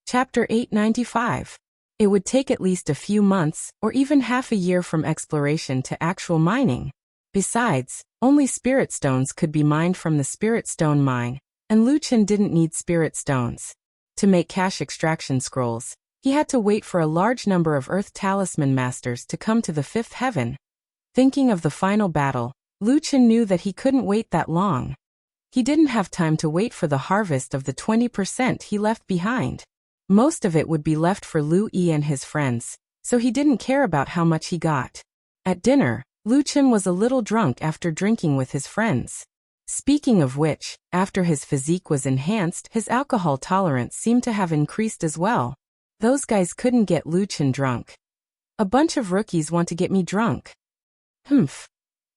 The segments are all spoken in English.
Chapter 895. It would take at least a few months, or even half a year from exploration to actual mining. Besides, only spirit stones could be mined from the spirit stone mine, and Wuxia didn't need spirit stones. To make cash extraction scrolls, he had to wait for a large number of Earth Talisman Masters to come to the fifth heaven. Thinking of the final battle, Wuxia knew that he couldn't wait that long. He didn't have time to wait for the harvest of the 20% he left behind. Most of it would be left for Lu Yi and his friends, so he didn't care about how much he got. At dinner, Wuxia was a little drunk after drinking with his friends. Speaking of which, after his physique was enhanced, his alcohol tolerance seemed to have increased as well. Those guys couldn't get Wuxia drunk. A bunch of rookies want to get me drunk. Humph.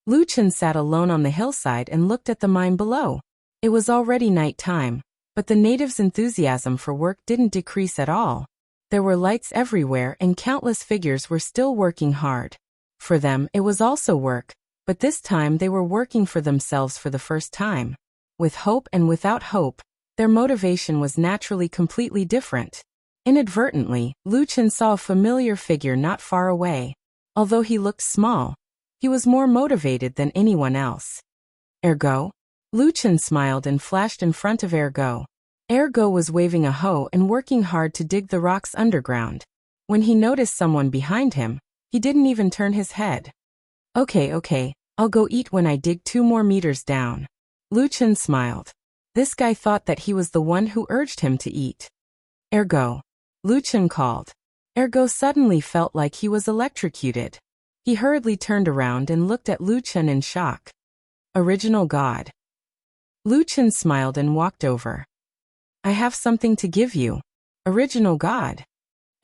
Wuxia sat alone on the hillside and looked at the mine below. It was already night time, but the natives' enthusiasm for work didn't decrease at all. There were lights everywhere and countless figures were still working hard. For them, it was also work, but this time they were working for themselves for the first time. With hope and without hope, their motivation was naturally completely different. Inadvertently, Wuxia saw a familiar figure not far away. Although he looked small, he was more motivated than anyone else. Ergo? Wuxia smiled and flashed in front of Ergo. Ergo was waving a hoe and working hard to dig the rocks underground. When he noticed someone behind him, he didn't even turn his head. Okay, I'll go eat when I dig 2 more meters down. Wuxia smiled. This guy thought that he was the one who urged him to eat. Ergo. Wuxia called. Ergo suddenly felt like he was electrocuted. He hurriedly turned around and looked at Wuxia in shock. Original God. Wuxia smiled and walked over. I have something to give you. Original God.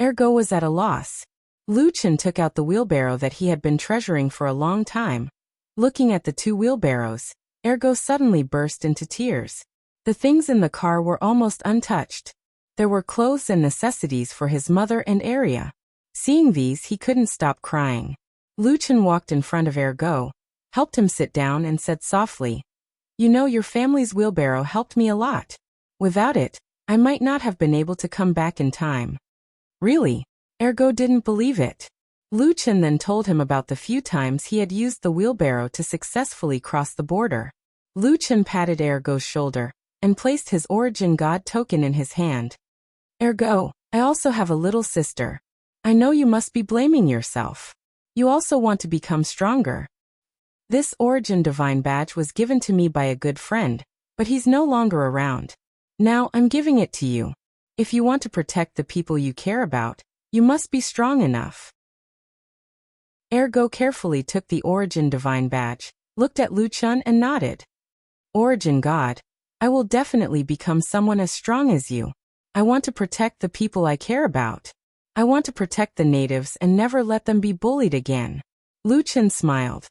Ergo was at a loss. Wuxia took out the wheelbarrow that he had been treasuring for a long time. Looking at the 2 wheelbarrows, Ergo suddenly burst into tears. The things in the car were almost untouched. There were clothes and necessities for his mother and Arya. Seeing these, he couldn't stop crying. Wuxia walked in front of Ergo, helped him sit down and said softly, "You know, your family's wheelbarrow helped me a lot. Without it, I might not have been able to come back in time." Really? Ergo didn't believe it. Wuxia then told him about the few times he had used the wheelbarrow to successfully cross the border. Wuxia patted Ergo's shoulder and placed his Origin God token in his hand. Ergo, I also have a little sister. I know you must be blaming yourself. You also want to become stronger. This Origin Divine badge was given to me by a good friend, but he's no longer around. Now I'm giving it to you. If you want to protect the people you care about, you must be strong enough. Ergo carefully took the Origin Divine badge, looked at Wuxia and nodded. Origin God, I will definitely become someone as strong as you. I want to protect the people I care about. I want to protect the natives and never let them be bullied again. Wuxia smiled.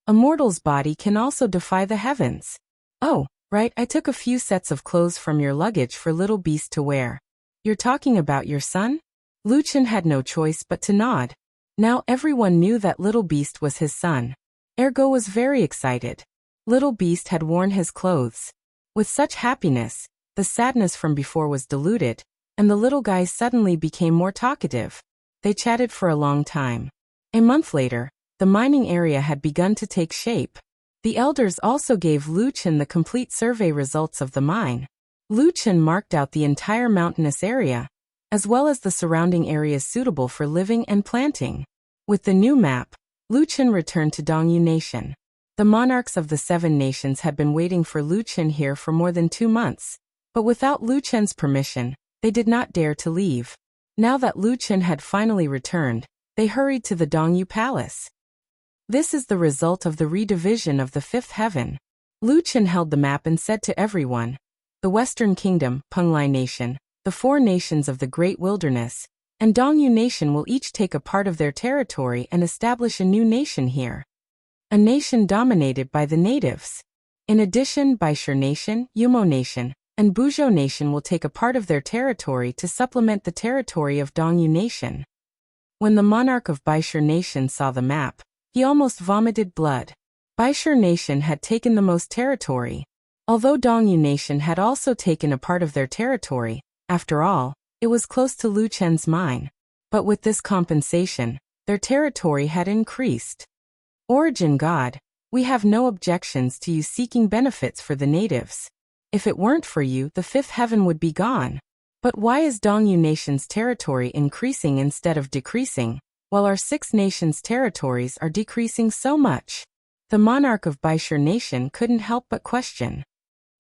A mortal's body can also defy the heavens. Oh, right, I took a few sets of clothes from your luggage for little beast to wear. You're talking about your son? Wuxia had no choice but to nod. Now everyone knew that Little Beast was his son. Ergo was very excited. Little Beast had worn his clothes. With such happiness, the sadness from before was diluted, and the little guy suddenly became more talkative. They chatted for a long time. A month later, the mining area had begun to take shape. The elders also gave Wuxia the complete survey results of the mine. Wuxia marked out the entire mountainous area, as well as the surrounding areas suitable for living and planting. With the new map, Wuxia returned to Dongyu Nation. The monarchs of the 7 nations had been waiting for Wuxia here for more than 2 months, but without Wuxia's permission, they did not dare to leave. Now that Wuxia had finally returned, they hurried to the Dongyu Palace. This is the result of the redivision of the 5th heaven. Wuxia held the map and said to everyone, the Western Kingdom, Penglai Nation, the 4 nations of the Great Wilderness, and Dongyu Nation will each take a part of their territory and establish a new nation here. A nation dominated by the natives. In addition, Baishur Nation, Yumo Nation, and Buzhou Nation will take a part of their territory to supplement the territory of Dongyu Nation. When the monarch of Baishur Nation saw the map, he almost vomited blood. Baishur Nation had taken the most territory. Although Dongyu Nation had also taken a part of their territory, after all, It was close to Lu Chen's mine. But with this compensation, their territory had increased. Origin God, we have no objections to you seeking benefits for the natives. If it weren't for you, the fifth heaven would be gone. But why is Dongyu Nation's territory increasing instead of decreasing, while our 6 nations' territories are decreasing so much? The monarch of Baishur Nation couldn't help but question.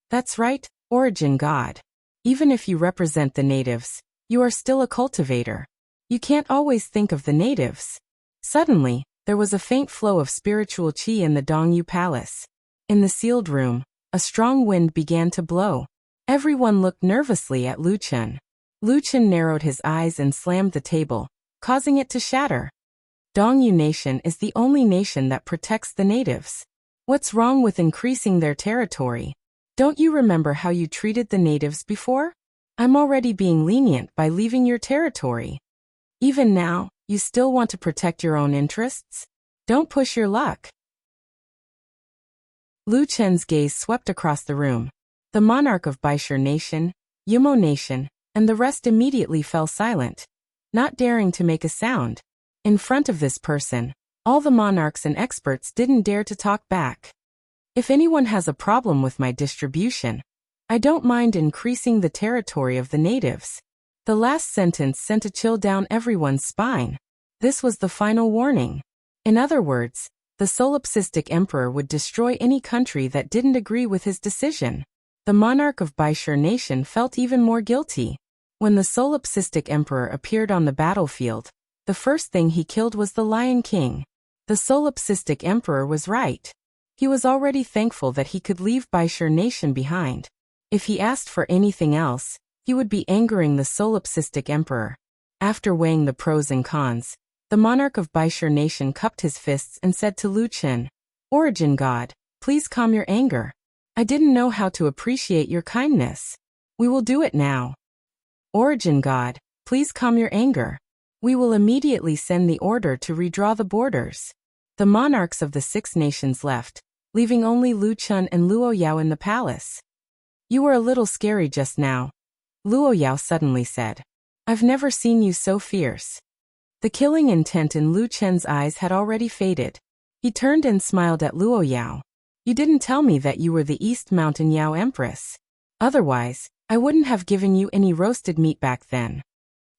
That's right, Origin God. Even if you represent the natives, you are still a cultivator. You can't always think of the natives. Suddenly, there was a faint flow of spiritual qi in the Dongyu Palace. In the sealed room, a strong wind began to blow. Everyone looked nervously at Lu Chen. Lu Chen narrowed his eyes and slammed the table, causing it to shatter. Dongyu Nation is the only nation that protects the natives. What's wrong with increasing their territory? Don't you remember how you treated the natives before? I'm already being lenient by leaving your territory. Even now, you still want to protect your own interests? Don't push your luck. Lu Chen's gaze swept across the room. The monarch of Baishur Nation, Yumo Nation, and the rest immediately fell silent, not daring to make a sound. In front of this person, all the monarchs and experts didn't dare to talk back. If anyone has a problem with my distribution, I don't mind increasing the territory of the natives. The last sentence sent a chill down everyone's spine. This was the final warning. In other words, the solipsistic emperor would destroy any country that didn't agree with his decision. The monarch of Baishur Nation felt even more guilty. When the solipsistic emperor appeared on the battlefield, the first thing he killed was the Lion King. The solipsistic emperor was right. He was already thankful that he could leave Baishur Nation behind. If he asked for anything else, he would be angering the solipsistic emperor. After weighing the pros and cons, the monarch of Baishur Nation cupped his fists and said to Lu Chen, Origin God, please calm your anger. I didn't know how to appreciate your kindness. We will do it now. Origin God, please calm your anger. We will immediately send the order to redraw the borders. The monarchs of the 6 nations left, leaving only Lu Chen and Luo Yao in the palace. You were a little scary just now, Luo Yao suddenly said. I've never seen you so fierce. The killing intent in Lu Chen's eyes had already faded. He turned and smiled at Luo Yao. You didn't tell me that you were the East Mountain Yao Empress. Otherwise, I wouldn't have given you any roasted meat back then.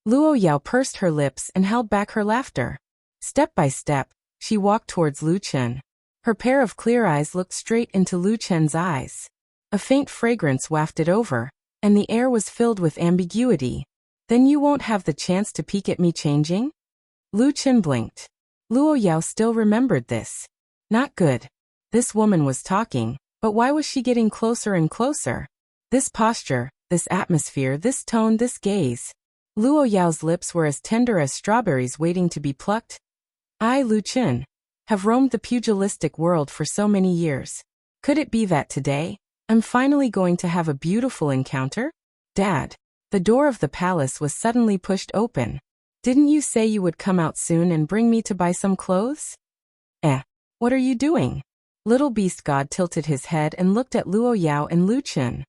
Luo Yao pursed her lips and held back her laughter. Step by step, she walked towards Lu Chen. Her pair of clear eyes looked straight into Lu Chen's eyes. A faint fragrance wafted over, and the air was filled with ambiguity. Then you won't have the chance to peek at me changing? Lu Chen blinked. Luo Yao still remembered this. Not good. This woman was talking, but why was she getting closer and closer? This posture, this atmosphere, this tone, this gaze. Luo Yao's lips were as tender as strawberries waiting to be plucked. I, Lu Chen, have roamed the pugilistic world for so many years. Could it be that today, I'm finally going to have a beautiful encounter? Dad. The door of the palace was suddenly pushed open. Didn't you say you would come out soon and bring me to buy some clothes? What are you doing? Little Beast God tilted his head and looked at Luo Yao and Lu Chen.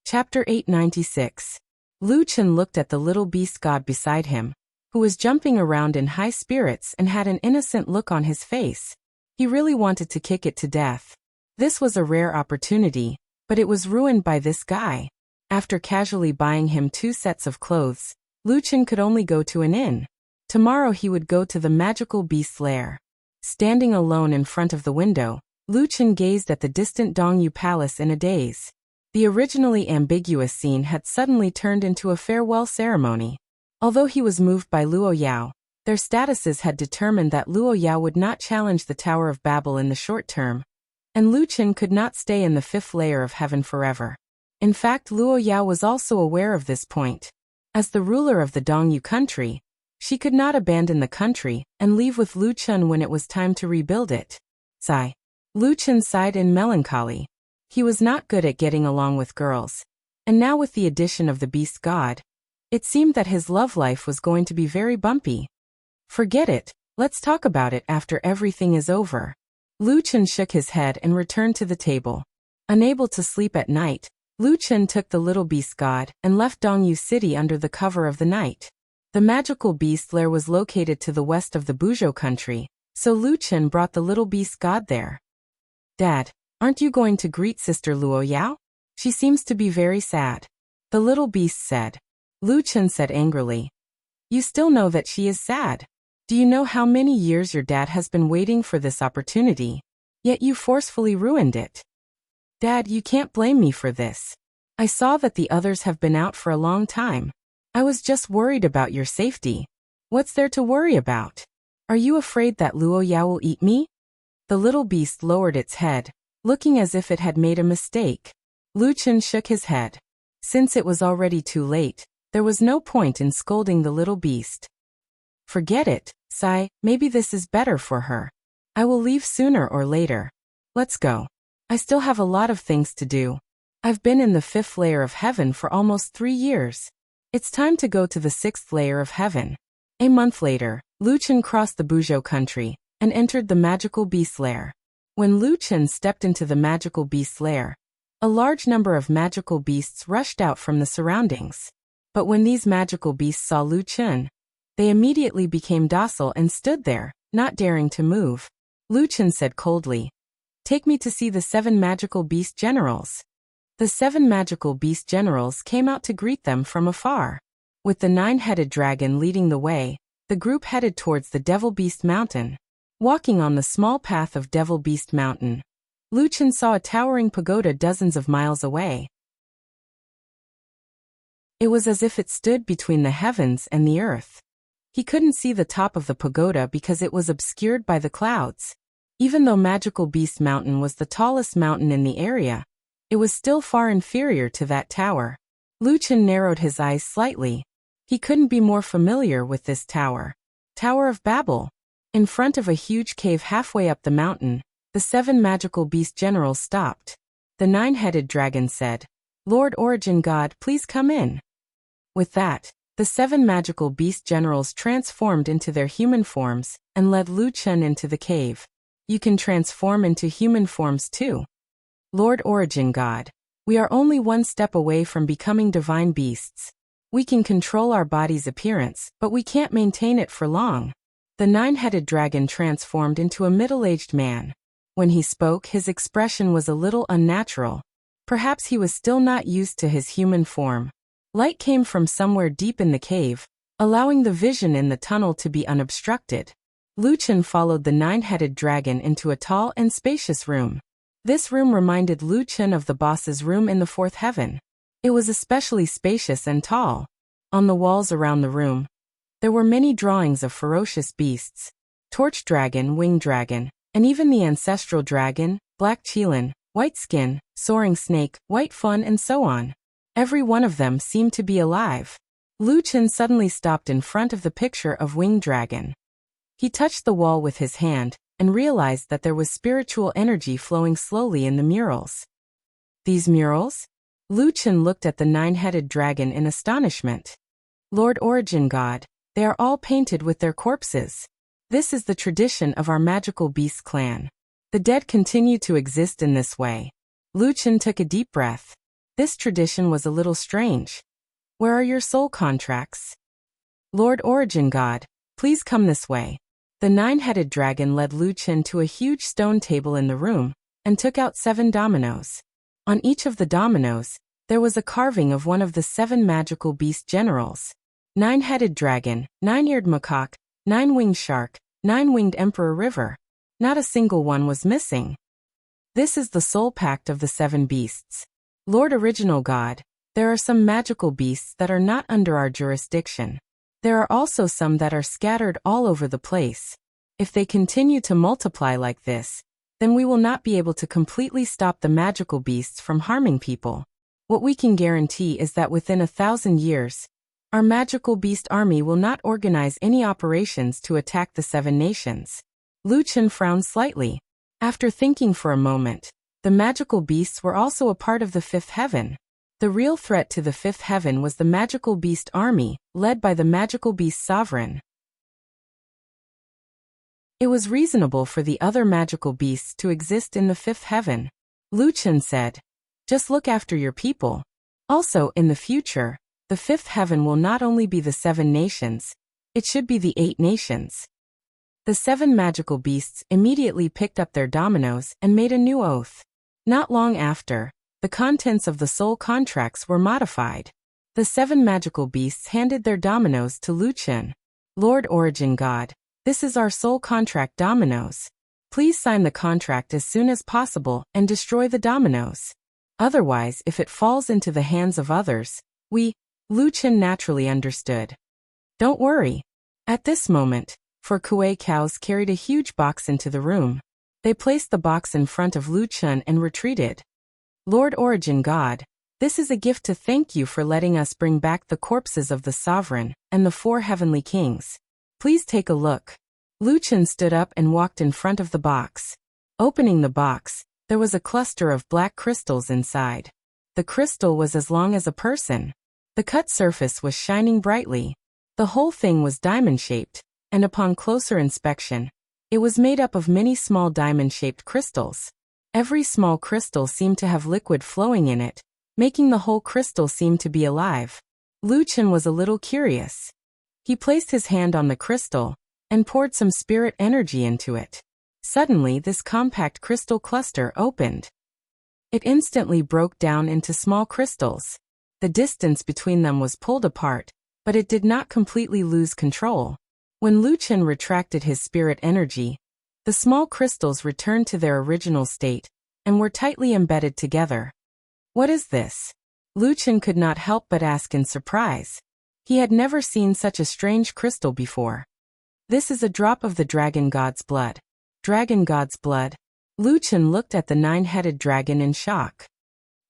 Chapter 896. Lu Chen looked at the little beast god beside him, who was jumping around in high spirits and had an innocent look on his face. He really wanted to kick it to death. This was a rare opportunity, but it was ruined by this guy. After casually buying him 2 sets of clothes, Lu Chen could only go to an inn. Tomorrow he would go to the magical beast's lair. Standing alone in front of the window, Lu Chen gazed at the distant Dongyu Palace in a daze. The originally ambiguous scene had suddenly turned into a farewell ceremony. Although he was moved by Luo Yao, their statuses had determined that Luo Yao would not challenge the Tower of Babel in the short term, and Lu Chen could not stay in the 5th layer of heaven forever. In fact, Luo Yao was also aware of this point. As the ruler of the Dongyu country, she could not abandon the country and leave with Lu Chen when it was time to rebuild it. Sigh. Lu Chen sighed in melancholy. He was not good at getting along with girls, and now with the addition of the beast god, it seemed that his love life was going to be very bumpy. Forget it, let's talk about it after everything is over. Lu Chen shook his head and returned to the table. Unable to sleep at night, Lu Chen took the little beast god and left Dongyu City under the cover of the night. The magical beast lair was located to the west of the Buzhou country, so Lu Chen brought the little beast god there. Dad, aren't you going to greet Sister Luo Yao? She seems to be very sad. The little beast said. Lu Chen said angrily. You still know that she is sad. Do you know how many years your dad has been waiting for this opportunity? Yet you forcefully ruined it. Dad, you can't blame me for this. I saw that the others have been out for a long time. I was just worried about your safety. What's there to worry about? Are you afraid that Luo Yao will eat me? The little beast lowered its head, looking as if it had made a mistake. Lu Chen shook his head. Since it was already too late, there was no point in scolding the little beast. Forget it, Sai, maybe this is better for her. I will leave sooner or later. Let's go. I still have a lot of things to do. I've been in the 5th layer of heaven for almost 3 years. It's time to go to the 6th layer of heaven. A month later, Lu Chen crossed the Buzhou country and entered the magical beast lair. When Lu Chen stepped into the magical beast lair, a large number of magical beasts rushed out from the surroundings. But when these magical beasts saw Lu Chen, they immediately became docile and stood there, not daring to move. Lu Chen said coldly, "Take me to see the 7 magical beast generals." The 7 magical beast generals came out to greet them from afar. With the 9-headed dragon leading the way, the group headed towards the Devil Beast Mountain. Walking on the small path of Devil Beast Mountain, Lu Chen saw a towering pagoda dozens of miles away. It was as if it stood between the heavens and the earth. He couldn't see the top of the pagoda because it was obscured by the clouds. Even though Magical Beast Mountain was the tallest mountain in the area, it was still far inferior to that tower. Lu Chen narrowed his eyes slightly. He couldn't be more familiar with this tower. Tower of Babel. In front of a huge cave halfway up the mountain, the 7 magical beast generals stopped. The 9-headed dragon said, "Lord Origin God, please come in." With that, the 7 magical beast generals transformed into their human forms and led Lu Chen into the cave. You can transform into human forms too. Lord Origin God, we are only one step away from becoming divine beasts. We can control our body's appearance, but we can't maintain it for long. The 9-headed dragon transformed into a middle-aged man. When he spoke, his expression was a little unnatural. Perhaps he was still not used to his human form. Light came from somewhere deep in the cave, allowing the vision in the tunnel to be unobstructed. Lu Chen followed the 9-headed dragon into a tall and spacious room. This room reminded Lu Chen of the boss's room in the 4th heaven. It was especially spacious and tall. On the walls around the room, there were many drawings of ferocious beasts. Torch dragon, winged dragon, and even the ancestral dragon, black qilin, white skin, soaring snake, white fawn, and so on. Every one of them seemed to be alive. Lu Chen suddenly stopped in front of the picture of winged dragon. He touched the wall with his hand and realized that there was spiritual energy flowing slowly in the murals. These murals? Lu Chen looked at the 9-headed dragon in astonishment. Lord Origin God, they are all painted with their corpses. This is the tradition of our magical beast clan. The dead continue to exist in this way. Lu Chen took a deep breath. This tradition was a little strange. Where are your soul contracts? Lord Origin God, please come this way. The 9-headed dragon led Lu Chen to a huge stone table in the room and took out 7 dominoes. On each of the dominoes, there was a carving of one of the 7 magical beast generals. 9-headed dragon, 9-eared macaque, 9-winged shark, 9-winged emperor river. Not a single one was missing. This is the soul pact of the 7 beasts. Lord Original God, there are some magical beasts that are not under our jurisdiction. There are also some that are scattered all over the place. If they continue to multiply like this, then we will not be able to completely stop the magical beasts from harming people. What we can guarantee is that within 1,000 years, our magical beast army will not organize any operations to attack the 7 nations. Lu Chen frowned slightly. After thinking for a moment, the magical beasts were also a part of the 5th heaven. The real threat to the 5th heaven was the magical beast army, led by the magical beast sovereign. It was reasonable for the other magical beasts to exist in the 5th heaven. Lu Chen said, Just look after your people. Also, in the future, the fifth heaven will not only be the 7 nations, it should be the 8 nations. The 7 magical beasts immediately picked up their dominoes and made a new oath. Not long after, the contents of the soul contracts were modified. The 7 magical beasts handed their dominoes to Wuxia. Lord Origin God, this is our soul contract dominoes. Please sign the contract as soon as possible and destroy the dominoes. Otherwise, if it falls into the hands of others, Wuxia naturally understood. Don't worry. At this moment, for Kuei cows carried a huge box into the room. They placed the box in front of Wuxia and retreated. Lord Origin God, this is a gift to thank you for letting us bring back the corpses of the sovereign and the 4 heavenly kings. Please take a look. Wuxia stood up and walked in front of the box. Opening the box, there was a cluster of black crystals inside. The crystal was as long as a person. The cut surface was shining brightly. The whole thing was diamond-shaped, and upon closer inspection, it was made up of many small diamond-shaped crystals. Every small crystal seemed to have liquid flowing in it, making the whole crystal seem to be alive. Wuxia was a little curious. He placed his hand on the crystal and poured some spirit energy into it. Suddenly, this compact crystal cluster opened. It instantly broke down into small crystals. The distance between them was pulled apart, but it did not completely lose control. When Wuxia retracted his spirit energy, the small crystals returned to their original state and were tightly embedded together. What is this? Wuxia could not help but ask in surprise. He had never seen such a strange crystal before. This is a drop of the dragon god's blood. Dragon god's blood? Wuxia looked at the 9-headed dragon in shock.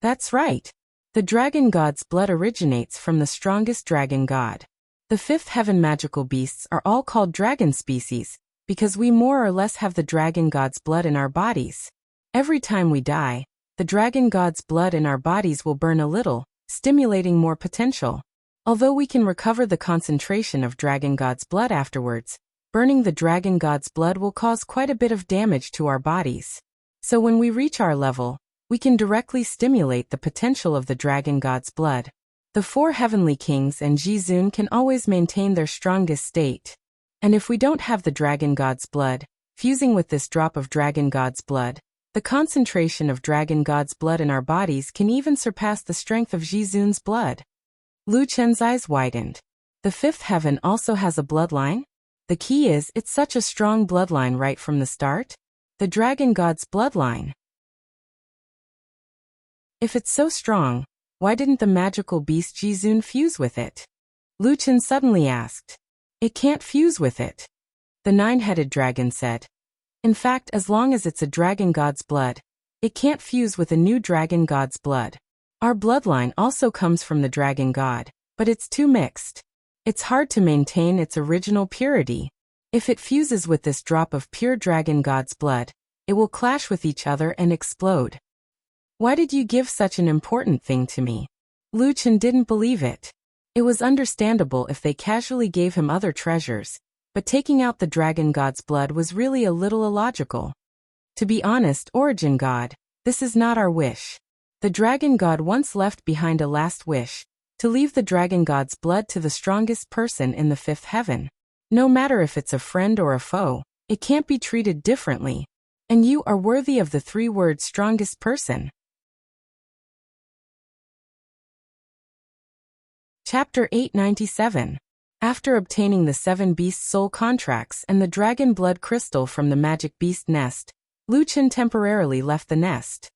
That's right. The dragon god's blood originates from the strongest dragon god. The 5th heaven magical beasts are all called dragon species, because we more or less have the dragon god's blood in our bodies. Every time we die, the dragon god's blood in our bodies will burn a little, stimulating more potential. Although we can recover the concentration of dragon god's blood afterwards, burning the dragon god's blood will cause quite a bit of damage to our bodies. So when we reach our level, we can directly stimulate the potential of the dragon god's blood. The 4 heavenly kings and Jizun can always maintain their strongest state. And if we don't have the dragon god's blood, fusing with this drop of dragon god's blood, the concentration of dragon god's blood in our bodies can even surpass the strength of Jizun's blood. Wuxia's eyes widened. The 5th heaven also has a bloodline? The key is, it's such a strong bloodline right from the start. The dragon god's bloodline. If it's so strong, why didn't the magical beast Jizun fuse with it? Wuxia suddenly asked. It can't fuse with it. The 9-headed dragon said. In fact, as long as it's a dragon god's blood, it can't fuse with a new dragon god's blood. Our bloodline also comes from the dragon god, but it's too mixed. It's hard to maintain its original purity. If it fuses with this drop of pure dragon god's blood, it will clash with each other and explode. Why did you give such an important thing to me? Wuxia didn't believe it. It was understandable if they casually gave him other treasures, but taking out the dragon god's blood was really a little illogical. To be honest, Origin God, this is not our wish. The dragon god once left behind a last wish, to leave the dragon god's blood to the strongest person in the 5th heaven. No matter if it's a friend or a foe, it can't be treated differently. And you are worthy of the 3-word strongest person. Chapter 897. After obtaining the 7 beast soul contracts and the dragon blood crystal from the magic beast nest, Wuxia temporarily left the nest.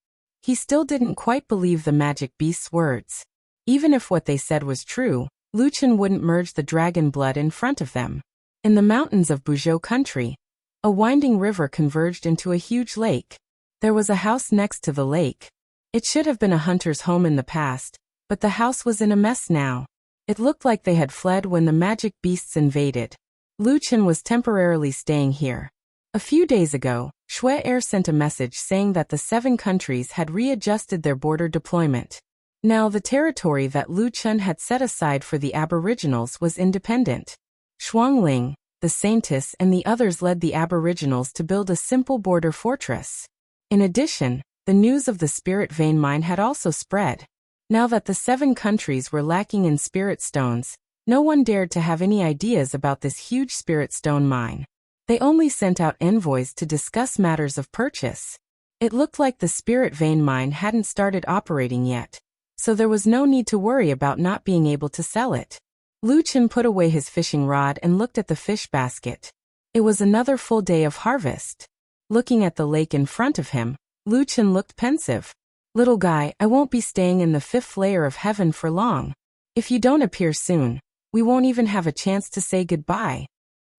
He still didn't quite believe the magic beast's words. Even if what they said was true, Wuxia wouldn't merge the dragon blood in front of them. In the mountains of Buzhou country, a winding river converged into a huge lake. There was a house next to the lake. It should have been a hunter's home in the past, but the house was in a mess now. It looked like they had fled when the magic beasts invaded. Wuxia was temporarily staying here. A few days ago, Shui Air sent a message saying that the 7 countries had readjusted their border deployment. Now the territory that Wuxia had set aside for the aboriginals was independent. Shuangling, the Saintess and the others led the aboriginals to build a simple border fortress. In addition, The news of the spirit vein mine had also spread. Now that the 7 countries were lacking in spirit stones, no one dared to have any ideas about this huge spirit stone mine. They only sent out envoys to discuss matters of purchase. It looked like the spirit vein mine hadn't started operating yet, so there was no need to worry about not being able to sell it. Lu Chen put away his fishing rod and looked at the fish basket. It was another full day of harvest. Looking at the lake in front of him, Lu Chen looked pensive. Little guy, I won't be staying in the 5th layer of heaven for long. If you don't appear soon, we won't even have a chance to say goodbye.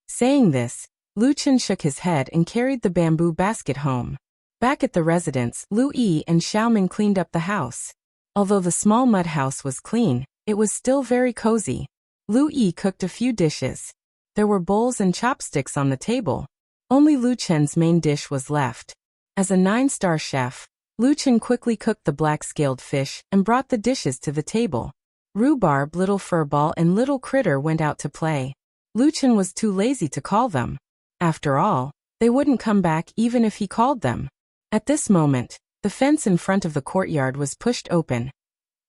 Saying this, Lu Chen shook his head and carried the bamboo basket home. Back at the residence, Lu Yi and Xiaoming cleaned up the house. Although the small mud house was clean, it was still very cozy. Lu Yi cooked a few dishes. There were bowls and chopsticks on the table. Only Lu Chen's main dish was left. As a 9-star chef, Lu Chen quickly cooked the black-scaled fish and brought the dishes to the table. Rhubarb, Little Furball, and Little Critter went out to play. Lu Chen was too lazy to call them. After all, they wouldn't come back even if he called them. At this moment, the fence in front of the courtyard was pushed open,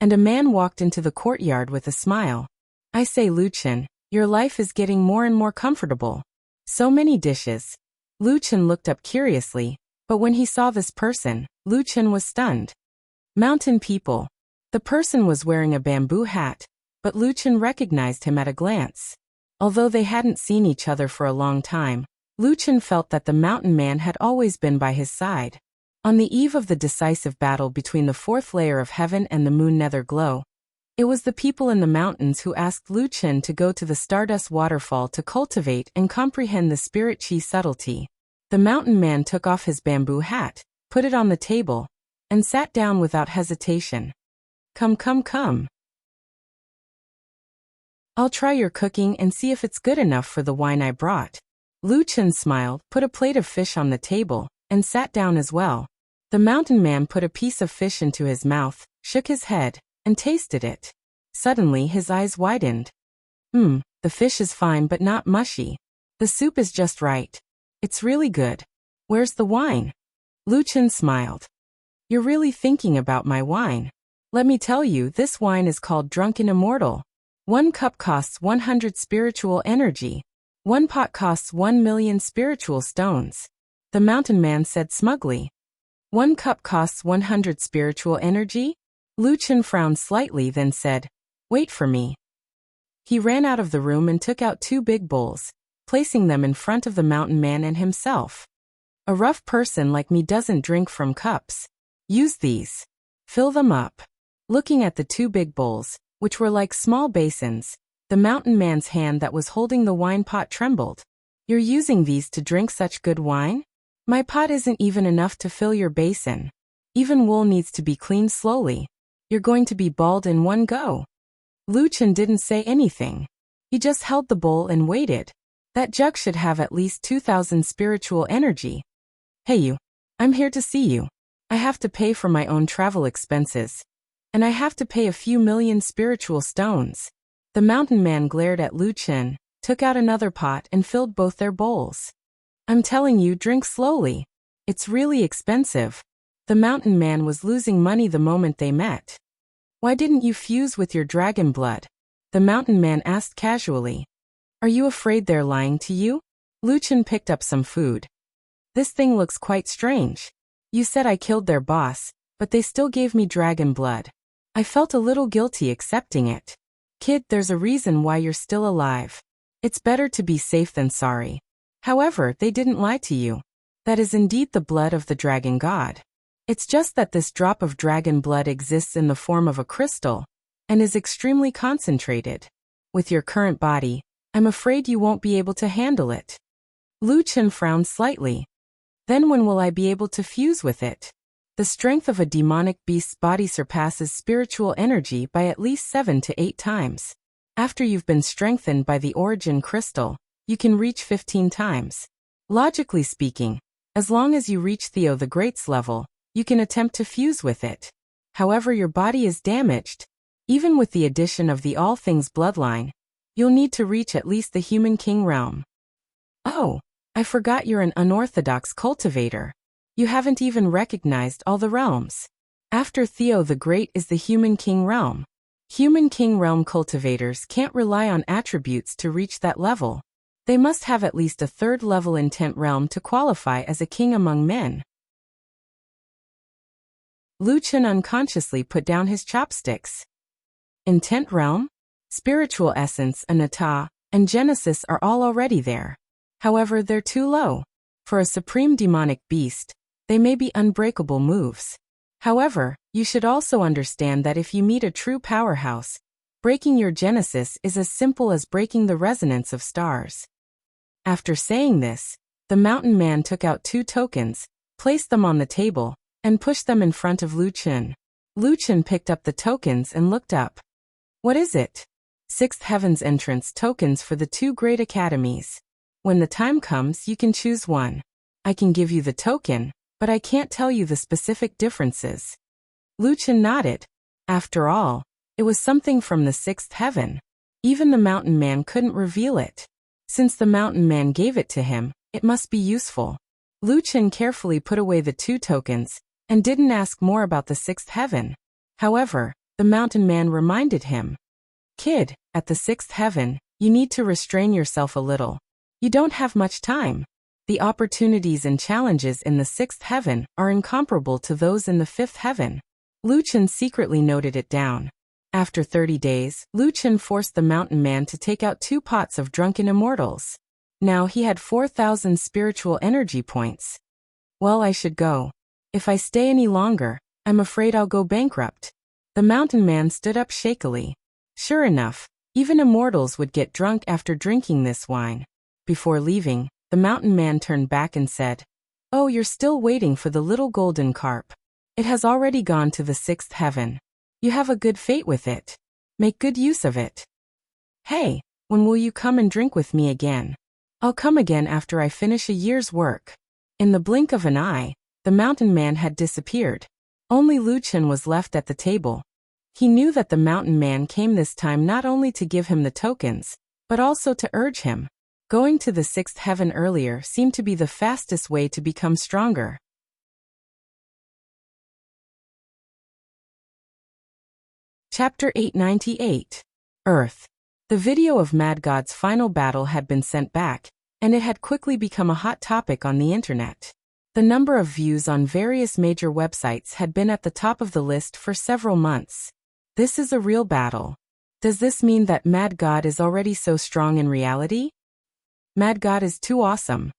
and a man walked into the courtyard with a smile. I say, Lu Chen, your life is getting more and more comfortable. So many dishes. Lu Chen looked up curiously, but when he saw this person, Lu Chen was stunned. Mountain people. The person was wearing a bamboo hat, but Lu Chen recognized him at a glance. Although they hadn't seen each other for a long time, Lu Chen felt that the mountain man had always been by his side. On the eve of the decisive battle between the 4th layer of heaven and the moon nether glow, it was the people in the mountains who asked Lu Chen to go to the Stardust Waterfall to cultivate and comprehend the spirit chi subtlety. The mountain man took off his bamboo hat, put it on the table, and sat down without hesitation. Come, come, come. I'll try your cooking and see if it's good enough for the wine I brought. Lu Chen smiled, put a plate of fish on the table, and sat down as well. The mountain man put a piece of fish into his mouth, shook his head, and tasted it. Suddenly his eyes widened. The fish is fine but not mushy. The soup is just right. It's really good. Where's the wine? Lu Chen smiled. You're really thinking about my wine. Let me tell you, this wine is called Drunken Immortal. 1 cup costs 100 spiritual energy. 1 pot costs 1 million spiritual stones. The mountain man said smugly. 1 cup costs 100 spiritual energy? Lu Chen frowned slightly, then said, Wait for me. He ran out of the room and took out 2 big bowls, placing them in front of the mountain man and himself. A rough person like me doesn't drink from cups. Use these. Fill them up. Looking at the 2 big bowls, which were like small basins, the mountain man's hand that was holding the wine pot trembled. You're using these to drink such good wine? My pot isn't even enough to fill your basin. Even wool needs to be cleaned slowly. You're going to be bald in one go. Lu Chen didn't say anything. He just held the bowl and waited. That jug should have at least 2,000 spiritual energy. Hey you. I'm here to see you. I have to pay for my own travel expenses. And I have to pay a few million spiritual stones. The mountain man glared at Lu Chen, took out another pot and filled both their bowls. I'm telling you, drink slowly. It's really expensive. The mountain man was losing money the moment they met. Why didn't you fuse with your dragon blood? The mountain man asked casually. Are you afraid they're lying to you? Lu Chen picked up some food. This thing looks quite strange. You said I killed their boss, but they still gave me dragon blood. I felt a little guilty accepting it. Kid, there's a reason why you're still alive. It's better to be safe than sorry. However, they didn't lie to you. That is indeed the blood of the dragon god. It's just that this drop of dragon blood exists in the form of a crystal, and is extremely concentrated. With your current body, I'm afraid you won't be able to handle it. Lu Chen frowned slightly. Then when will I be able to fuse with it? The strength of a demonic beast's body surpasses spiritual energy by at least 7 to 8 times. After you've been strengthened by the origin crystal, you can reach 15 times. Logically speaking, as long as you reach Theo the Great's level, you can attempt to fuse with it. However, your body is damaged. Even with the addition of the All Things bloodline, you'll need to reach at least the Human King realm. Oh, I forgot you're an unorthodox cultivator. You haven't even recognized all the realms. After Theo the Great is the Human King realm. Human King realm cultivators can't rely on attributes to reach that level. They must have at least a third-level intent realm to qualify as a king among men. Lu Chen unconsciously put down his chopsticks. Intent realm? Spiritual essence, anatta, and genesis are all already there. However, they're too low. For a supreme demonic beast, they may be unbreakable moves. However, you should also understand that if you meet a true powerhouse, breaking your genesis is as simple as breaking the resonance of stars. After saying this, the mountain man took out 2 tokens, placed them on the table, and pushed them in front of Lu Chen. Lu Chen picked up the tokens and looked up. What is it? 6th Heaven's entrance tokens for the 2 great academies. When the time comes, you can choose one. I can give you the token, but I can't tell you the specific differences. Lu Chen nodded. After all, it was something from the 6th heaven. Even the mountain man couldn't reveal it. Since the mountain man gave it to him, it must be useful. Lu Chen carefully put away the 2 tokens, and didn't ask more about the 6th heaven. However, the mountain man reminded him. Kid, at the 6th heaven, you need to restrain yourself a little. You don't have much time. The opportunities and challenges in the 6th heaven are incomparable to those in the 5th heaven. Lu Chen secretly noted it down. After 30 days, Lu Chen forced the mountain man to take out 2 pots of drunken immortals. Now he had 4,000 spiritual energy points. Well, I should go. If I stay any longer, I'm afraid I'll go bankrupt. The mountain man stood up shakily. Sure enough, even immortals would get drunk after drinking this wine. Before leaving, the mountain man turned back and said, Oh, you're still waiting for the little golden carp. It has already gone to the 6th heaven. You have a good fate with it. Make good use of it. Hey, when will you come and drink with me again? I'll come again after I finish a year's work. In the blink of an eye, the mountain man had disappeared. Only Lu Chen was left at the table. He knew that the mountain man came this time not only to give him the tokens, but also to urge him. Going to the 6th heaven earlier seemed to be the fastest way to become stronger. Chapter 898. Earth. The video of Mad God's final battle had been sent back, and it had quickly become a hot topic on the internet. The number of views on various major websites had been at the top of the list for several months. This is a real battle. Does this mean that Mad God is already so strong in reality? Mad God is too awesome.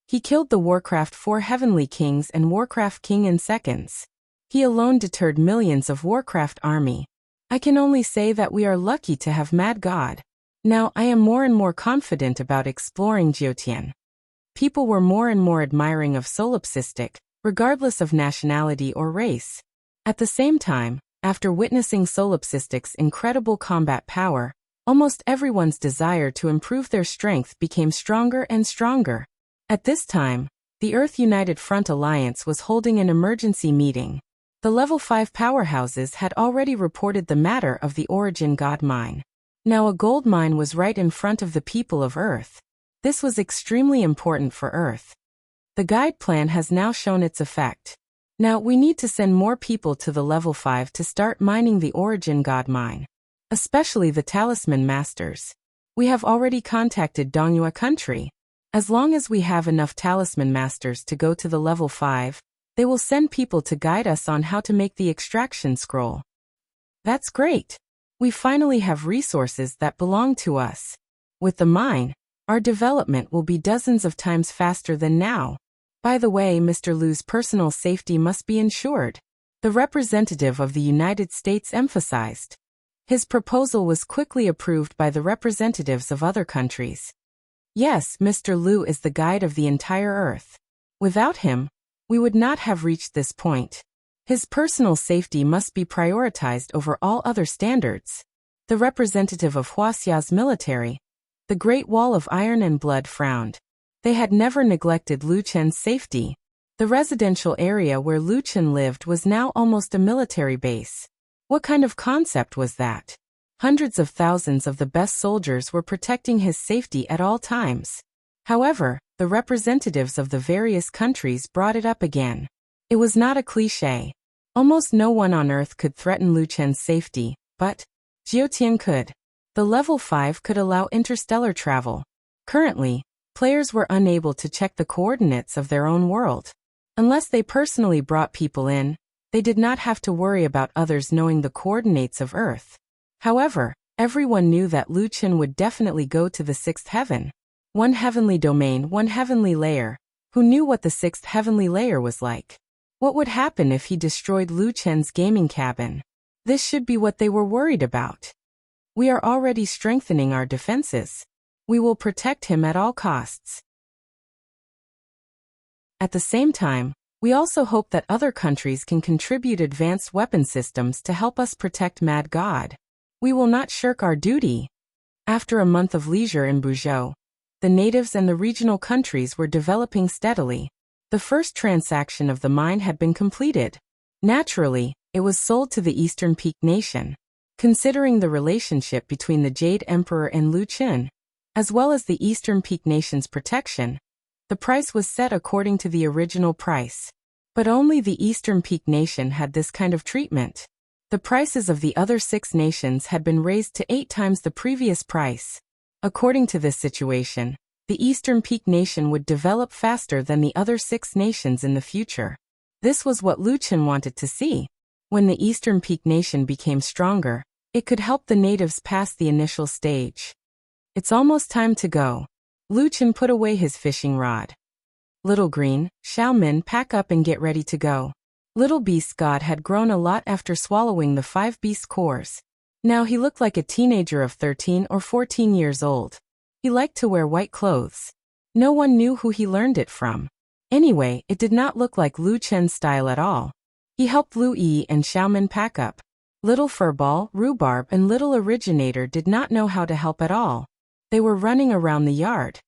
He killed the Warcraft 4 Heavenly Kings and Warcraft King in seconds. He alone deterred millions of Warcraft army. I can only say that we are lucky to have Mad God. Now I am more and more confident about exploring Jiutian. People were more and more admiring of Solipsistic, regardless of nationality or race. At the same time, after witnessing Solipsistic's incredible combat power, almost everyone's desire to improve their strength became stronger and stronger. At this time, the Earth United Front Alliance was holding an emergency meeting. The level 5 powerhouses had already reported the matter of the Origin God Mine. Now a gold mine was right in front of the people of Earth. This was extremely important for Earth. The guide plan has now shown its effect. Now we need to send more people to the level 5 to start mining the Origin God Mine. Especially the Talisman Masters. We have already contacted Dongyue country. As long as we have enough Talisman Masters to go to the level 5, they will send people to guide us on how to make the extraction scroll. That's great. We finally have resources that belong to us. With the mine, our development will be dozens of times faster than now. By the way, Mr. Lu's personal safety must be ensured. The representative of the United States emphasized. His proposal was quickly approved by the representatives of other countries. Yes, Mr. Lu is the guide of the entire Earth. Without him, we would not have reached this point. His personal safety must be prioritized over all other standards. The representative of Wuxia's military, the Great Wall of Iron and Blood, frowned. They had never neglected Lu Chen's safety. The residential area where Lu Chen lived was now almost a military base. What kind of concept was that? Hundreds of thousands of the best soldiers were protecting his safety at all times. However, the representatives of the various countries brought it up again. It was not a cliché. Almost no one on Earth could threaten Lu Chen's safety, but Jiutian could. The level 5 could allow interstellar travel. Currently, players were unable to check the coordinates of their own world. Unless they personally brought people in, they did not have to worry about others knowing the coordinates of Earth. However, everyone knew that Lu Chen would definitely go to the 6th heaven. One heavenly domain, one heavenly layer. Who knew what the 6th heavenly layer was like? What would happen if he destroyed Lu Chen's gaming cabin? This should be what they were worried about. We are already strengthening our defenses. We will protect him at all costs. At the same time, we also hope that other countries can contribute advanced weapon systems to help us protect Mad God. We will not shirk our duty. After a month of leisure in Buzhou, the natives and the regional countries were developing steadily. The first transaction of the mine had been completed. Naturally, it was sold to the Eastern Peak Nation. Considering the relationship between the Jade Emperor and Lu Chen, as well as the Eastern Peak Nation's protection, the price was set according to the original price. But only the Eastern Peak Nation had this kind of treatment. The prices of the other 6 nations had been raised to 8 times the previous price. According to this situation, the Eastern Peak Nation would develop faster than the other 6 nations in the future. This was what Lu Chen wanted to see. When the Eastern Peak Nation became stronger, it could help the natives pass the initial stage. It's almost time to go. Lu Chen put away his fishing rod. Little Green, Xiaomin, pack up and get ready to go. Little Beast God had grown a lot after swallowing the 5 beast cores. Now he looked like a teenager of 13 or 14 years old. He liked to wear white clothes. No one knew who he learned it from. Anyway, it did not look like Lu Chen's style at all. He helped Lu Yi and Xiaomin pack up. Little Furball, Rhubarb, and Little Originator did not know how to help at all. They were running around the yard.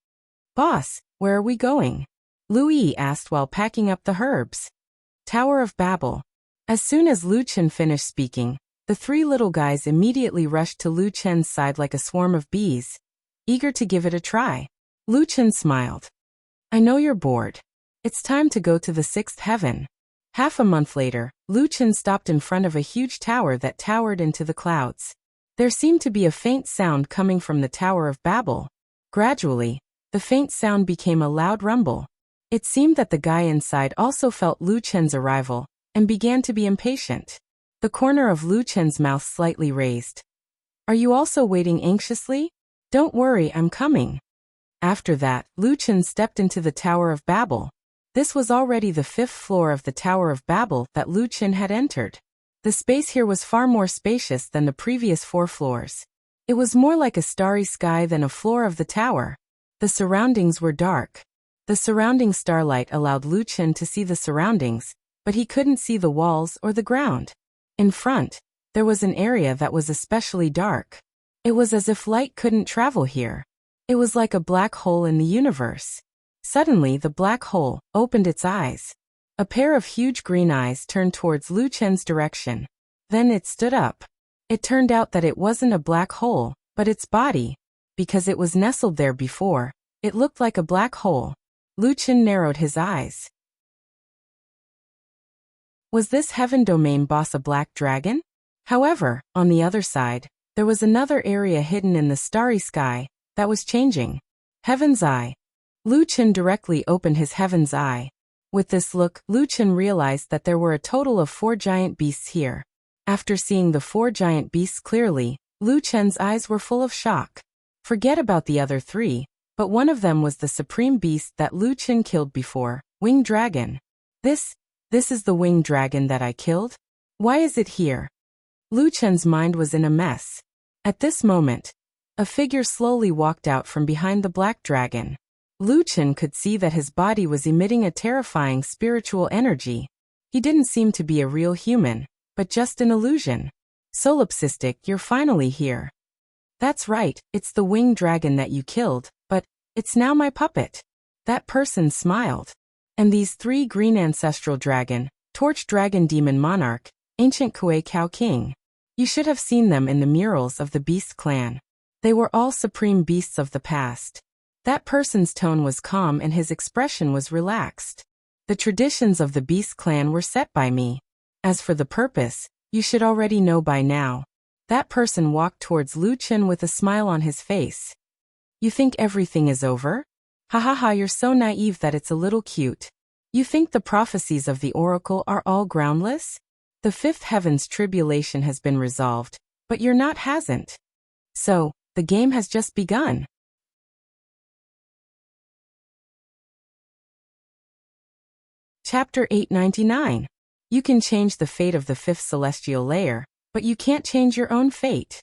Boss, where are we going? Lu Yi asked while packing up the herbs. Tower of Babel. As soon as Lu Chen finished speaking, the 3 little guys immediately rushed to Lu Chen's side like a swarm of bees, eager to give it a try. Lu Chen smiled. I know you're bored. It's time to go to the 6th heaven. Half a month later, Lu Chen stopped in front of a huge tower that towered into the clouds. There seemed to be a faint sound coming from the Tower of Babel. Gradually, the faint sound became a loud rumble. It seemed that the guy inside also felt Lu Chen's arrival, and began to be impatient. The corner of Lu Chen's mouth slightly raised. Are you also waiting anxiously? Don't worry, I'm coming. After that, Lu Chen stepped into the Tower of Babel. This was already the 5th floor of the Tower of Babel that Lu Chen had entered. The space here was far more spacious than the previous 4 floors. It was more like a starry sky than a floor of the tower. The surroundings were dark. The surrounding starlight allowed Lu Chen to see the surroundings, but he couldn't see the walls or the ground. In front, there was an area that was especially dark. It was as if light couldn't travel here. It was like a black hole in the universe. Suddenly, the black hole opened its eyes. A pair of huge green eyes turned towards Lu Chen's direction. Then it stood up. It turned out that it wasn't a black hole, but its body. Because it was nestled there before, it looked like a black hole. Lu Chen narrowed his eyes. Was this heaven domain boss a black dragon? However, on the other side, there was another area hidden in the starry sky that was changing. Heaven's Eye. Lu Chen directly opened his Heaven's Eye. With this look, Lu Chen realized that there were a total of 4 giant beasts here. After seeing the 4 giant beasts clearly, Lu Chen's eyes were full of shock. Forget about the other 3, but one of them was the supreme beast that Lu Chen killed before, Winged Dragon. This is the Winged Dragon that I killed? Why is it here? Lu Chen's mind was in a mess. At this moment, a figure slowly walked out from behind the black dragon. Lu Chen could see that his body was emitting a terrifying spiritual energy. He didn't seem to be a real human, but just an illusion. Solipsistic, you're finally here. That's right, it's the winged dragon that you killed, but it's now my puppet. That person smiled. And these 3 green ancestral dragon, torch dragon demon monarch, ancient Kuei cow king. You should have seen them in the murals of the beast clan. They were all supreme beasts of the past. That person's tone was calm and his expression was relaxed. The traditions of the Beast clan were set by me. As for the purpose, you should already know by now. That person walked towards Lu Chen with a smile on his face. You think everything is over? Ha ha ha, you're so naive that it's a little cute. You think the prophecies of the oracle are all groundless? The fifth heaven's tribulation has been resolved, but your not hasn't. So, the game has just begun. Chapter 899. You can change the fate of the fifth celestial layer, but you can't change your own fate.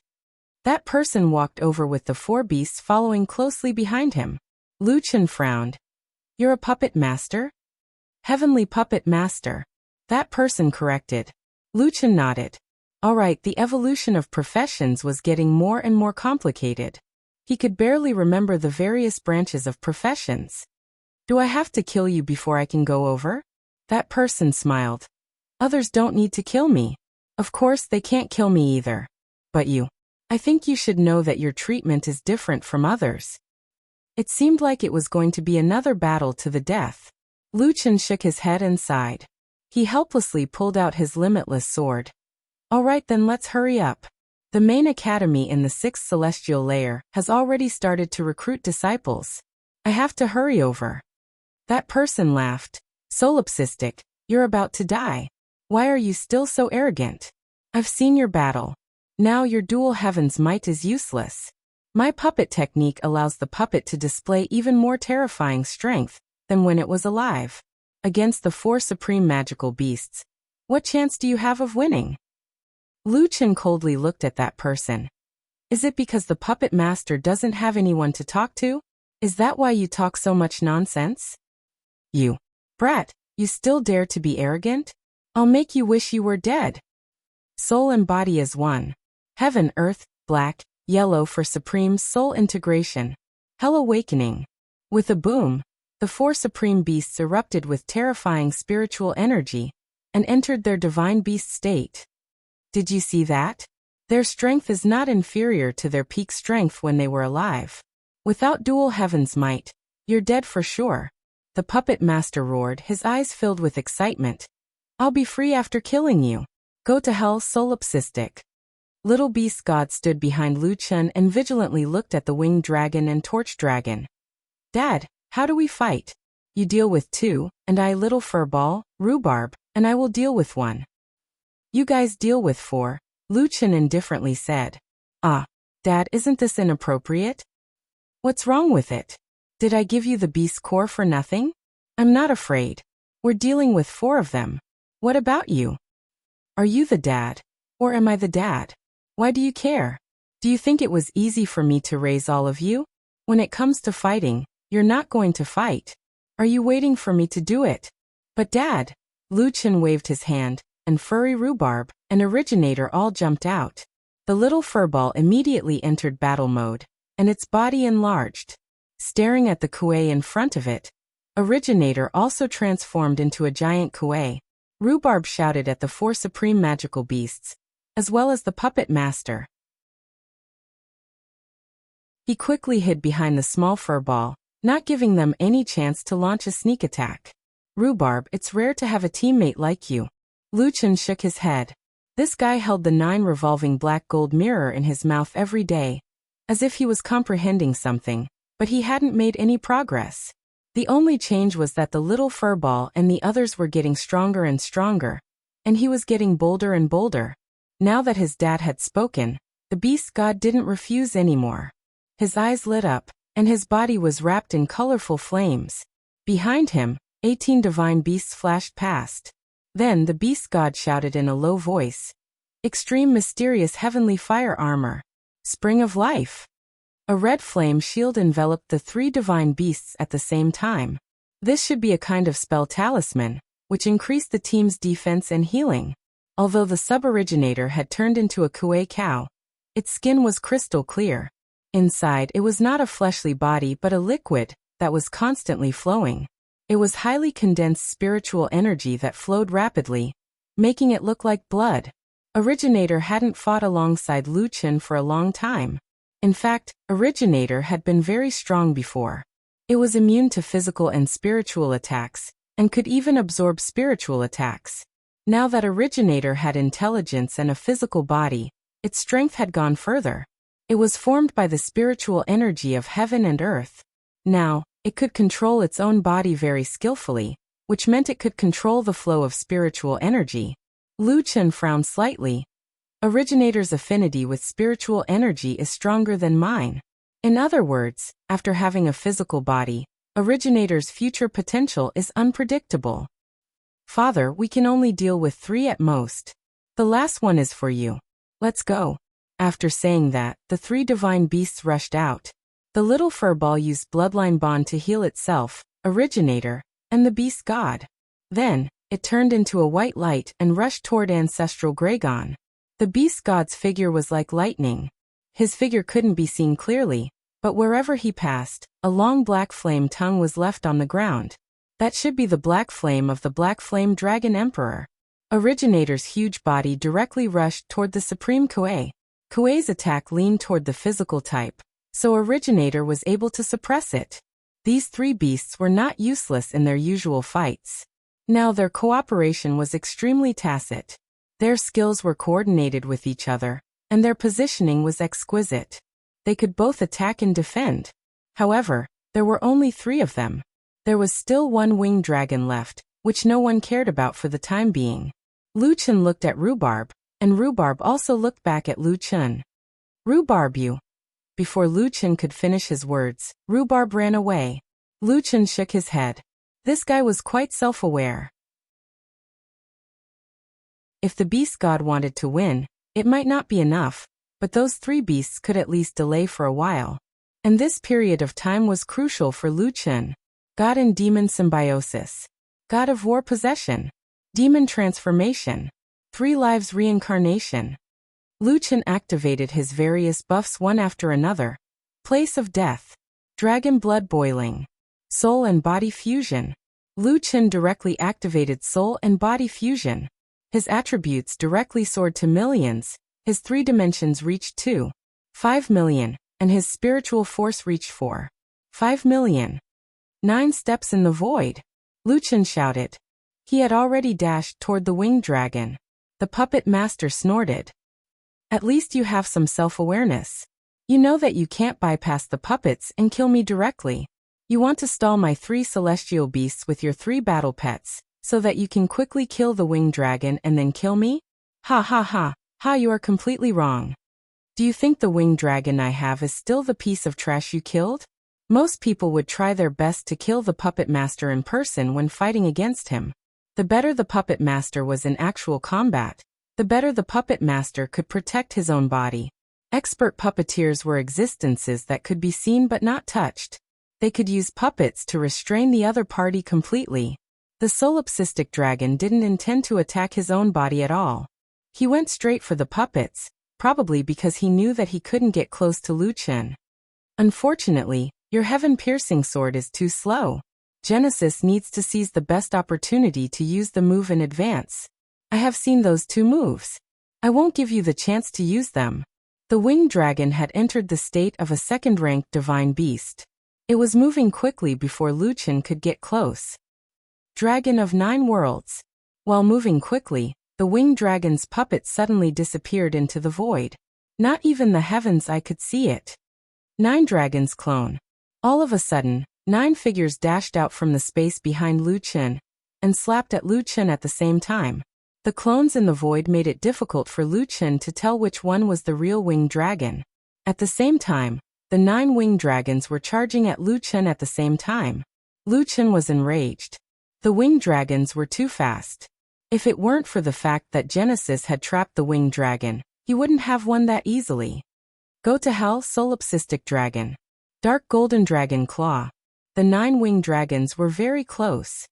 That person walked over with the four beasts following closely behind him. Lu Chen frowned. You're a puppet master? Heavenly puppet master. That person corrected. Lu Chen nodded. All right, the evolution of professions was getting more and more complicated. He could barely remember the various branches of professions. Do I have to kill you before I can go over? That person smiled. Others don't need to kill me. Of course, they can't kill me either. But you. I think you should know that your treatment is different from others. It seemed like it was going to be another battle to the death. Lu Chen shook his head and sighed. He helplessly pulled out his limitless sword. All right, then let's hurry up. The main academy in the sixth celestial layer has already started to recruit disciples. I have to hurry over. That person laughed. Solipsistic, you're about to die. Why are you still so arrogant? I've seen your battle. Now your dual heaven's might is useless. My puppet technique allows the puppet to display even more terrifying strength than when it was alive. Against the four supreme magical beasts, what chance do you have of winning? Lu Chen coldly looked at that person. Is it because the puppet master doesn't have anyone to talk to? Is that why you talk so much nonsense? You brat, you still dare to be arrogant? I'll make you wish you were dead. Soul and body as one. Heaven, earth, black, yellow for supreme soul integration. Hell awakening. With a boom, the four supreme beasts erupted with terrifying spiritual energy and entered their divine beast state. Did you see that? Their strength is not inferior to their peak strength when they were alive. Without dual heaven's might, you're dead for sure. The puppet master roared, his eyes filled with excitement. I'll be free after killing you. Go to hell, solipsistic. Little beast god stood behind Lu Chen and vigilantly looked at the winged dragon and torch dragon. Dad, how do we fight? You deal with two, and I little furball, rhubarb, and I will deal with one. You guys deal with four, Lu Chen indifferently said. Ah, Dad, isn't this inappropriate? What's wrong with it? Did I give you the beast core for nothing? I'm not afraid. We're dealing with four of them. What about you? Are you the dad? Or am I the dad? Why do you care? Do you think it was easy for me to raise all of you? When it comes to fighting, you're not going to fight. Are you waiting for me to do it? But Dad, Lu Chen waved his hand, and furry rhubarb and originator all jumped out. The little furball immediately entered battle mode, and its body enlarged. Staring at the kuei in front of it, originator also transformed into a giant kuei. Rhubarb shouted at the four supreme magical beasts, as well as the puppet master. He quickly hid behind the small furball, not giving them any chance to launch a sneak attack. Rhubarb, it's rare to have a teammate like you. Lu Chen shook his head. This guy held the 9 revolving black gold mirror in his mouth every day, as if he was comprehending something, but he hadn't made any progress. The only change was that the little furball and the others were getting stronger and stronger, and he was getting bolder and bolder. Now that his dad had spoken, the beast god didn't refuse anymore. His eyes lit up, and his body was wrapped in colorful flames. Behind him, 18 divine beasts flashed past. Then the beast god shouted in a low voice. Extreme mysterious heavenly fire armor. Spring of life. A red flame shield enveloped the 3 divine beasts at the same time. This should be a kind of spell talisman, which increased the team's defense and healing. Although the sub-originator had turned into a kuei cow, its skin was crystal clear. Inside, it was not a fleshly body but a liquid that was constantly flowing. It was highly condensed spiritual energy that flowed rapidly, making it look like blood. Originator hadn't fought alongside Lu Chen for a long time. In fact, Originator had been very strong before. It was immune to physical and spiritual attacks, and could even absorb spiritual attacks. Now that Originator had intelligence and a physical body, its strength had gone further. It was formed by the spiritual energy of heaven and earth. Now, it could control its own body very skillfully, which meant it could control the flow of spiritual energy. Lu Chen frowned slightly. Originator's affinity with spiritual energy is stronger than mine. In other words, after having a physical body, Originator's future potential is unpredictable. Father, we can only deal with 3 at most. The last one is for you. Let's go. After saying that, the 3 divine beasts rushed out. The little furball used bloodline bond to heal itself, Originator, and the beast god. Then, it turned into a white light and rushed toward ancestral Gragon. The beast god's figure was like lightning. His figure couldn't be seen clearly, but wherever he passed, a long black flame tongue was left on the ground. That should be the black flame of the Black Flame Dragon Emperor. Originator's huge body directly rushed toward the Supreme Kuei. Kuei's attack leaned toward the physical type, so Originator was able to suppress it. These 3 beasts were not useless in their usual fights. Now their cooperation was extremely tacit. Their skills were coordinated with each other, and their positioning was exquisite. They could both attack and defend. However, there were only 3 of them. There was still 1 winged dragon left, which no one cared about for the time being. Lu Chen looked at Rhubarb, and Rhubarb also looked back at Lu Chen. Rhubarb, you. Before Lu Chen could finish his words, Rhubarb ran away. Lu Chen shook his head. This guy was quite self-aware. If the beast god wanted to win, it might not be enough, but those 3 beasts could at least delay for a while. And this period of time was crucial for Lu Chen. God and demon symbiosis. God of war possession. Demon transformation. 3 lives reincarnation. Lu Chen activated his various buffs one after another. Place of death. Dragon blood boiling. Soul and body fusion. Lu Chen directly activated soul and body fusion. His attributes directly soared to millions, his 3 dimensions reached 2.5 million, and his spiritual force reached 4.5 million. 9 steps in the void. Lu Chen shouted. He had already dashed toward the winged dragon. The puppet master snorted. At least you have some self-awareness. You know that you can't bypass the puppets and kill me directly. You want to stall my 3 celestial beasts with your 3 battle pets, so that you can quickly kill the winged dragon and then kill me? Ha ha ha, ha, you are completely wrong. Do you think the winged dragon I have is still the piece of trash you killed? Most people would try their best to kill the puppet master in person when fighting against him. The better the puppet master was in actual combat, the better the puppet master could protect his own body. Expert puppeteers were existences that could be seen but not touched. They could use puppets to restrain the other party completely. The solipsistic dragon didn't intend to attack his own body at all. He went straight for the puppets, probably because he knew that he couldn't get close to Lu Chen. Unfortunately, your heaven-piercing sword is too slow. Genesis needs to seize the best opportunity to use the move in advance. I have seen those 2 moves. I won't give you the chance to use them. The winged dragon had entered the state of a second-ranked divine beast. It was moving quickly before Lu Chen could get close. Dragon of 9 worlds. While moving quickly, the winged dragon's puppet suddenly disappeared into the void. Not even the heavens I could see it. 9 dragons clone. All of a sudden, 9 figures dashed out from the space behind Lu Chen, and slapped at Lu Chen at the same time. The clones in the void made it difficult for Lu Chen to tell which one was the real winged dragon. At the same time, the 9 winged dragons were charging at Lu Chen at the same time. Lu Chen was enraged. The winged dragons were too fast. If it weren't for the fact that Genesis had trapped the winged dragon, he wouldn't have won that easily. Go to hell, solipsistic dragon. Dark golden dragon claw. The 9 winged dragons were very close.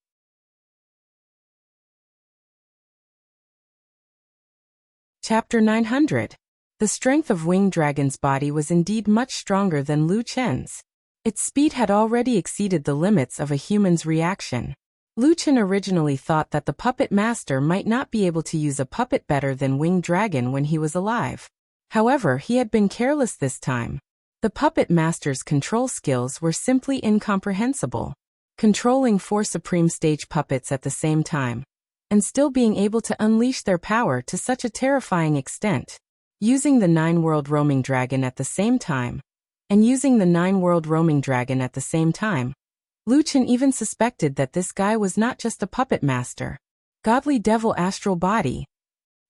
Chapter 900. The strength of winged dragon's body was indeed much stronger than Lu Chen's. Its speed had already exceeded the limits of a human's reaction. Lu Chen originally thought that the puppet master might not be able to use a puppet better than winged dragon when he was alive. However, he had been careless this time. The puppet master's control skills were simply incomprehensible. Controlling 4 supreme stage puppets at the same time, and still being able to unleash their power to such a terrifying extent. Using the 9-world roaming dragon at the same time, Lu Chen even suspected that this guy was not just a puppet master. Godly devil astral body.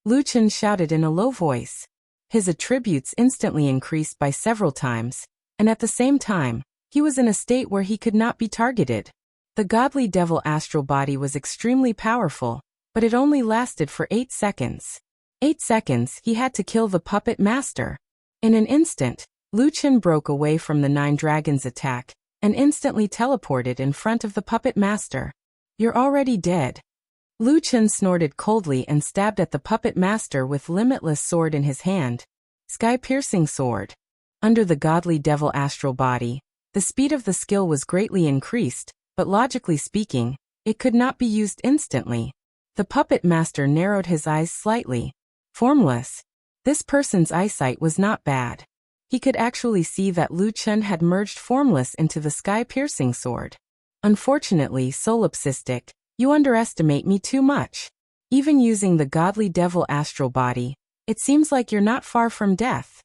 Lu Chen shouted in a low voice. His attributes instantly increased by several times, and at the same time, he was in a state where he could not be targeted. The godly devil astral body was extremely powerful, but it only lasted for 8 seconds. 8 seconds he had to kill the puppet master. In an instant, Lu Chen broke away from the 9 dragons' attack, and instantly teleported in front of the puppet master. You're already dead. Lu Chen snorted coldly and stabbed at the puppet master with limitless sword in his hand. Sky-piercing sword. Under the godly devil astral body, the speed of the skill was greatly increased, but logically speaking, it could not be used instantly. The puppet master narrowed his eyes slightly. Formless. This person's eyesight was not bad. He could actually see that Lu Chen had merged formless into the sky-piercing sword. Unfortunately, solipsistic, you underestimate me too much. Even using the godly devil astral body, it seems like you're not far from death.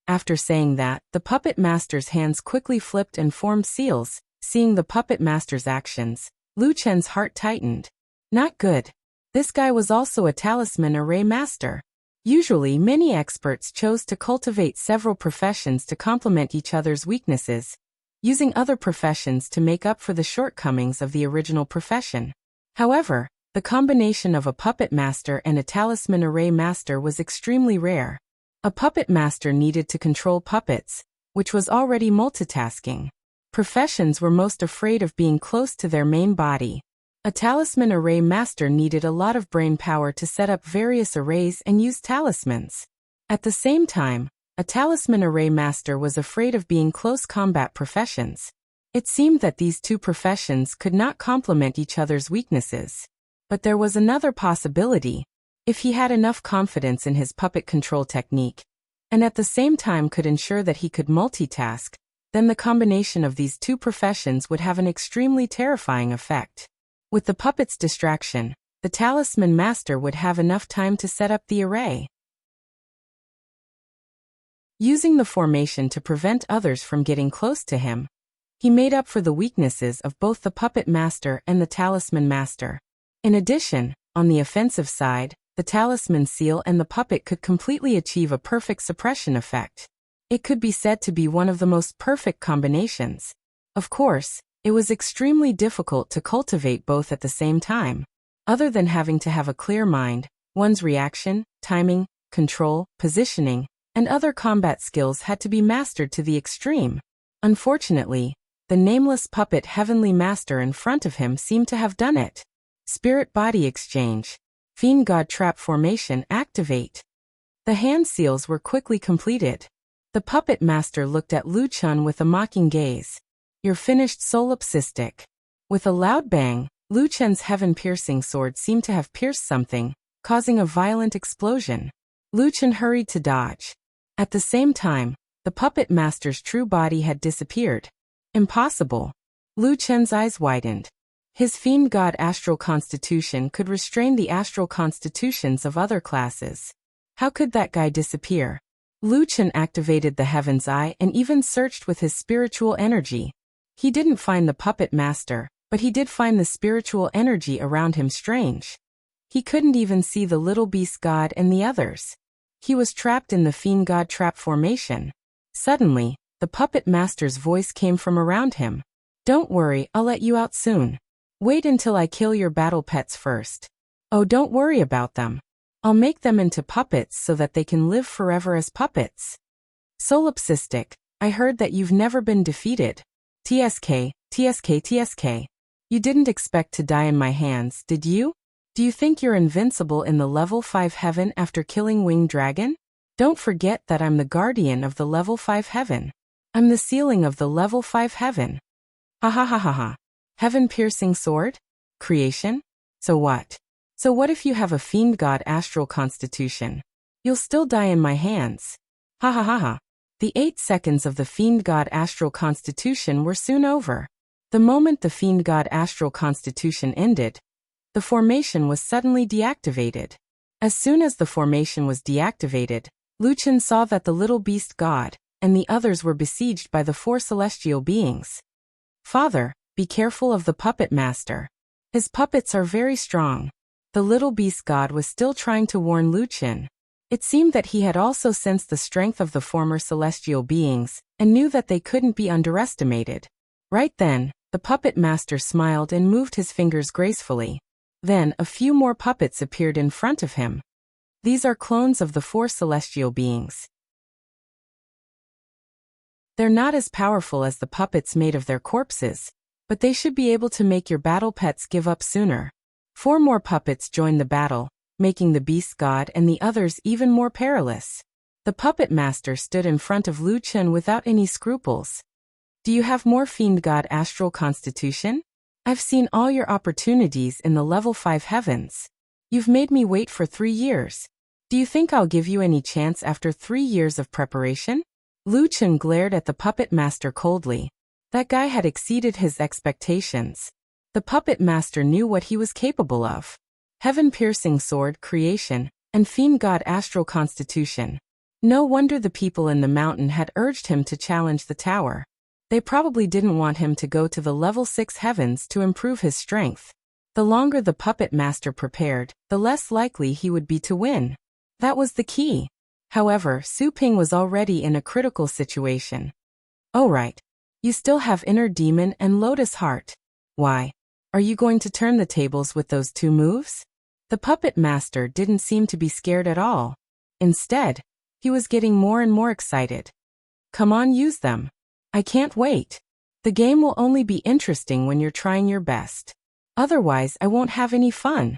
After saying that, the puppet master's hands quickly flipped and formed seals. Seeing the puppet master's actions, Lu Chen's heart tightened. Not good. This guy was also a talisman array master. Usually, many experts chose to cultivate several professions to complement each other's weaknesses, using other professions to make up for the shortcomings of the original profession. However, the combination of a puppet master and a talisman array master was extremely rare. A puppet master needed to control puppets, which was already multitasking. Professions were most afraid of being close to their main body. A talisman array master needed a lot of brain power to set up various arrays and use talismans. At the same time, a talisman array master was afraid of being close combat professions. It seemed that these two professions could not complement each other's weaknesses. But there was another possibility. If he had enough confidence in his puppet control technique, and at the same time could ensure that he could multitask, then the combination of these two professions would have an extremely terrifying effect. With the puppet's distraction, the talisman master would have enough time to set up the array. Using the formation to prevent others from getting close to him, he made up for the weaknesses of both the puppet master and the talisman master. In addition, on the offensive side, the talisman seal and the puppet could completely achieve a perfect suppression effect. It could be said to be one of the most perfect combinations. Of course, it was extremely difficult to cultivate both at the same time. Other than having to have a clear mind, one's reaction, timing, control, positioning, and other combat skills had to be mastered to the extreme. Unfortunately, the nameless puppet heavenly master in front of him seemed to have done it. Spirit-body exchange. Fiend God trap formation activate. The hand seals were quickly completed. The puppet master looked at Lu Chen with a mocking gaze. You're finished, solipsistic. With a loud bang, Lu Chen's heaven-piercing sword seemed to have pierced something, causing a violent explosion. Lu Chen hurried to dodge. At the same time, the puppet master's true body had disappeared. Impossible. Lu Chen's eyes widened. His fiend god astral constitution could restrain the astral constitutions of other classes. How could that guy disappear? Lu Chen activated the heaven's eye and even searched with his spiritual energy. He didn't find the puppet master, but he did find the spiritual energy around him strange. He couldn't even see the little beast god and the others. He was trapped in the fiend god trap formation. Suddenly, the puppet master's voice came from around him. Don't worry, I'll let you out soon. Wait until I kill your battle pets first. Oh, don't worry about them. I'll make them into puppets so that they can live forever as puppets. Solipsistic, I heard that you've never been defeated. TSK, TSK, TSK. You didn't expect to die in my hands, did you? Do you think you're invincible in the level 5 heaven after killing Winged Dragon? Don't forget that I'm the guardian of the level 5 heaven. I'm the ceiling of the level 5 heaven. Ha ha ha ha ha. Heaven-piercing sword? Creation? So what? So what if you have a fiend god astral constitution? You'll still die in my hands. Ha ha ha ha. The 8 seconds of the Fiend God Astral Constitution were soon over. The moment the Fiend God Astral Constitution ended, the formation was suddenly deactivated. As soon as the formation was deactivated, Wuxia saw that the little beast god and the others were besieged by the 4 celestial beings. Father, be careful of the puppet master. His puppets are very strong. The little beast god was still trying to warn Wuxia. It seemed that he had also sensed the strength of the former celestial beings and knew that they couldn't be underestimated. Right then, the puppet master smiled and moved his fingers gracefully. Then a few more puppets appeared in front of him. These are clones of the 4 celestial beings. They're not as powerful as the puppets made of their corpses, but they should be able to make your battle pets give up sooner. 4 more puppets joined the battle, making the beast god and the others even more perilous. The puppet master stood in front of Wuxia without any scruples. Do you have more Fiend God Astral Constitution? I've seen all your opportunities in the level 5 heavens. You've made me wait for 3 years. Do you think I'll give you any chance after 3 years of preparation? Wuxia glared at the puppet master coldly. That guy had exceeded his expectations. The puppet master knew what he was capable of. Heaven-piercing sword creation, and Fiend God Astral Constitution. No wonder the people in the mountain had urged him to challenge the tower. They probably didn't want him to go to the level 6 heavens to improve his strength. The longer the puppet master prepared, the less likely he would be to win. That was the key. However, Su Ping was already in a critical situation. Oh right. You still have Inner Demon and Lotus Heart. Why? Are you going to turn the tables with those 2 moves? The puppet master didn't seem to be scared at all. Instead, he was getting more and more excited. Come on, use them. I can't wait. The game will only be interesting when you're trying your best. Otherwise, I won't have any fun.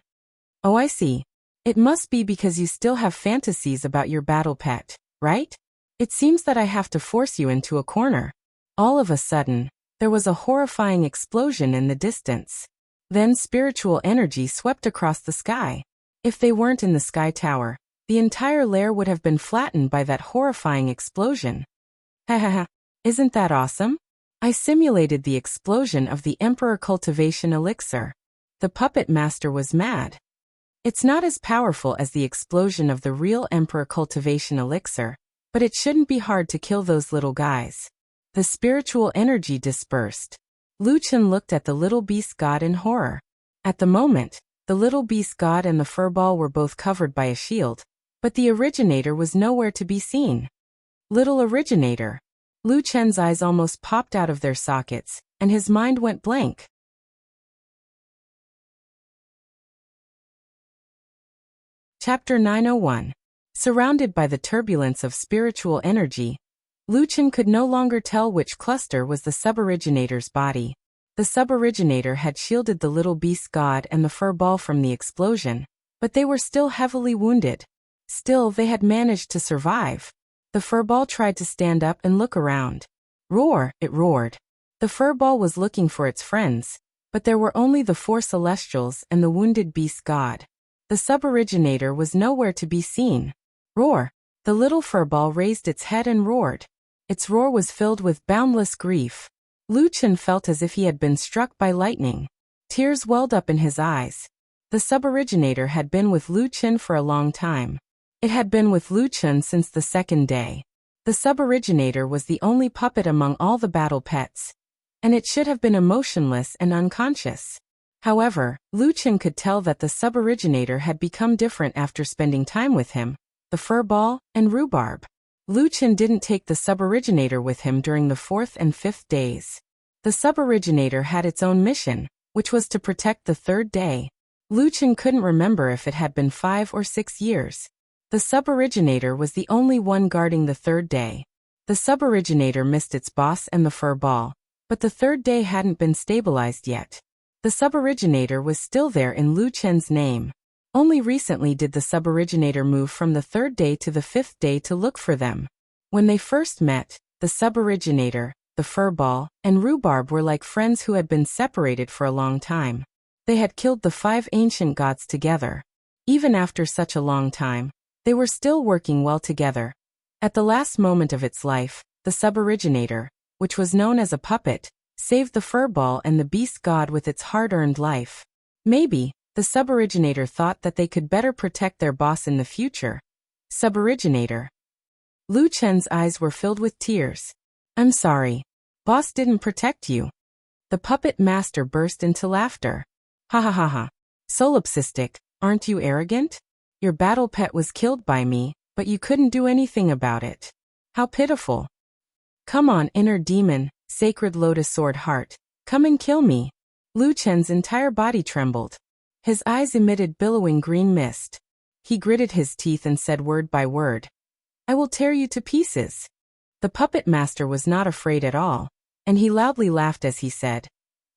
Oh, I see. It must be because you still have fantasies about your battle pet, right? It seems that I have to force you into a corner. All of a sudden, there was a horrifying explosion in the distance. Then spiritual energy swept across the sky. If they weren't in the sky tower, the entire lair would have been flattened by that horrifying explosion. Hahaha, isn't that awesome? I simulated the explosion of the Emperor Cultivation Elixir. The puppet master was mad. It's not as powerful as the explosion of the real Emperor Cultivation Elixir, but it shouldn't be hard to kill those little guys. The spiritual energy dispersed. Wuxia looked at the little beast god in horror. At the moment, the little beast god and the furball were both covered by a shield, but the originator was nowhere to be seen. Little originator. Wuxia's eyes almost popped out of their sockets, and his mind went blank. Chapter 901. Surrounded by the turbulence of spiritual energy, Wuxia could no longer tell which cluster was the suboriginator's body. The suboriginator had shielded the little beast god and the furball from the explosion, but they were still heavily wounded. Still, they had managed to survive. The furball tried to stand up and look around. Roar, it roared. The furball was looking for its friends, but there were only the 4 celestials and the wounded beast god. The suboriginator was nowhere to be seen. Roar. The little furball raised its head and roared. Its roar was filled with boundless grief. Wuxia felt as if he had been struck by lightning. Tears welled up in his eyes. The suboriginator had been with Wuxia for a long time. It had been with Wuxia since the 2nd day. The suboriginator was the only puppet among all the battle pets, and it should have been emotionless and unconscious. However, Wuxia could tell that the suboriginator had become different after spending time with him, the furball, and rhubarb. Wuxia didn't take the suboriginator with him during the 4th and 5th days. The suboriginator had its own mission, which was to protect the 3rd day. Wuxia couldn't remember if it had been 5 or 6 years. The suboriginator was the only one guarding the 3rd day. The suboriginator missed its boss and the furball, but the 3rd day hadn't been stabilized yet. The suboriginator was still there in Wuxia's name. Only recently did the suboriginator move from the 3rd day to the 5th day to look for them. When they first met, the suboriginator, the furball, and rhubarb were like friends who had been separated for a long time. They had killed the 5 ancient gods together. Even after such a long time, they were still working well together. At the last moment of its life, the sub-originator, which was known as a puppet, saved the furball and the beast god with its hard-earned life. Maybe, the sub-originator thought that they could better protect their boss in the future. Sub-originator. Lu Chen's eyes were filled with tears. I'm sorry. Boss didn't protect you. The puppet master burst into laughter. Ha ha ha ha. Solipsistic, aren't you arrogant? Your battle pet was killed by me, but you couldn't do anything about it. How pitiful. Come on, inner demon, sacred lotus sword heart, come and kill me. Lu Chen's entire body trembled. His eyes emitted billowing green mist. He gritted his teeth and said word by word, I will tear you to pieces. The puppet master was not afraid at all, and he loudly laughed as he said,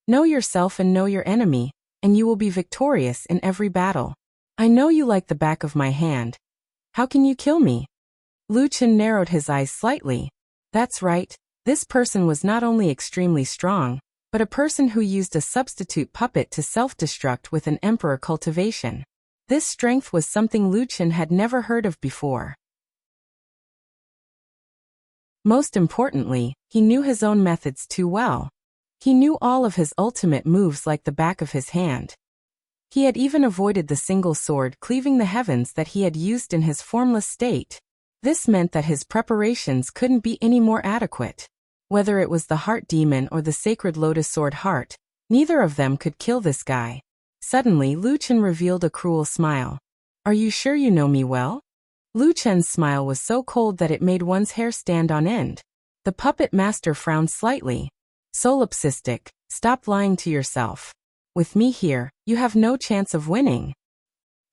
Know yourself and know your enemy, and you will be victorious in every battle. I know you like the back of my hand. How can you kill me? Lu Chen narrowed his eyes slightly. That's right, this person was not only extremely strong, but a person who used a substitute puppet to self-destruct with an emperor cultivation. This strength was something Lu Chen had never heard of before. Most importantly, he knew his own methods too well. He knew all of his ultimate moves like the back of his hand. He had even avoided the single sword cleaving the heavens that he had used in his formless state. This meant that his preparations couldn't be any more adequate. Whether it was the heart demon or the sacred lotus sword heart, neither of them could kill this guy. Suddenly, Lu Chen revealed a cruel smile. Are you sure you know me well? Lu Chen's smile was so cold that it made one's hair stand on end. The puppet master frowned slightly. Solipsistic, stop lying to yourself. With me here, you have no chance of winning.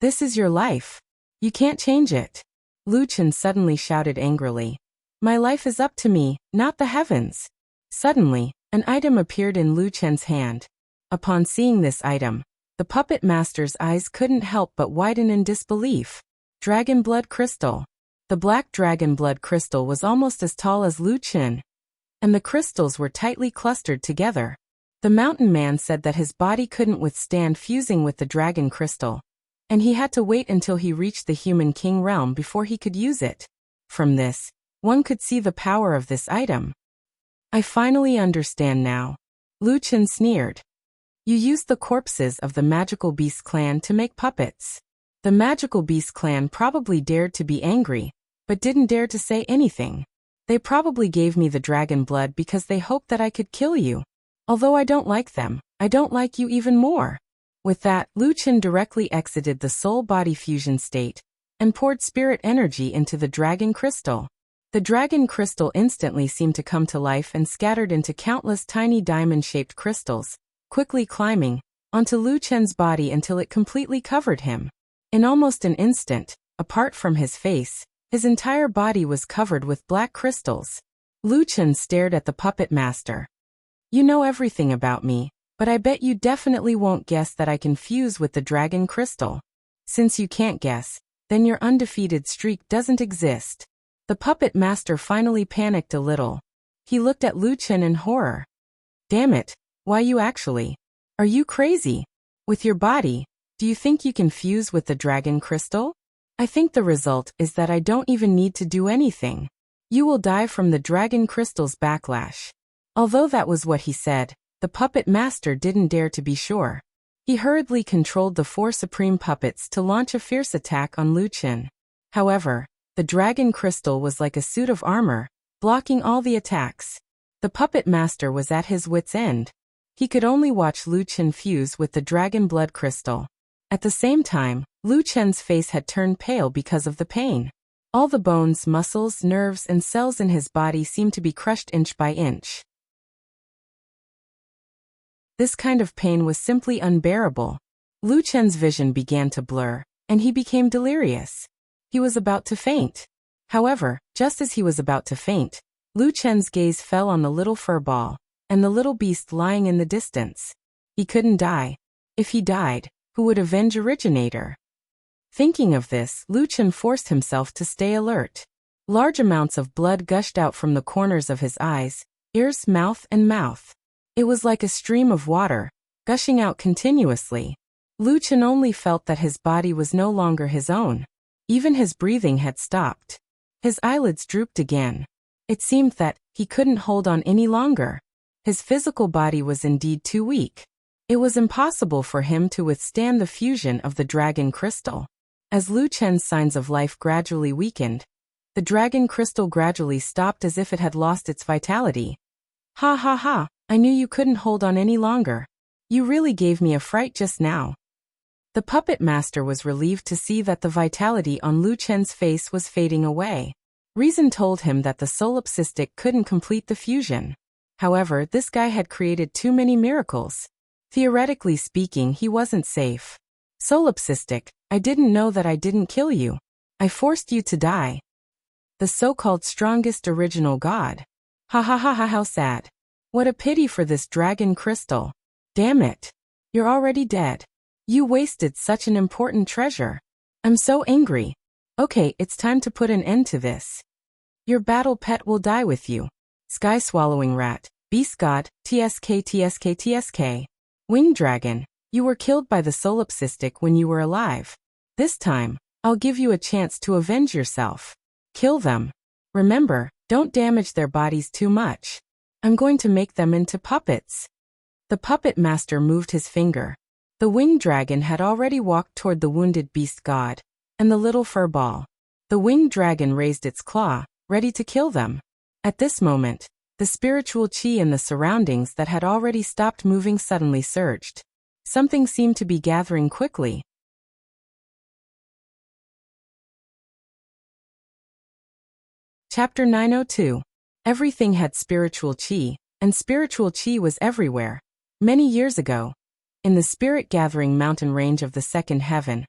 This is your life. You can't change it. Lu Chen suddenly shouted angrily. My life is up to me, not the heavens. Suddenly, an item appeared in Lu Chen's hand. Upon seeing this item, the puppet master's eyes couldn't help but widen in disbelief. Dragon blood crystal. The black dragon blood crystal was almost as tall as Lu Chen, and the crystals were tightly clustered together. The mountain man said that his body couldn't withstand fusing with the dragon crystal, and he had to wait until he reached the human king realm before he could use it. From this, one could see the power of this item. I finally understand now. Lu Chen sneered. You used the corpses of the magical beast clan to make puppets. The magical beast clan probably dared to be angry, but didn't dare to say anything. They probably gave me the dragon blood because they hoped that I could kill you. Although I don't like them, I don't like you even more. With that, Lu Chen directly exited the soul-body fusion state and poured spirit energy into the dragon crystal. The dragon crystal instantly seemed to come to life and scattered into countless tiny diamond-shaped crystals, quickly climbing onto Lu Chen's body until it completely covered him. In almost an instant, apart from his face, his entire body was covered with black crystals. Lu Chen stared at the puppet master. You know everything about me, but I bet you definitely won't guess that I can fuse with the dragon crystal. Since you can't guess, then your undefeated streak doesn't exist. The puppet master finally panicked a little. He looked at Lu Chen in horror. Damn it, why you actually? Are you crazy? With your body, do you think you can fuse with the dragon crystal? I think the result is that I don't even need to do anything. You will die from the dragon crystal's backlash. Although that was what he said, the puppet master didn't dare to be sure. He hurriedly controlled the 4 supreme puppets to launch a fierce attack on Lu Chen. However, the dragon crystal was like a suit of armor, blocking all the attacks. The puppet master was at his wit's end. He could only watch Lu Chen fuse with the dragon blood crystal. At the same time, Lu Chen's face had turned pale because of the pain. All the bones, muscles, nerves, and cells in his body seemed to be crushed inch by inch. This kind of pain was simply unbearable. Lu Chen's vision began to blur, and he became delirious. He was about to faint. However, just as he was about to faint, Lu Chen's gaze fell on the little fur ball, and the little beast lying in the distance. He couldn't die. If he died, who would avenge Originator? Thinking of this, Lu Chen forced himself to stay alert. Large amounts of blood gushed out from the corners of his eyes, ears, mouth, and mouth. It was like a stream of water, gushing out continuously. Lu Chen only felt that his body was no longer his own. Even his breathing had stopped. His eyelids drooped again. It seemed that he couldn't hold on any longer. His physical body was indeed too weak. It was impossible for him to withstand the fusion of the dragon crystal. As Lu Chen's signs of life gradually weakened, the dragon crystal gradually stopped as if it had lost its vitality. Ha ha ha, I knew you couldn't hold on any longer. You really gave me a fright just now. The puppet master was relieved to see that the vitality on Lu Chen's face was fading away. Reason told him that the solipsistic couldn't complete the fusion. However, this guy had created too many miracles. Theoretically speaking, he wasn't safe. Solipsistic, I didn't know that I didn't kill you. I forced you to die. The so-called strongest original god. Ha ha ha ha, how sad. What a pity for this dragon crystal. Damn it. You're already dead. You wasted such an important treasure. I'm so angry. Okay, it's time to put an end to this. Your battle pet will die with you. Sky swallowing rat, beast god, TSK TSK TSK. Winged dragon, you were killed by the solipsistic when you were alive. This time, I'll give you a chance to avenge yourself. Kill them. Remember, don't damage their bodies too much. I'm going to make them into puppets. The puppet master moved his finger. The winged dragon had already walked toward the wounded beast god and the little fur ball. The winged dragon raised its claw, ready to kill them. At this moment, the spiritual chi in the surroundings that had already stopped moving suddenly surged. Something seemed to be gathering quickly. Chapter 902. Everything had spiritual chi, and spiritual chi was everywhere. Many years ago, in the spirit-gathering mountain range of the second heaven,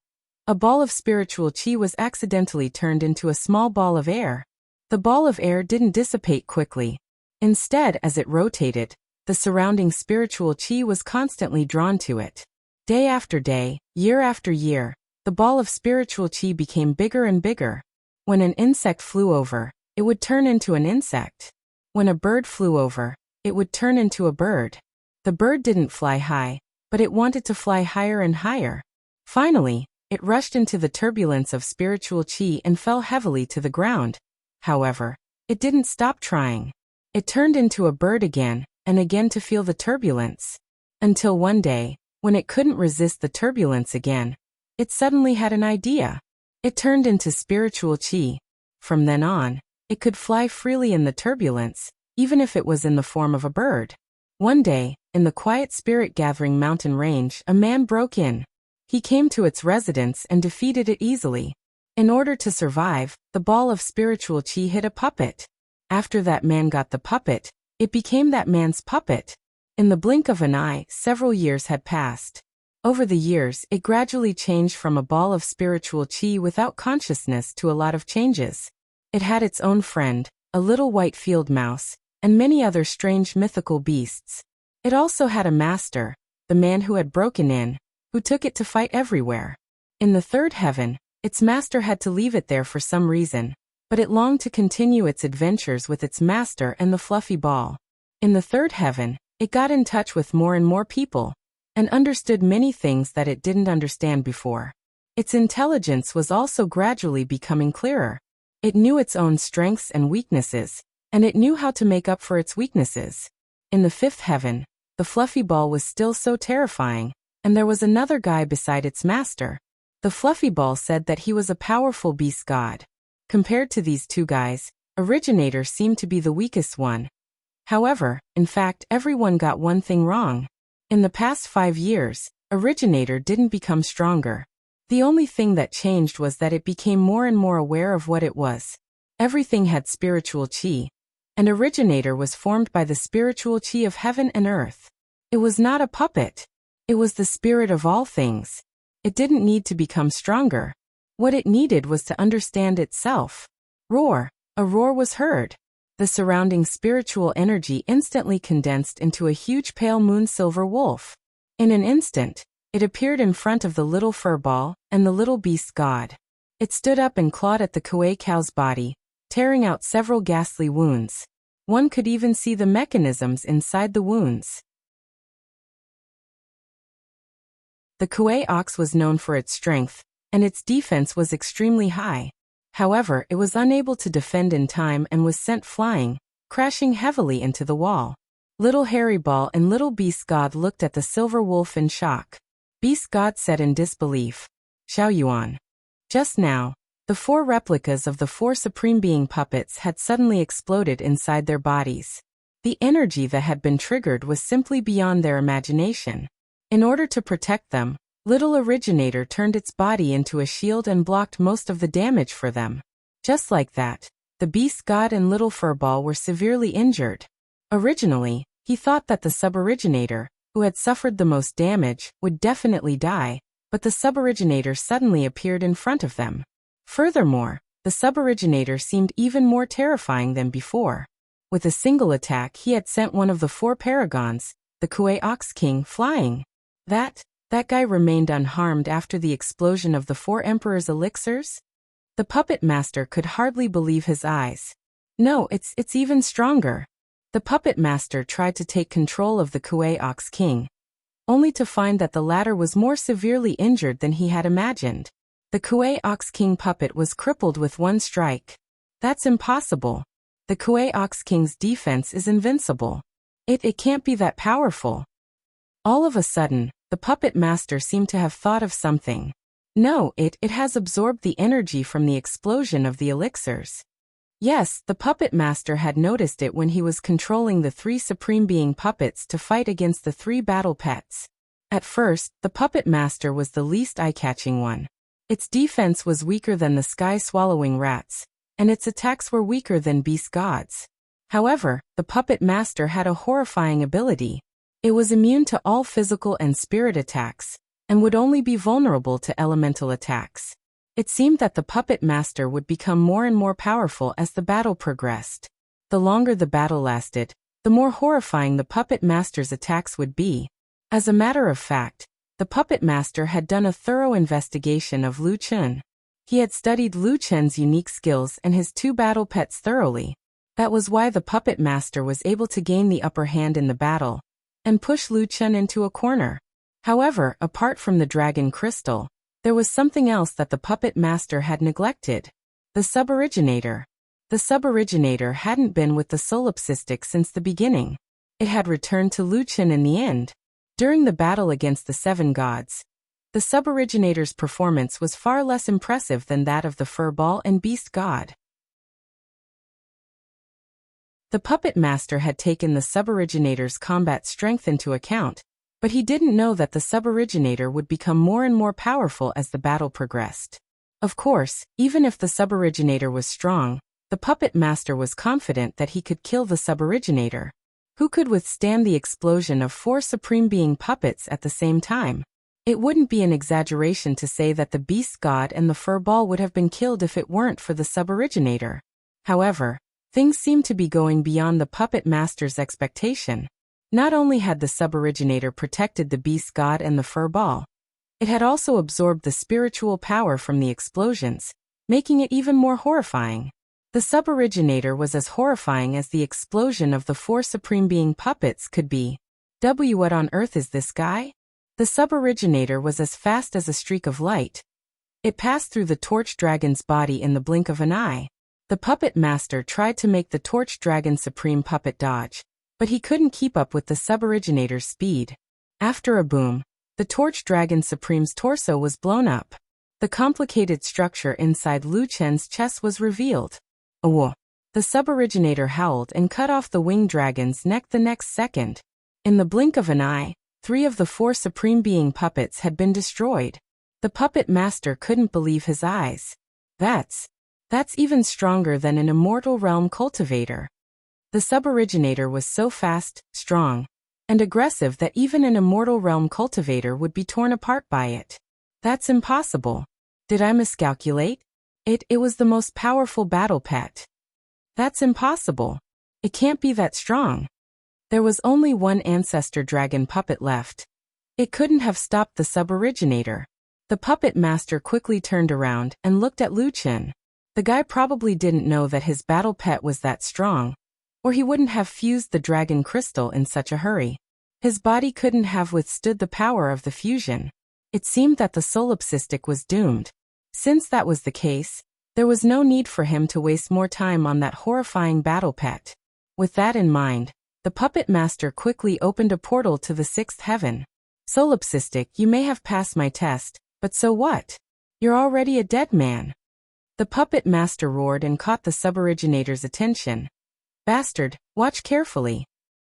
a ball of spiritual chi was accidentally turned into a small ball of air. The ball of air didn't dissipate quickly. Instead, as it rotated, the surrounding spiritual chi was constantly drawn to it. Day after day, year after year, the ball of spiritual chi became bigger and bigger. When an insect flew over, it would turn into an insect. When a bird flew over, it would turn into a bird. The bird didn't fly high, but it wanted to fly higher and higher. Finally, it rushed into the turbulence of spiritual chi and fell heavily to the ground. However, it didn't stop trying. It turned into a bird again and again to feel the turbulence. Until one day, when it couldn't resist the turbulence again, it suddenly had an idea. It turned into spiritual chi. From then on, it could fly freely in the turbulence, even if it was in the form of a bird. One day, in the quiet spirit-gathering mountain range, a man broke in. He came to its residence and defeated it easily. In order to survive, the ball of spiritual chi hit a puppet. After that man got the puppet, it became that man's puppet. In the blink of an eye, several years had passed. Over the years, it gradually changed from a ball of spiritual chi without consciousness to a lot of changes. It had its own friend, a little white field mouse, and many other strange mythical beasts. It also had a master, the man who had broken in, who took it to fight everywhere. In the third heaven, its master had to leave it there for some reason, but it longed to continue its adventures with its master and the fluffy ball. In the third heaven, it got in touch with more and more people, and understood many things that it didn't understand before. Its intelligence was also gradually becoming clearer. It knew its own strengths and weaknesses, and it knew how to make up for its weaknesses. In the fifth heaven, the fluffy ball was still so terrifying, and there was another guy beside its master. The fluffy ball said that he was a powerful beast god. Compared to these two guys, Originator seemed to be the weakest one. However, in fact, everyone got one thing wrong. In the past 5 years, Originator didn't become stronger. The only thing that changed was that it became more and more aware of what it was. Everything had spiritual chi, and Originator was formed by the spiritual chi of heaven and earth. It was not a puppet. It was the spirit of all things. It didn't need to become stronger. What it needed was to understand itself. Roar! A roar was heard. The surrounding spiritual energy instantly condensed into a huge pale moon silver wolf. In an instant, it appeared in front of the little fur ball and the little beast god. It stood up and clawed at the Kuei cow's body, tearing out several ghastly wounds. One could even see the mechanisms inside the wounds. The Kuei ox was known for its strength, and its defense was extremely high. However, it was unable to defend in time and was sent flying, crashing heavily into the wall. Little Hairy Ball and Little Beast God looked at the silver wolf in shock. Beast God said in disbelief, "Xiao Yuan." Just now, the 4 replicas of the 4 Supreme Being puppets had suddenly exploded inside their bodies. The energy that had been triggered was simply beyond their imagination. In order to protect them, Little Originator turned its body into a shield and blocked most of the damage for them. Just like that, the Beast God and Little Furball were severely injured. Originally, he thought that the Suboriginator, who had suffered the most damage, would definitely die, but the Suboriginator suddenly appeared in front of them. Furthermore, the Suboriginator seemed even more terrifying than before. With a single attack, he had sent one of the 4 paragons, the Kuei Ox King, flying. That guy remained unharmed after the explosion of the 4 Emperor's elixirs? The puppet master could hardly believe his eyes. No, it's even stronger. The puppet master tried to take control of the Kuei Ox King, only to find that the latter was more severely injured than he had imagined. The Kuei Ox King puppet was crippled with 1 strike. That's impossible. The Kuei Ox King's defense is invincible. It can't be that powerful. All of a sudden, the puppet master seemed to have thought of something. No, it has absorbed the energy from the explosion of the elixirs. Yes, the puppet master had noticed it when he was controlling the 3 Supreme Being puppets to fight against the 3 battle pets. At first, the puppet master was the least eye-catching one. Its defense was weaker than the sky-swallowing rats, and its attacks were weaker than beast gods. However, the puppet master had a horrifying ability. It was immune to all physical and spirit attacks, and would only be vulnerable to elemental attacks. It seemed that the puppet master would become more and more powerful as the battle progressed. The longer the battle lasted, the more horrifying the puppet master's attacks would be. As a matter of fact, the puppet master had done a thorough investigation of Lu Chun. He had studied Lu Chen's unique skills and his 2 battle pets thoroughly. That was why the puppet master was able to gain the upper hand in the battle, and push Lu Chen into a corner. However, apart from the dragon crystal, there was something else that the puppet master had neglected. The Suboriginator. The Suboriginator hadn't been with the solipsistic since the beginning. It had returned to Lu Chen in the end. During the battle against the 7 gods, the Suboriginator's performance was far less impressive than that of the Furball and Beast God. The puppet master had taken the Suboriginator's combat strength into account, but he didn't know that the Suboriginator would become more and more powerful as the battle progressed. Of course, even if the Suboriginator was strong, the puppet master was confident that he could kill the Suboriginator. Who could withstand the explosion of 4 Supreme Being puppets at the same time? It wouldn't be an exaggeration to say that the Beast God and the Furball would have been killed if it weren't for the Suboriginator. However, things seemed to be going beyond the puppet master's expectation. Not only had the Suboriginator protected the Beast God and the Furball, it had also absorbed the spiritual power from the explosions, making it even more horrifying. The Suboriginator was as horrifying as the explosion of the 4 Supreme Being puppets could be. What on earth is this guy? The Suboriginator was as fast as a streak of light. It passed through the Torch Dragon's body in the blink of an eye. The puppet master tried to make the Torch Dragon Supreme puppet dodge, but he couldn't keep up with the Suboriginator's speed. After a boom, the Torch Dragon Supreme's torso was blown up. The complicated structure inside Lu Chen's chest was revealed. Whoa! The Suboriginator howled and cut off the winged dragon's neck the next second. In the blink of an eye, 3 of the 4 Supreme Being puppets had been destroyed. The puppet master couldn't believe his eyes. That's even stronger than an immortal realm cultivator. The Suboriginator was so fast, strong, and aggressive that even an immortal realm cultivator would be torn apart by it. That's impossible. Did I miscalculate? It was the most powerful battle pet. That's impossible. It can't be that strong. There was only one ancestor dragon puppet left. It couldn't have stopped the Suboriginator. The puppet master quickly turned around and looked at Lu Chen. The guy probably didn't know that his battle pet was that strong, or he wouldn't have fused the dragon crystal in such a hurry. His body couldn't have withstood the power of the fusion. It seemed that the solipsistic was doomed. Since that was the case, There was no need for him to waste more time on that horrifying battle pet. With that in mind, the puppet master quickly opened a portal to the sixth heaven. Solipsistic, you may have passed my test, but so what? You're already a dead man. The puppet master roared and caught the suboriginator's attention. Bastard, watch carefully.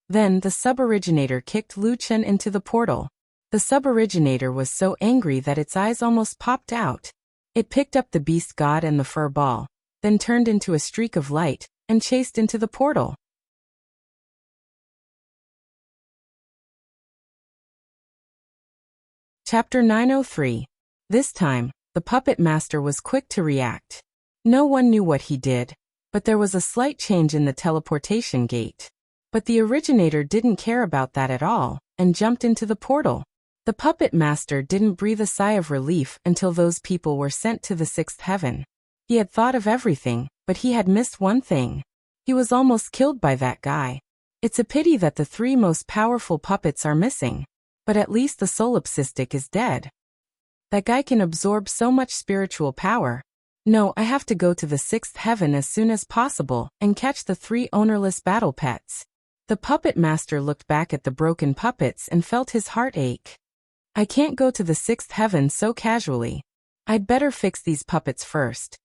Then the suboriginator kicked Wuxia into the portal. The suboriginator was so angry that its eyes almost popped out. It picked up the beast god and the fur ball, then turned into a streak of light, and chased into the portal. Chapter 903. This time, the puppet master was quick to react. No one knew what he did, but there was a slight change in the teleportation gate. But the originator didn't care about that at all, and jumped into the portal. The puppet master didn't breathe a sigh of relief until those people were sent to the sixth heaven. He had thought of everything, but he had missed one thing. He was almost killed by that guy. It's a pity that the three most powerful puppets are missing. But at least the solipsistic is dead. That guy can absorb so much spiritual power. No, I have to go to the sixth heaven as soon as possible and catch the three ownerless battle pets. The puppet master looked back at the broken puppets and felt his heart ache. I can't go to the sixth heaven so casually. I'd better fix these puppets first.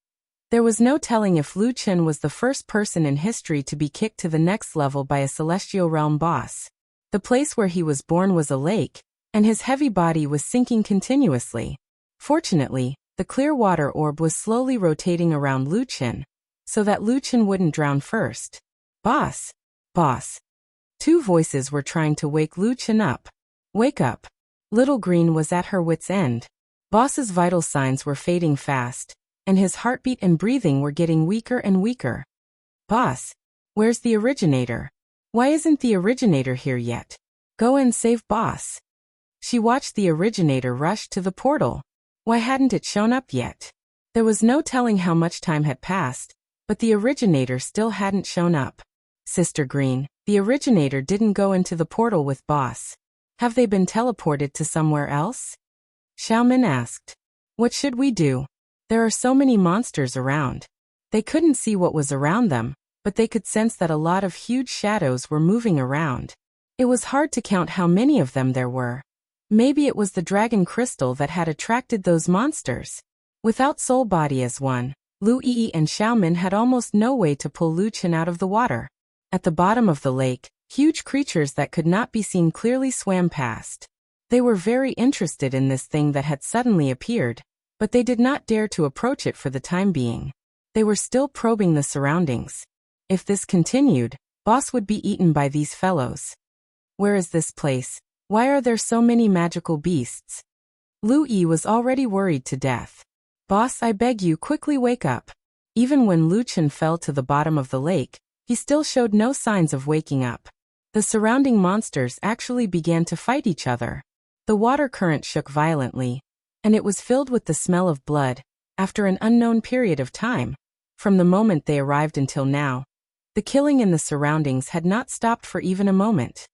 There was no telling if Wuxia was the first person in history to be kicked to the next level by a celestial realm boss. The place where he was born was a lake, and his heavy body was sinking continuously. Fortunately, the clear water orb was slowly rotating around Wuxia, so that Wuxia wouldn't drown first. Boss! Boss! Two voices were trying to wake Wuxia up. Wake up! Little Green was at her wit's end. Boss's vital signs were fading fast, and his heartbeat and breathing were getting weaker and weaker. Boss! Where's the originator? Why isn't the originator here yet? Go and save Boss. She watched the originator rush to the portal. Why hadn't it shown up yet? There was no telling how much time had passed, but the originator still hadn't shown up. Sister Green, the originator didn't go into the portal with Boss. Have they been teleported to somewhere else? Xiaomin asked. What should we do? There are so many monsters around. They couldn't see what was around them, but they could sense that a lot of huge shadows were moving around. It was hard to count how many of them there were. Maybe it was the dragon crystal that had attracted those monsters. Without Soul Body as one, Lu Yi and Xiaomin had almost no way to pull Wuxia out of the water. At the bottom of the lake, huge creatures that could not be seen clearly swam past. They were very interested in this thing that had suddenly appeared, but they did not dare to approach it for the time being. They were still probing the surroundings. If this continued, Boss would be eaten by these fellows. Where is this place? Why are there so many magical beasts? Lu Yi was already worried to death. Boss, I beg you, quickly wake up. Even when Wuxia fell to the bottom of the lake, he still showed no signs of waking up. The surrounding monsters actually began to fight each other. The water current shook violently, and it was filled with the smell of blood. After an unknown period of time, from the moment they arrived until now, the killing in the surroundings had not stopped for even a moment.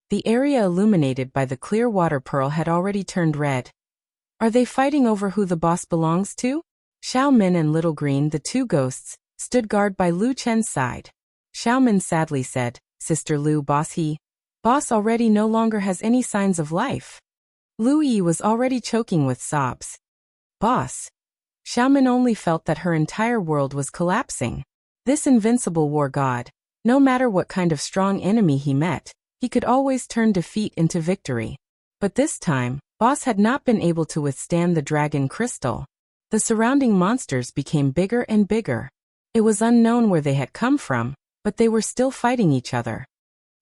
The area illuminated by the clear water pearl had already turned red. Are they fighting over who the boss belongs to? Xiaomin and Little Green, the two ghosts, stood guard by Wuxia's side. Xiaomin sadly said, Sister Lu, Boss already no longer has any signs of life. Lu Yi was already choking with sobs. Boss. Xiaomin only felt that her entire world was collapsing. This invincible war god, no matter what kind of strong enemy he met, he could always turn defeat into victory. But this time, Boss had not been able to withstand the dragon crystal. The surrounding monsters became bigger and bigger. It was unknown where they had come from, but they were still fighting each other.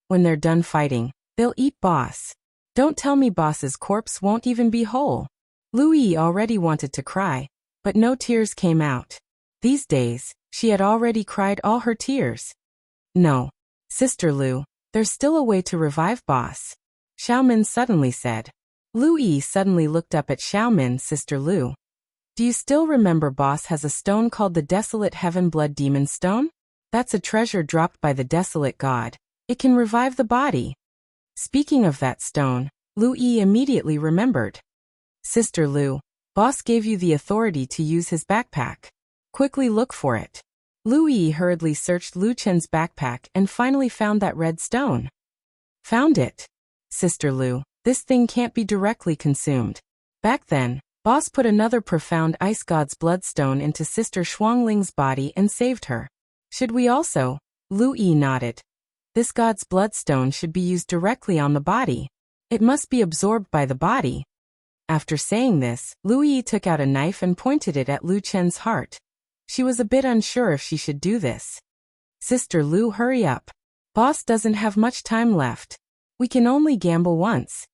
When they're done fighting, they'll eat Boss. Don't tell me Boss's corpse won't even be whole. Lu Yi already wanted to cry, but no tears came out. These days, she had already cried all her tears. No. Sister Lu, there's still a way to revive Boss. Xiaomin suddenly said. Lu Yi suddenly looked up at Xiaomin. Sister Lu, do you still remember Boss has a stone called the Desolate Heaven Blood Demon Stone? That's a treasure dropped by the Desolate God. It can revive the body. Speaking of that stone, Lu Yi immediately remembered. Sister Lu, Boss gave you the authority to use his backpack. Quickly look for it. Lu Yi hurriedly searched Lu Chen's backpack and finally found that red stone. Found it. Sister Lu, this thing can't be directly consumed. Back then, Boss put another profound ice god's bloodstone into Sister Shuangling's body and saved her. Should we also? Lu Yi nodded. This god's bloodstone should be used directly on the body. It must be absorbed by the body. After saying this, Lu Yi took out a knife and pointed it at Lu Chen's heart. She was a bit unsure if she should do this. Sister Lu, hurry up. Boss doesn't have much time left. We can only gamble once.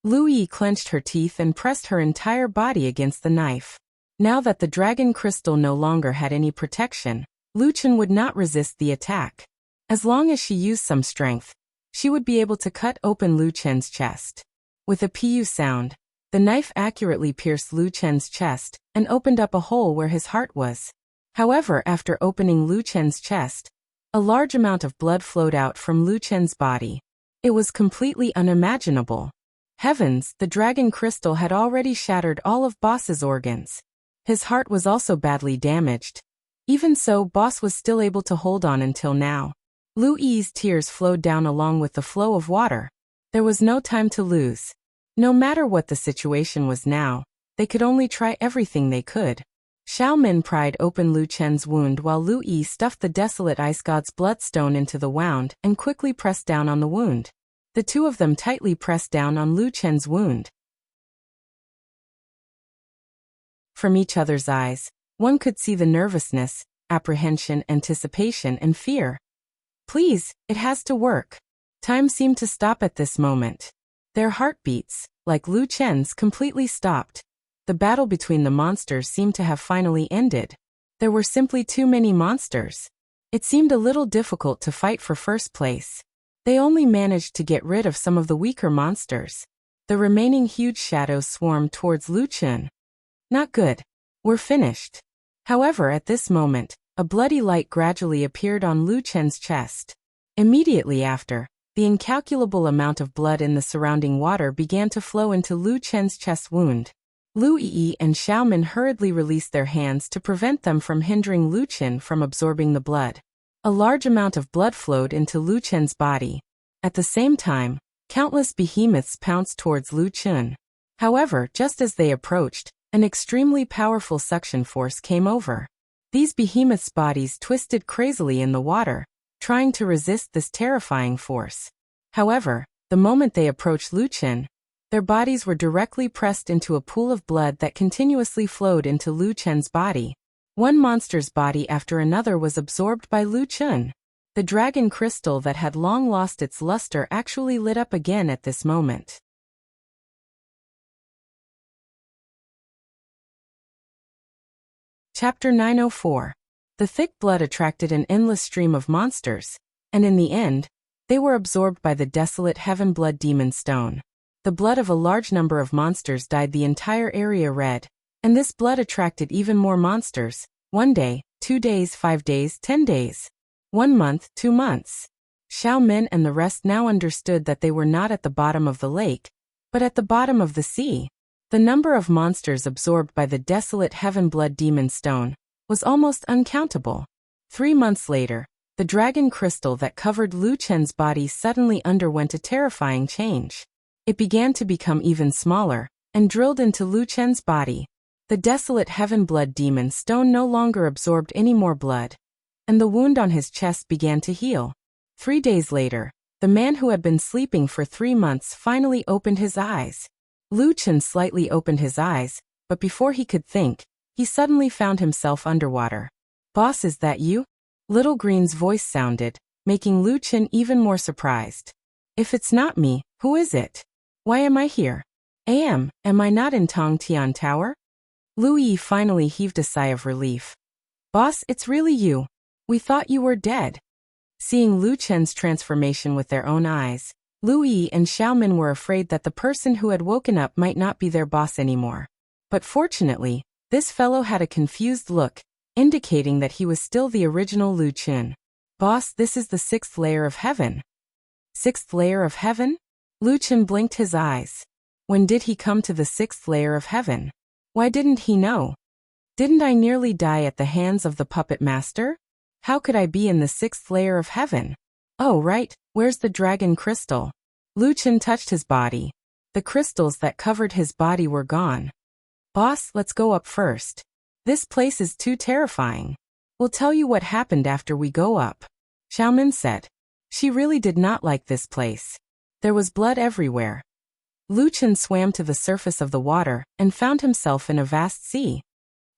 Lu Yi clenched her teeth and pressed her entire body against the knife. Now that the dragon crystal no longer had any protection, Lu Chen would not resist the attack. As long as she used some strength, she would be able to cut open Lu Chen's chest. With a pu sound, the knife accurately pierced Lu Chen's chest and opened up a hole where his heart was. However, after opening Lu Chen's chest, a large amount of blood flowed out from Lu Chen's body. It was completely unimaginable. Heavens, the dragon crystal had already shattered all of Boss's organs. His heart was also badly damaged. Even so, Boss was still able to hold on until now. Lu Yi's tears flowed down along with the flow of water. There was no time to lose. No matter what the situation was now, they could only try everything they could. Xiaomin pried open Lu Chen's wound while Lu Yi stuffed the desolate ice god's bloodstone into the wound and quickly pressed down on the wound. The two of them tightly pressed down on Lu Chen's wound. From each other's eyes, one could see the nervousness, apprehension, anticipation, and fear. Please, it has to work. Time seemed to stop at this moment. Their heartbeats, like Lu Chen's, completely stopped. The battle between the monsters seemed to have finally ended. There were simply too many monsters. It seemed a little difficult to fight for first place. They only managed to get rid of some of the weaker monsters. The remaining huge shadows swarmed towards Lu Chen. Not good. We're finished. However, at this moment, a bloody light gradually appeared on Lu Chen's chest. Immediately after, the incalculable amount of blood in the surrounding water began to flow into Lu Chen's chest wound. Lu Yi and Xiaomin hurriedly released their hands to prevent them from hindering Lu Chen from absorbing the blood. A large amount of blood flowed into Lu Chen's body. At the same time, countless behemoths pounced towards Lu Chen. However, just as they approached, an extremely powerful suction force came over. These behemoths' bodies twisted crazily in the water, trying to resist this terrifying force. However, the moment they approached Lu Chen, their bodies were directly pressed into a pool of blood that continuously flowed into Lu Chen's body. One monster's body after another was absorbed by Lu Chen. The dragon crystal that had long lost its luster actually lit up again at this moment. Chapter 904. The thick blood attracted an endless stream of monsters, and in the end, they were absorbed by the desolate heaven blood demon stone. The blood of a large number of monsters dyed the entire area red, and this blood attracted even more monsters. 1 day, 2 days, 5 days, 10 days. 1 month, 2 months. Xiaomin and the rest now understood that they were not at the bottom of the lake, but at the bottom of the sea. The number of monsters absorbed by the desolate heaven blood demon stone was almost uncountable. 3 months later, the dragon crystal that covered Lu Chen's body suddenly underwent a terrifying change. It began to become even smaller, and drilled into Lu Chen's body. The desolate heaven blood demon stone no longer absorbed any more blood, and the wound on his chest began to heal. 3 days later, the man who had been sleeping for 3 months finally opened his eyes. Lu Chen slightly opened his eyes, but before he could think, he suddenly found himself underwater. "Boss, is that you?" Little Green's voice sounded, making Lu Chen even more surprised. "If it's not me, who is it? Why am I here? Am I not in Tongtian Tower?" Lu Yi finally heaved a sigh of relief. "Boss, it's really you. We thought you were dead." Seeing Lu Chen's transformation with their own eyes, Lu Yi and Xiaomin were afraid that the person who had woken up might not be their boss anymore. But fortunately, this fellow had a confused look, indicating that he was still the original Lu Chen. "Boss, this is the 6th layer of heaven." 6th layer of heaven? Lu Chen blinked his eyes. When did he come to the 6th layer of heaven? Why didn't he know? Didn't I nearly die at the hands of the puppet master? How could I be in the 6th layer of heaven? Oh right, where's the dragon crystal? Wuxia touched his body. The crystals that covered his body were gone. Boss, let's go up first. This place is too terrifying. We'll tell you what happened after we go up, Xiaomin said. She really did not like this place. There was blood everywhere. Wuxia swam to the surface of the water and found himself in a vast sea.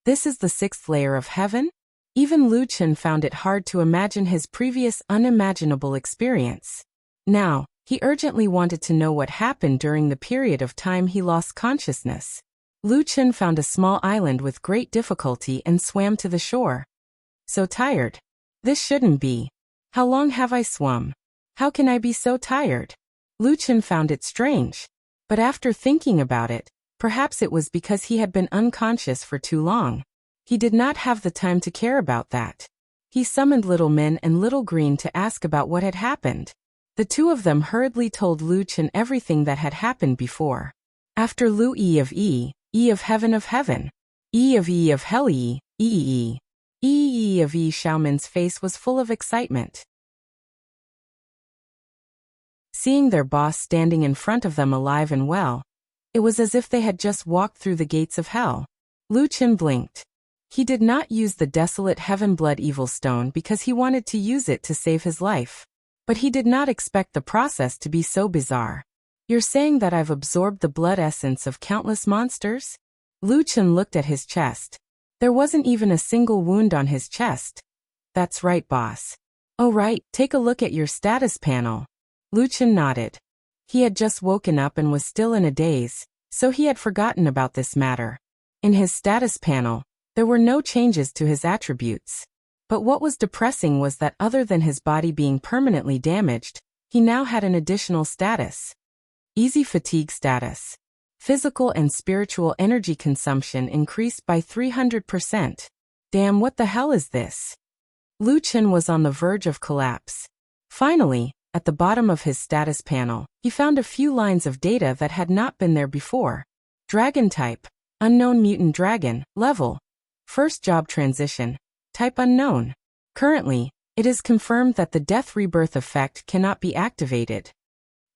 This is the 6th layer of heaven? Even Wuxia found it hard to imagine his previous unimaginable experience. Now, he urgently wanted to know what happened during the period of time he lost consciousness. Wuxia found a small island with great difficulty and swam to the shore. So tired. This shouldn't be. How long have I swum? How can I be so tired? Wuxia found it strange. But after thinking about it, perhaps it was because he had been unconscious for too long. He did not have the time to care about that. He summoned Little Min and Little Green to ask about what had happened. The two of them hurriedly told Wuxia everything that had happened before. After Lu E of E of heaven, E of hell E of E. Xiaomin's face was full of excitement. Seeing their boss standing in front of them alive and well, it was as if they had just walked through the gates of hell. Wuxia blinked. He did not use the desolate heaven blood evil stone because he wanted to use it to save his life. But he did not expect the process to be so bizarre. You're saying that I've absorbed the blood essence of countless monsters? Wuxia looked at his chest. There wasn't even a single wound on his chest. That's right, boss. Oh right, take a look at your status panel. Wuxia nodded. He had just woken up and was still in a daze, so he had forgotten about this matter. In his status panel, there were no changes to his attributes. But what was depressing was that other than his body being permanently damaged, he now had an additional status. Easy fatigue status. Physical and spiritual energy consumption increased by 300%. Damn, what the hell is this? Wuxia was on the verge of collapse. Finally, at the bottom of his status panel, he found a few lines of data that had not been there before. Dragon type, unknown mutant dragon, level. First job transition, type unknown. Currently, it is confirmed that the death rebirth effect cannot be activated.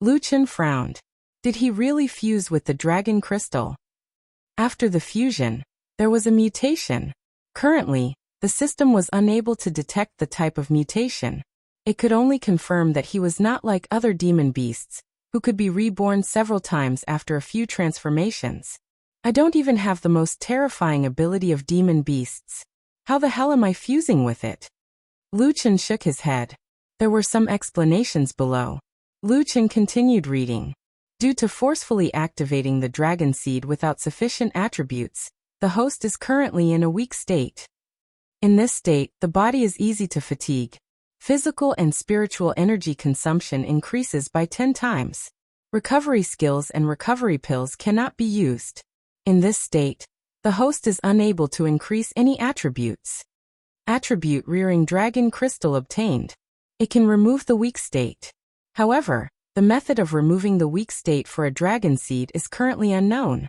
Wuxia frowned. Did he really fuse with the dragon crystal? After the fusion, there was a mutation. Currently, the system was unable to detect the type of mutation. It could only confirm that he was not like other demon beasts, who could be reborn several times after a few transformations. I don't even have the most terrifying ability of demon beasts. How the hell am I fusing with it? Wuxia shook his head. There were some explanations below. Wuxia continued reading. Due to forcefully activating the dragon seed without sufficient attributes, the host is currently in a weak state. In this state, the body is easy to fatigue. Physical and spiritual energy consumption increases by 10 times. Recovery skills and recovery pills cannot be used. In this state, the host is unable to increase any attributes. Attribute rearing dragon crystal obtained. It can remove the weak state. However, the method of removing the weak state for a dragon seed is currently unknown.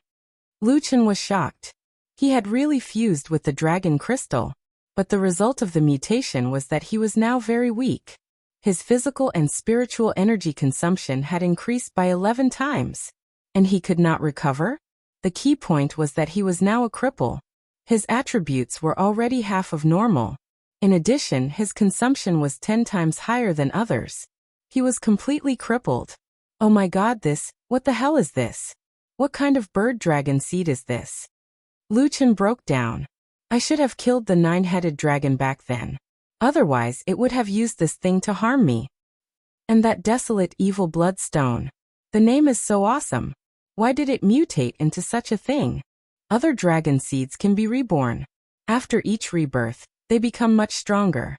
Wuxia was shocked. He had really fused with the dragon crystal, but the result of the mutation was that he was now very weak. His physical and spiritual energy consumption had increased by 11 times. And he could not recover? The key point was that he was now a cripple. His attributes were already half of normal. In addition, his consumption was 10 times higher than others. He was completely crippled. Oh my god, what the hell is this? What kind of bird dragon seed is this? Wuxia broke down. I should have killed the 9-headed dragon back then. Otherwise, it would have used this thing to harm me. And that desolate evil bloodstone. The name is so awesome. Why did it mutate into such a thing? Other dragon seeds can be reborn. After each rebirth, they become much stronger.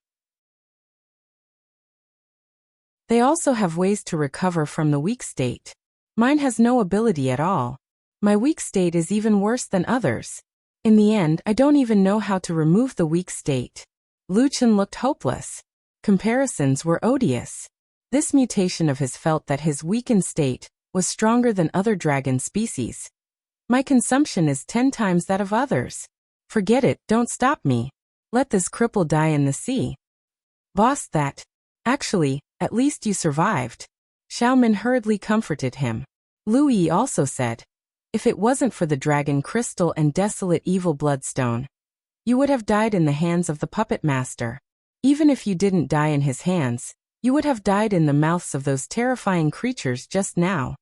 They also have ways to recover from the weak state. Mine has no ability at all. My weak state is even worse than others. In the end, I don't even know how to remove the weak state. Wuxia looked hopeless. Comparisons were odious. This mutation of his felt that his weakened state was stronger than other dragon species. My consumption is 10 times that of others. Forget it, don't stop me. Let this cripple die in the sea. Boss, that. Actually, at least you survived. Xiaomin hurriedly comforted him. Lu Yi also said, if it wasn't for the dragon crystal and desolate evil bloodstone, you would have died in the hands of the puppet master. Even if you didn't die in his hands, you would have died in the mouths of those terrifying creatures just now.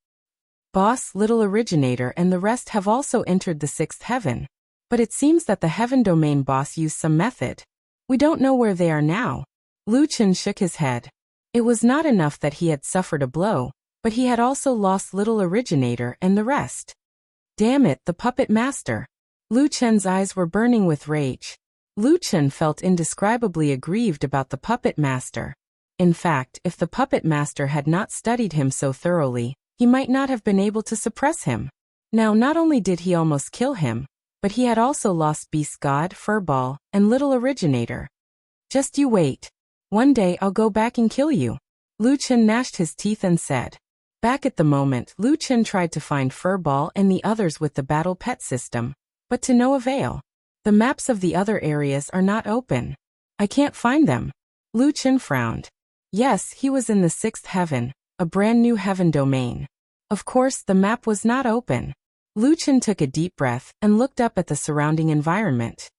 Boss, little originator and the rest have also entered the sixth heaven. But it seems that the heaven domain boss used some method. We don't know where they are now. Lu Chen shook his head. It was not enough that he had suffered a blow, but he had also lost little originator and the rest. Damn it, the puppet master. Lu Chen's eyes were burning with rage. Lu Chen felt indescribably aggrieved about the puppet master. In fact, if the puppet master had not studied him so thoroughly, he might not have been able to suppress him. Now not only did he almost kill him, but he had also lost Beast God, Furball, and Little Originator. Just you wait. One day I'll go back and kill you. Lu Chen gnashed his teeth and said. Back at the moment, Lu Chen tried to find Furball and the others with the battle pet system, but to no avail. The maps of the other areas are not open. I can't find them. Lu Chen frowned. Yes, he was in the sixth heaven, a brand new heaven domain. Of course, the map was not open. Lu Chen took a deep breath and looked up at the surrounding environment.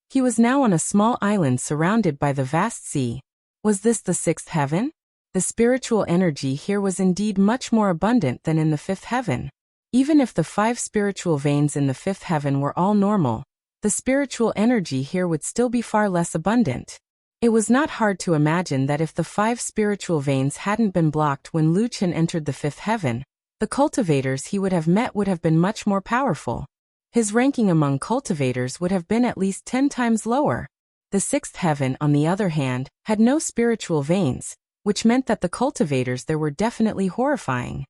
He was now on a small island surrounded by the vast sea. Was this the sixth heaven? The spiritual energy here was indeed much more abundant than in the fifth heaven. Even if the 5 spiritual veins in the fifth heaven were all normal, the spiritual energy here would still be far less abundant. It was not hard to imagine that if the 5 spiritual veins hadn't been blocked when Lu Chen entered the fifth heaven, the cultivators he would have met would have been much more powerful. His ranking among cultivators would have been at least 10 times lower. The sixth heaven, on the other hand, had no spiritual veins, which meant that the cultivators there were definitely horrifying.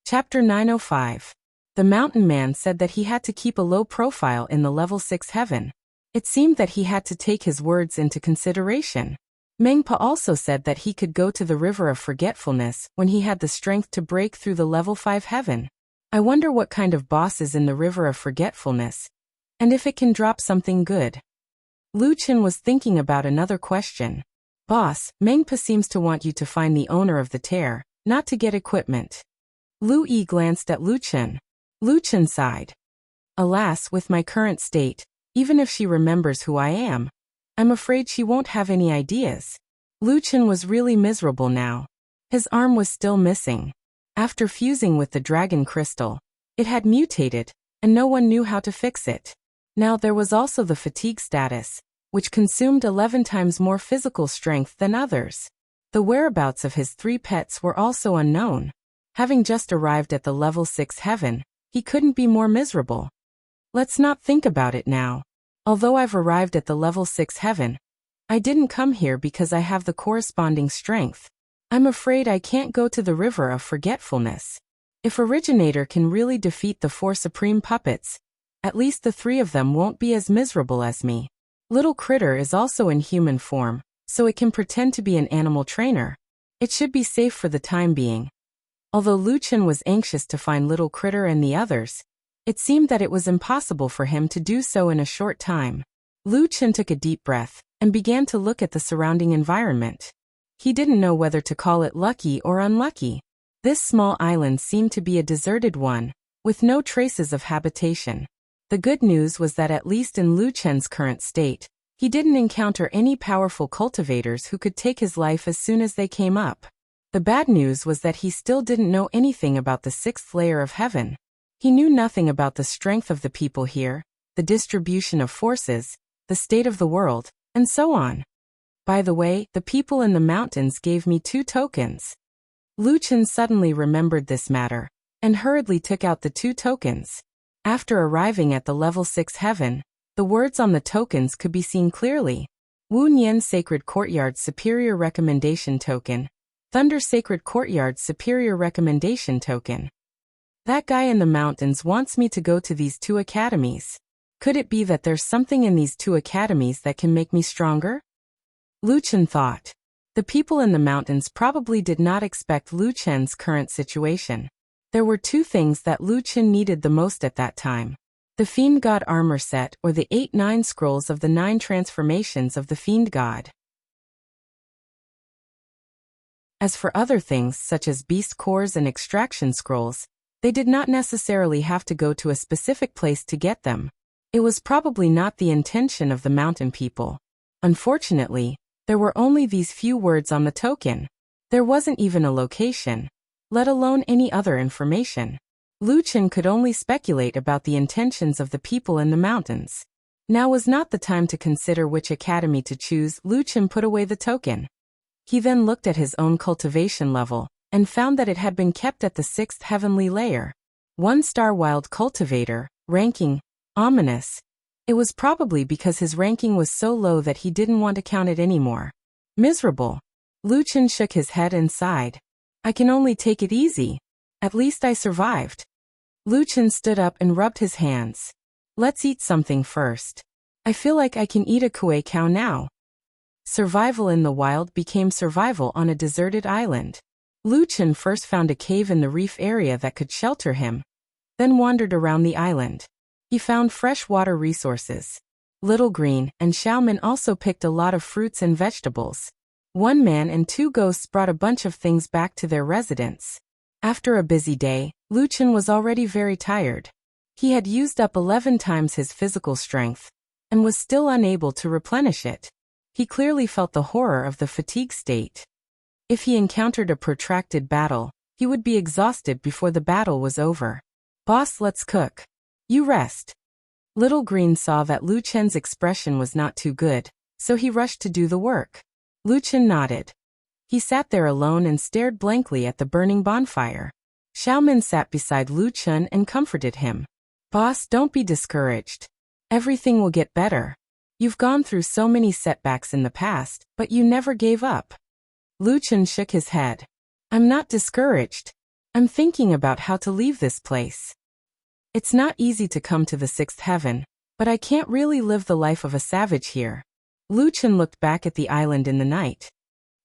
Chapter 905. The mountain man said that he had to keep a low profile in the level 6 heaven. It seemed that he had to take his words into consideration. Mengpa also said that he could go to the river of forgetfulness when he had the strength to break through the level 5 heaven. I wonder what kind of boss is in the river of forgetfulness, and if it can drop something good. Lu Chen was thinking about another question. Boss, Mengpa seems to want you to find the owner of the tear, not to get equipment. Lu Yi glanced at Lu Chen. Lu Chen sighed. Alas, with my current state, even if she remembers who I am, I'm afraid she won't have any ideas. Lu Chen was really miserable now. His arm was still missing. After fusing with the dragon crystal, it had mutated, and no one knew how to fix it. Now there was also the fatigue status, which consumed 11 times more physical strength than others. The whereabouts of his 3 pets were also unknown. Having just arrived at the level 6 heaven, he couldn't be more miserable. Let's not think about it now. Although I've arrived at the level 6 heaven, I didn't come here because I have the corresponding strength. I'm afraid I can't go to the river of forgetfulness. If Originator can really defeat the 4 supreme puppets, at least the 3 of them won't be as miserable as me. Little Critter is also in human form, so it can pretend to be an animal trainer. It should be safe for the time being. Although Lu Chen was anxious to find Little Critter and the others, it seemed that it was impossible for him to do so in a short time. Lu Chen took a deep breath and began to look at the surrounding environment. He didn't know whether to call it lucky or unlucky. This small island seemed to be a deserted one, with no traces of habitation. The good news was that at least in Lu Chen's current state, he didn't encounter any powerful cultivators who could take his life as soon as they came up. The bad news was that he still didn't know anything about the 6th layer of heaven. He knew nothing about the strength of the people here, the distribution of forces, the state of the world, and so on. By the way, the people in the mountains gave me 2 tokens. Lu Chen suddenly remembered this matter, and hurriedly took out the 2 tokens. After arriving at the level 6 heaven, the words on the tokens could be seen clearly. Wu Nian Sacred Courtyard Superior Recommendation Token. Thunder Sacred Courtyard Superior Recommendation Token. That guy in the mountains wants me to go to these 2 academies. Could it be that there's something in these 2 academies that can make me stronger? Lu Chen thought. The people in the mountains probably did not expect Lu Chen's current situation. There were two things that Lu Chen needed the most at that time: the Fiend God armor set or the 8-9 scrolls of the 9 transformations of the Fiend God. As for other things such as beast cores and extraction scrolls, they did not necessarily have to go to a specific place to get them. It was probably not the intention of the mountain people. Unfortunately, there were only these few words on the token. There wasn't even a location, let alone any other information. Lu Chen could only speculate about the intentions of the people in the mountains. Now was not the time to consider which academy to choose. Lu Chen put away the token. He then looked at his own cultivation level, and found that it had been kept at the 6th heavenly layer. 1-star wild cultivator, ranking, ominous. It was probably because his ranking was so low that he didn't want to count it anymore. Miserable. Lu Chen shook his head and sighed. I can only take it easy. At least I survived. Lu Chen stood up and rubbed his hands. Let's eat something first. I feel like I can eat a kuei cow now. Survival in the wild became survival on a deserted island. Lu Chen first found a cave in the reef area that could shelter him, then wandered around the island. He found fresh water resources. Little Green and Xiaomin also picked a lot of fruits and vegetables. One man and 2 ghosts brought a bunch of things back to their residence. After a busy day, Lu Chen was already very tired. He had used up 11 times his physical strength, and was still unable to replenish it. He clearly felt the horror of the fatigue state. If he encountered a protracted battle, he would be exhausted before the battle was over. Boss, let's cook. You rest. Little Green saw that Lu Chen's expression was not too good, so he rushed to do the work. Lu Chen nodded. He sat there alone and stared blankly at the burning bonfire. Xiaomin sat beside Lu Chen and comforted him. Boss, don't be discouraged. Everything will get better. You've gone through so many setbacks in the past, but you never gave up. Lu Chen shook his head. I'm not discouraged. I'm thinking about how to leave this place. It's not easy to come to the 6th heaven, but I can't really live the life of a savage here. Lu Chen looked back at the island in the night.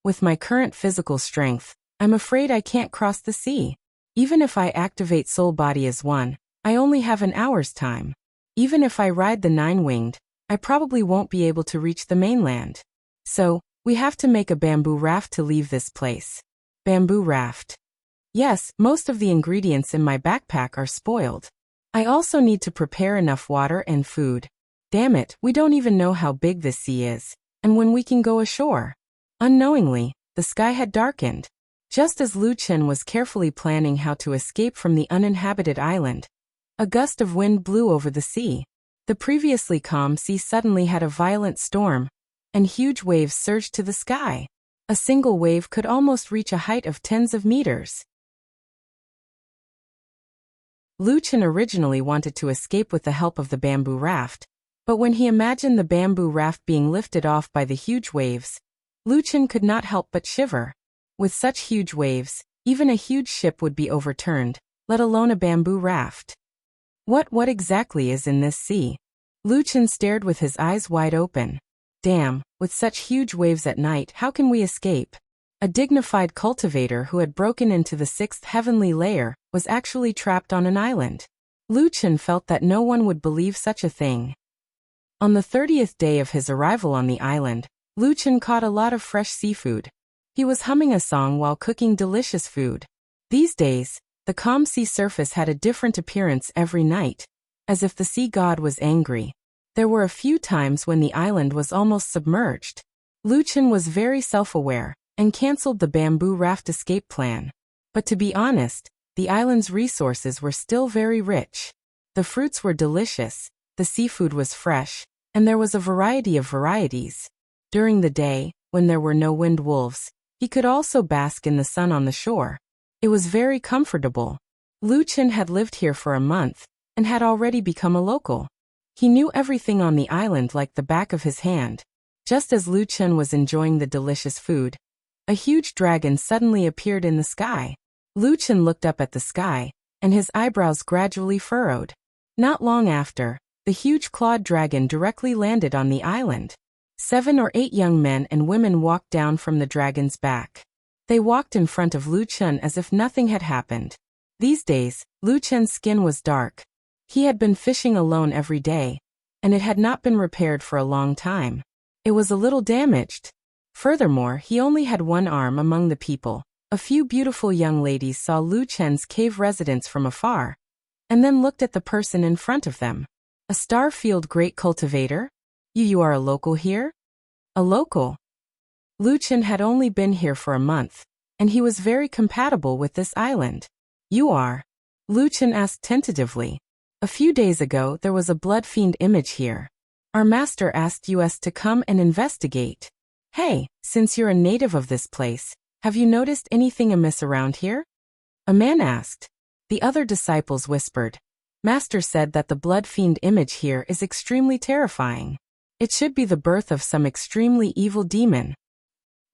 With my current physical strength, I'm afraid I can't cross the sea. Even if I activate Soul Body as one, I only have an hour's time. Even if I ride the 9-winged, I probably won't be able to reach the mainland. So, we have to make a bamboo raft to leave this place. Bamboo raft. Yes, most of the ingredients in my backpack are spoiled. I also need to prepare enough water and food. Damn it, we don't even know how big this sea is, and when we can go ashore. Unknowingly, the sky had darkened. Just as Lu Chen was carefully planning how to escape from the uninhabited island, a gust of wind blew over the sea. The previously calm sea suddenly had a violent storm, and huge waves surged to the sky. A single wave could almost reach a height of tens of meters. Lu Chen originally wanted to escape with the help of the bamboo raft, but when he imagined the bamboo raft being lifted off by the huge waves, Lu Chen could not help but shiver. With such huge waves, even a huge ship would be overturned, let alone a bamboo raft. What exactly is in this sea? Lu Chen stared with his eyes wide open. Damn, with such huge waves at night, how can we escape? A dignified cultivator who had broken into the 6th heavenly layer was actually trapped on an island. Lu Chen felt that no one would believe such a thing. On the 30th day of his arrival on the island, Lu Chen caught a lot of fresh seafood. He was humming a song while cooking delicious food. These days, the calm sea surface had a different appearance every night, as if the sea god was angry. There were a few times when the island was almost submerged. Lu Chen was very self-aware, and cancelled the bamboo raft escape plan. But to be honest, the island's resources were still very rich. The fruits were delicious, the seafood was fresh, and there was a variety of varieties. During the day, when there were no wind wolves, he could also bask in the sun on the shore. It was very comfortable. Lu Chen had lived here for a month, and had already become a local. He knew everything on the island like the back of his hand. Just as Lu Chen was enjoying the delicious food, a huge dragon suddenly appeared in the sky. Lu Chen looked up at the sky, and his eyebrows gradually furrowed. Not long after, the huge clawed dragon directly landed on the island. 7 or 8 young men and women walked down from the dragon's back. They walked in front of Lu Chen as if nothing had happened. These days, Lu Chen's skin was dark. He had been fishing alone every day, and it had not been repaired for a long time. It was a little damaged. Furthermore, he only had one arm among the people. A few beautiful young ladies saw Lu Chen's cave residence from afar, and then looked at the person in front of them. A star-field great cultivator? You are a local here? A local? Lu Chen had only been here for a month, and he was very compatible with this island. You are? Lu Chen asked tentatively. A few days ago there was a blood fiend image here. Our master asked us to come and investigate. Hey, since you're a native of this place, have you noticed anything amiss around here? A man asked. The other disciples whispered. Master said that the blood fiend image here is extremely terrifying. It should be the birth of some extremely evil demon.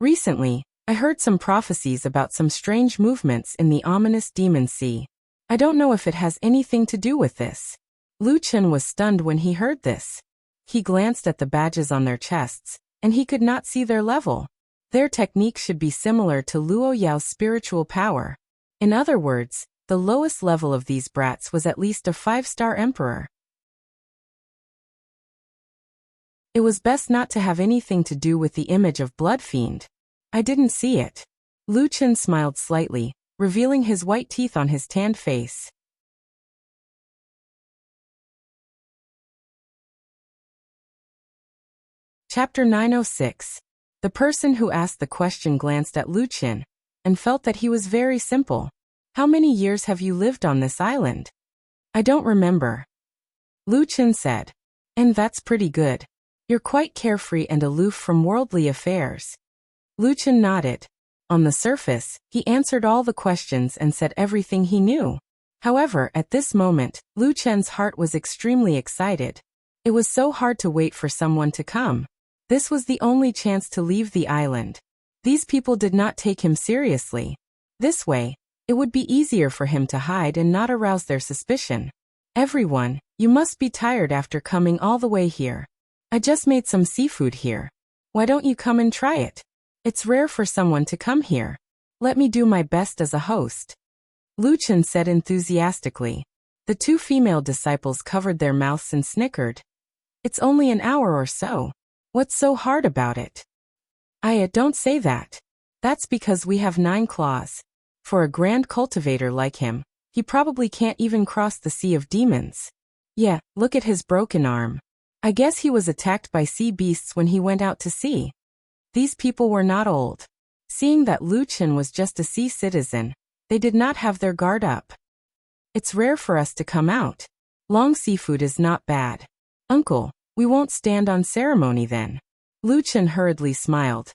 Recently, I heard some prophecies about some strange movements in the ominous demon sea. I don't know if it has anything to do with this. Lu Chen was stunned when he heard this. He glanced at the badges on their chests, and he could not see their level. Their technique should be similar to Luo Yao's spiritual power. In other words, the lowest level of these brats was at least a 5-star emperor. It was best not to have anything to do with the image of blood fiend. I didn't see it. Lu Chen smiled slightly, revealing his white teeth on his tanned face. Chapter 906. The person who asked the question glanced at Lu Chen, and felt that he was very simple. How many years have you lived on this island? I don't remember. Lu Chen said. And that's pretty good. You're quite carefree and aloof from worldly affairs. Lu Chen nodded. On the surface, he answered all the questions and said everything he knew. However, at this moment, Lu Chen's heart was extremely excited. It was so hard to wait for someone to come. This was the only chance to leave the island. These people did not take him seriously. This way, it would be easier for him to hide and not arouse their suspicion. Everyone, you must be tired after coming all the way here. I just made some seafood here. Why don't you come and try it? It's rare for someone to come here. Let me do my best as a host. Lu Chen said enthusiastically. The 2 female disciples covered their mouths and snickered. It's only an hour or so. What's so hard about it? Don't say that. That's because we have 9 claws. For a grand cultivator like him, he probably can't even cross the sea of demons. Yeah, look at his broken arm. I guess he was attacked by sea beasts when he went out to sea. These people were not old. Seeing that Lu Chen was just a sea citizen, they did not have their guard up. It's rare for us to come out. Long seafood is not bad. Uncle, we won't stand on ceremony then. Lu Chen hurriedly smiled.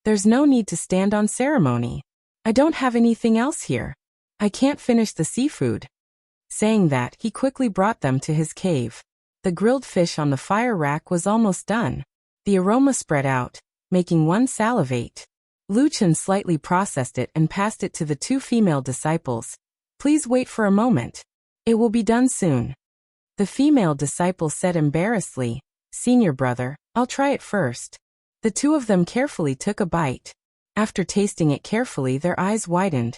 There's no need to stand on ceremony. I don't have anything else here. I can't finish the seafood. Saying that, he quickly brought them to his cave. The grilled fish on the fire rack was almost done. The aroma spread out, making one salivate. Lu Chen slightly processed it and passed it to the 2 female disciples. Please wait for a moment. It will be done soon. The female disciple said embarrassedly, Senior brother, I'll try it first. The 2 of them carefully took a bite. After tasting it carefully, their eyes widened.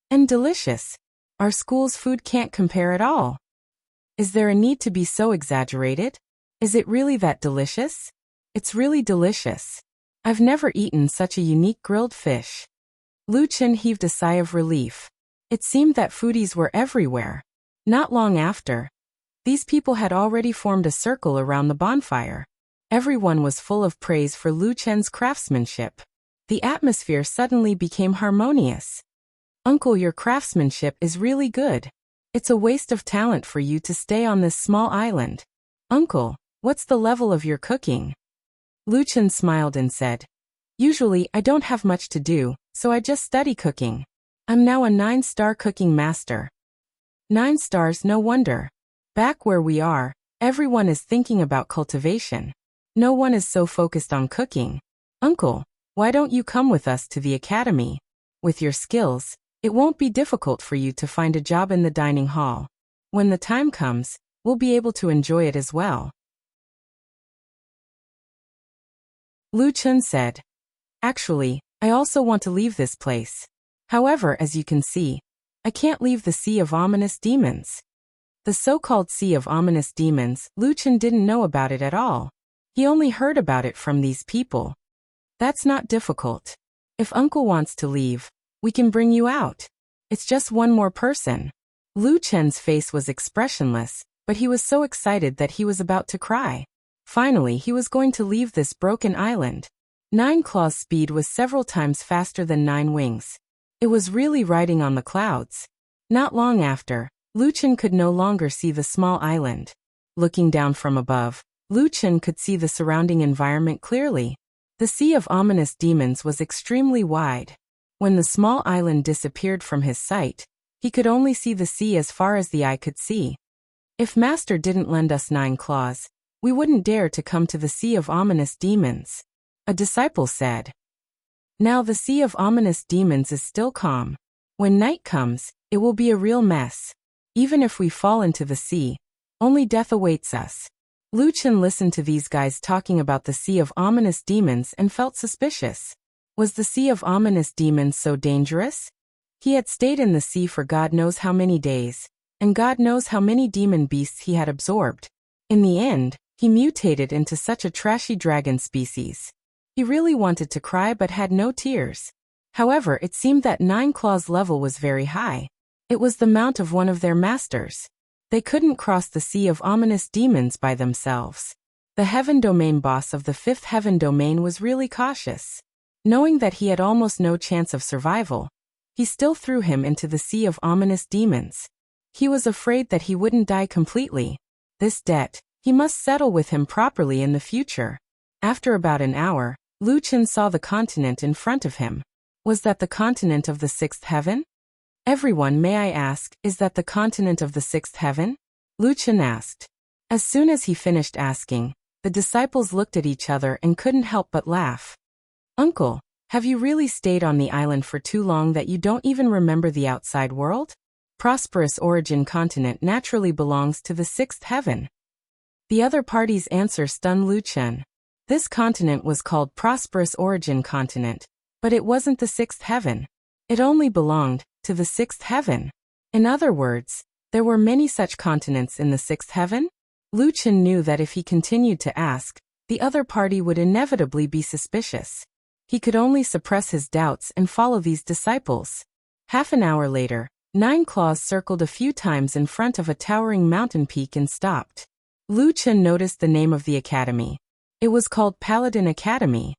And delicious. Our school's food can't compare at all. Is there a need to be so exaggerated? Is it really that delicious? It's really delicious. I've never eaten such a unique grilled fish. Lu Chen heaved a sigh of relief. It seemed that foodies were everywhere. Not long after, these people had already formed a circle around the bonfire. Everyone was full of praise for Lu Chen's craftsmanship. The atmosphere suddenly became harmonious. Uncle, your craftsmanship is really good. It's a waste of talent for you to stay on this small island. Uncle, what's the level of your cooking? Lu Chen smiled and said, Usually I don't have much to do, so I just study cooking. I'm now a 9-star cooking master. 9 stars, no wonder. Back where we are, everyone is thinking about cultivation. No one is so focused on cooking. Uncle, why don't you come with us to the academy? With your skills, it won't be difficult for you to find a job in the dining hall. When the time comes, we'll be able to enjoy it as well. Lu Chun said. Actually, I also want to leave this place. However, as you can see, I can't leave the Sea of Ominous Demons. The so-called Sea of Ominous Demons, Lu Chun didn't know about it at all. He only heard about it from these people. That's not difficult. If Uncle wants to leave, we can bring you out. It's just one more person. Lu Chen's face was expressionless, but he was so excited that he was about to cry. Finally, he was going to leave this broken island. Nine Claws' speed was several times faster than Nine Wings. It was really riding on the clouds. Not long after, Lu Chen could no longer see the small island. Looking down from above, Lu Chen could see the surrounding environment clearly. The Sea of Ominous Demons was extremely wide. When the small island disappeared from his sight, he could only see the sea as far as the eye could see. If Master didn't lend us 9 claws, we wouldn't dare to come to the Sea of Ominous Demons, a disciple said. Now the Sea of Ominous Demons is still calm. When night comes, it will be a real mess. Even if we fall into the sea, only death awaits us. Lu Chen listened to these guys talking about the Sea of Ominous Demons and felt suspicious. Was the Sea of Ominous Demons so dangerous? He had stayed in the sea for God knows how many days, and God knows how many demon beasts he had absorbed. In the end, he mutated into such a trashy dragon species. He really wanted to cry but had no tears. However, it seemed that 9 Claws' level was very high. It was the mount of one of their masters. They couldn't cross the Sea of Ominous Demons by themselves. The Heaven Domain boss of the 5th Heaven Domain was really cautious. Knowing that he had almost no chance of survival, he still threw him into the Sea of Ominous Demons. He was afraid that he wouldn't die completely. This debt, he must settle with him properly in the future. After about an hour, Lu Chen saw the continent in front of him. Was that the continent of the 6th heaven? Everyone, may I ask, is that the continent of the 6th heaven? Lu Chen asked. As soon as he finished asking, the disciples looked at each other and couldn't help but laugh. Uncle, have you really stayed on the island for too long that you don't even remember the outside world? Prosperous Origin continent naturally belongs to the 6th heaven. The other party's answer stunned Lu Chen. This continent was called Prosperous Origin continent, but it wasn't the 6th heaven. It only belonged to the 6th heaven. In other words, there were many such continents in the 6th heaven? Lu Chen knew that if he continued to ask, the other party would inevitably be suspicious. He could only suppress his doubts and follow these disciples. Half an hour later, 9 Claws circled a few times in front of a towering mountain peak and stopped. Lu Chen noticed the name of the academy. It was called Paladin Academy.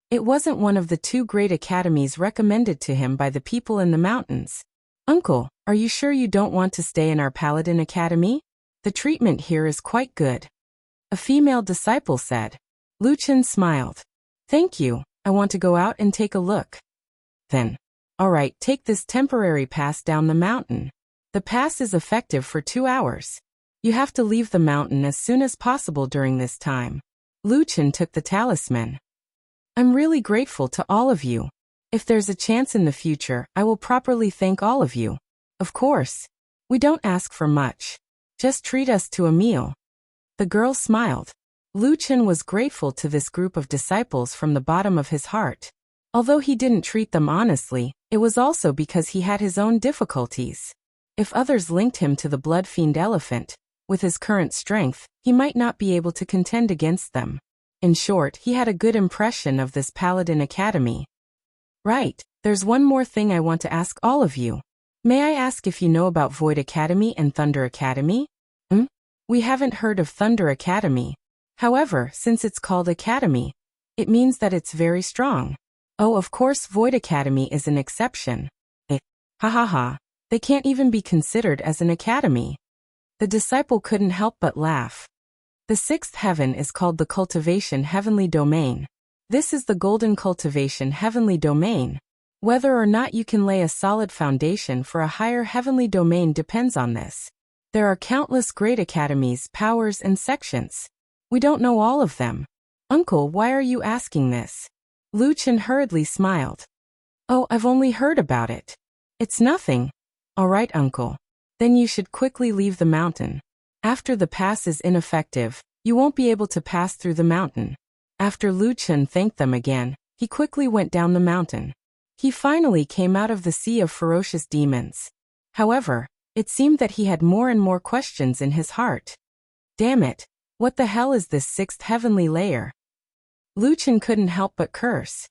It wasn't one of the 2 great academies recommended to him by the people in the mountains. Uncle, are you sure you don't want to stay in our Paladin Academy? The treatment here is quite good. A female disciple said. Lu Chen smiled. Thank you, I want to go out and take a look. Then, alright, take this temporary pass down the mountain. The pass is effective for 2 hours. You have to leave the mountain as soon as possible during this time. Lu Chen took the talisman. I'm really grateful to all of you. If there's a chance in the future, I will properly thank all of you. Of course. We don't ask for much. Just treat us to a meal. The girl smiled. Lu Chen was grateful to this group of disciples from the bottom of his heart. Although he didn't treat them honestly, it was also because he had his own difficulties. If others linked him to the blood fiend elephant, with his current strength, he might not be able to contend against them. In short, he had a good impression of this Paladin Academy. Right, there's one more thing I want to ask all of you. May I ask if you know about Void Academy and Thunder Academy? We haven't heard of Thunder Academy. However, since it's called Academy, it means that it's very strong. Oh, of course Void Academy is an exception. Ha ha ha, they can't even be considered as an academy. The disciple couldn't help but laugh. The 6th heaven is called the Cultivation Heavenly Domain. This is the Golden Cultivation Heavenly Domain. Whether or not you can lay a solid foundation for a higher heavenly domain depends on this. There are countless great academies, powers, and sections. We don't know all of them. Uncle, why are you asking this? Lu Chen hurriedly smiled. Oh, I've only heard about it. It's nothing. All right, Uncle. Then you should quickly leave the mountain. After the pass is ineffective, You won't be able to pass through the mountain. After Lu Chen thanked them again, he quickly went down the mountain. He finally came out of the sea of ferocious demons. However, it seemed that he had more and more questions in his heart. Damn it, what the hell is this sixth heavenly layer? Lu Chen couldn't help but curse.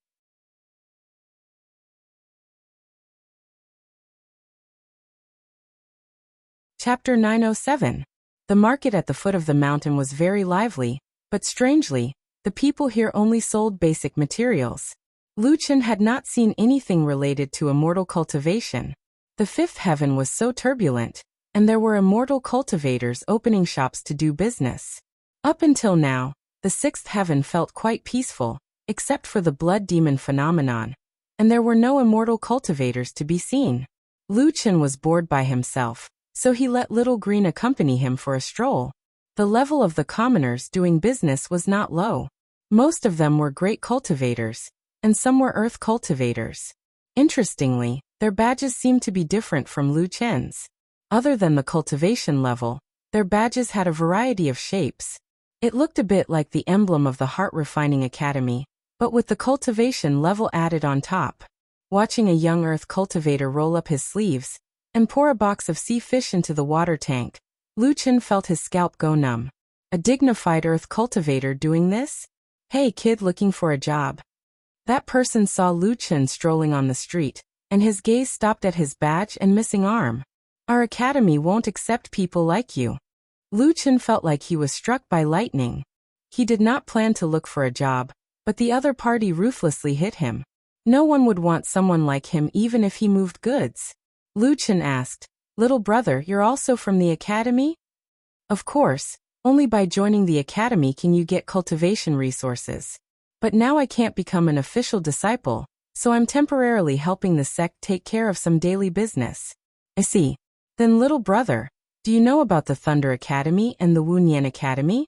Chapter 907. The market at the foot of the mountain was very lively, but strangely, the people here only sold basic materials. Lu Chen had not seen anything related to immortal cultivation. The fifth heaven was so turbulent, and there were immortal cultivators opening shops to do business. Up until now, the sixth heaven felt quite peaceful, except for the blood demon phenomenon, and there were no immortal cultivators to be seen. Lu Chen was bored by himself, so he let Little Green accompany him for a stroll. The level of the commoners doing business was not low. Most of them were great cultivators, and some were earth cultivators. Interestingly, their badges seemed to be different from Lu Chen's. Other than the cultivation level, their badges had a variety of shapes. It looked a bit like the emblem of the Heart Refining Academy, but with the cultivation level added on top. Watching a young earth cultivator roll up his sleeves and pour a box of sea fish into the water tank, Lu Chen felt his scalp go numb. A dignified earth cultivator doing this? Hey kid looking for a job. That person saw Lu Chen strolling on the street, and his gaze stopped at his badge and missing arm. Our academy won't accept people like you. Lu Chen felt like he was struck by lightning. He did not plan to look for a job, but the other party ruthlessly hit him. No one would want someone like him even if he moved goods. Lu Chen asked, "Little brother, you're also from the academy?" Of course, only by joining the academy can you get cultivation resources. But now I can't become an official disciple, so I'm temporarily helping the sect take care of some daily business. I see. Then little brother, do you know about the Thunder Academy and the Wunyan Academy?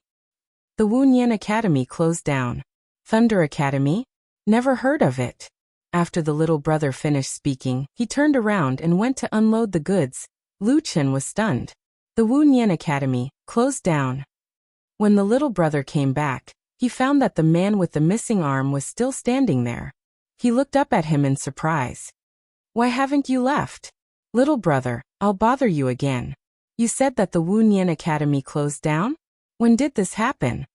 The Wunyan Academy closed down. Thunder Academy? Never heard of it. After the little brother finished speaking, he turned around and went to unload the goods. Lu Chen was stunned. The Wunyan Academy closed down. When the little brother came back, he found that the man with the missing arm was still standing there. He looked up at him in surprise. Why haven't you left? Little brother, I'll bother you again. You said that the Wunyan Academy closed down? When did this happen?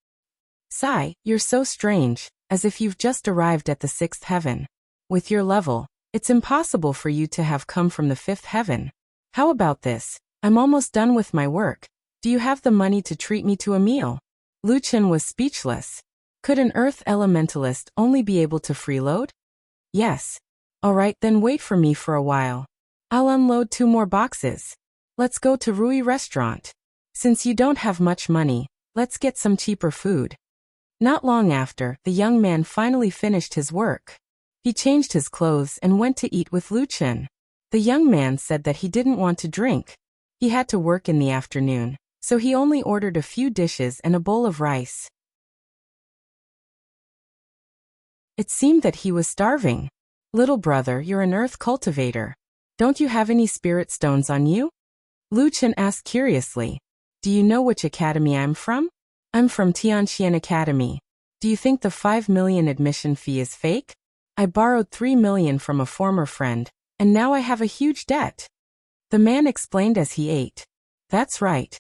Sai, you're so strange, as if you've just arrived at the sixth heaven. With your level, it's impossible for you to have come from the fifth heaven. How about this? I'm almost done with my work. Do you have the money to treat me to a meal? Lu Chen was speechless. Could an earth elementalist only be able to freeload? Yes. Alright, then wait for me for a while. I'll unload 2 more boxes. Let's go to Rui restaurant. Since you don't have much money, let's get some cheaper food. Not long after, the young man finally finished his work. He changed his clothes and went to eat with Lu Chen. The young man said that he didn't want to drink. He had to work in the afternoon, so he only ordered a few dishes and a bowl of rice. It seemed that he was starving. Little brother, you're an earth cultivator. Don't you have any spirit stones on you? Lu Chen asked curiously. Do you know which academy I'm from? I'm from Tianxian Academy. Do you think the 5 million admission fee is fake? I borrowed 3 million from a former friend, and now I have a huge debt. The man explained as he ate. That's right.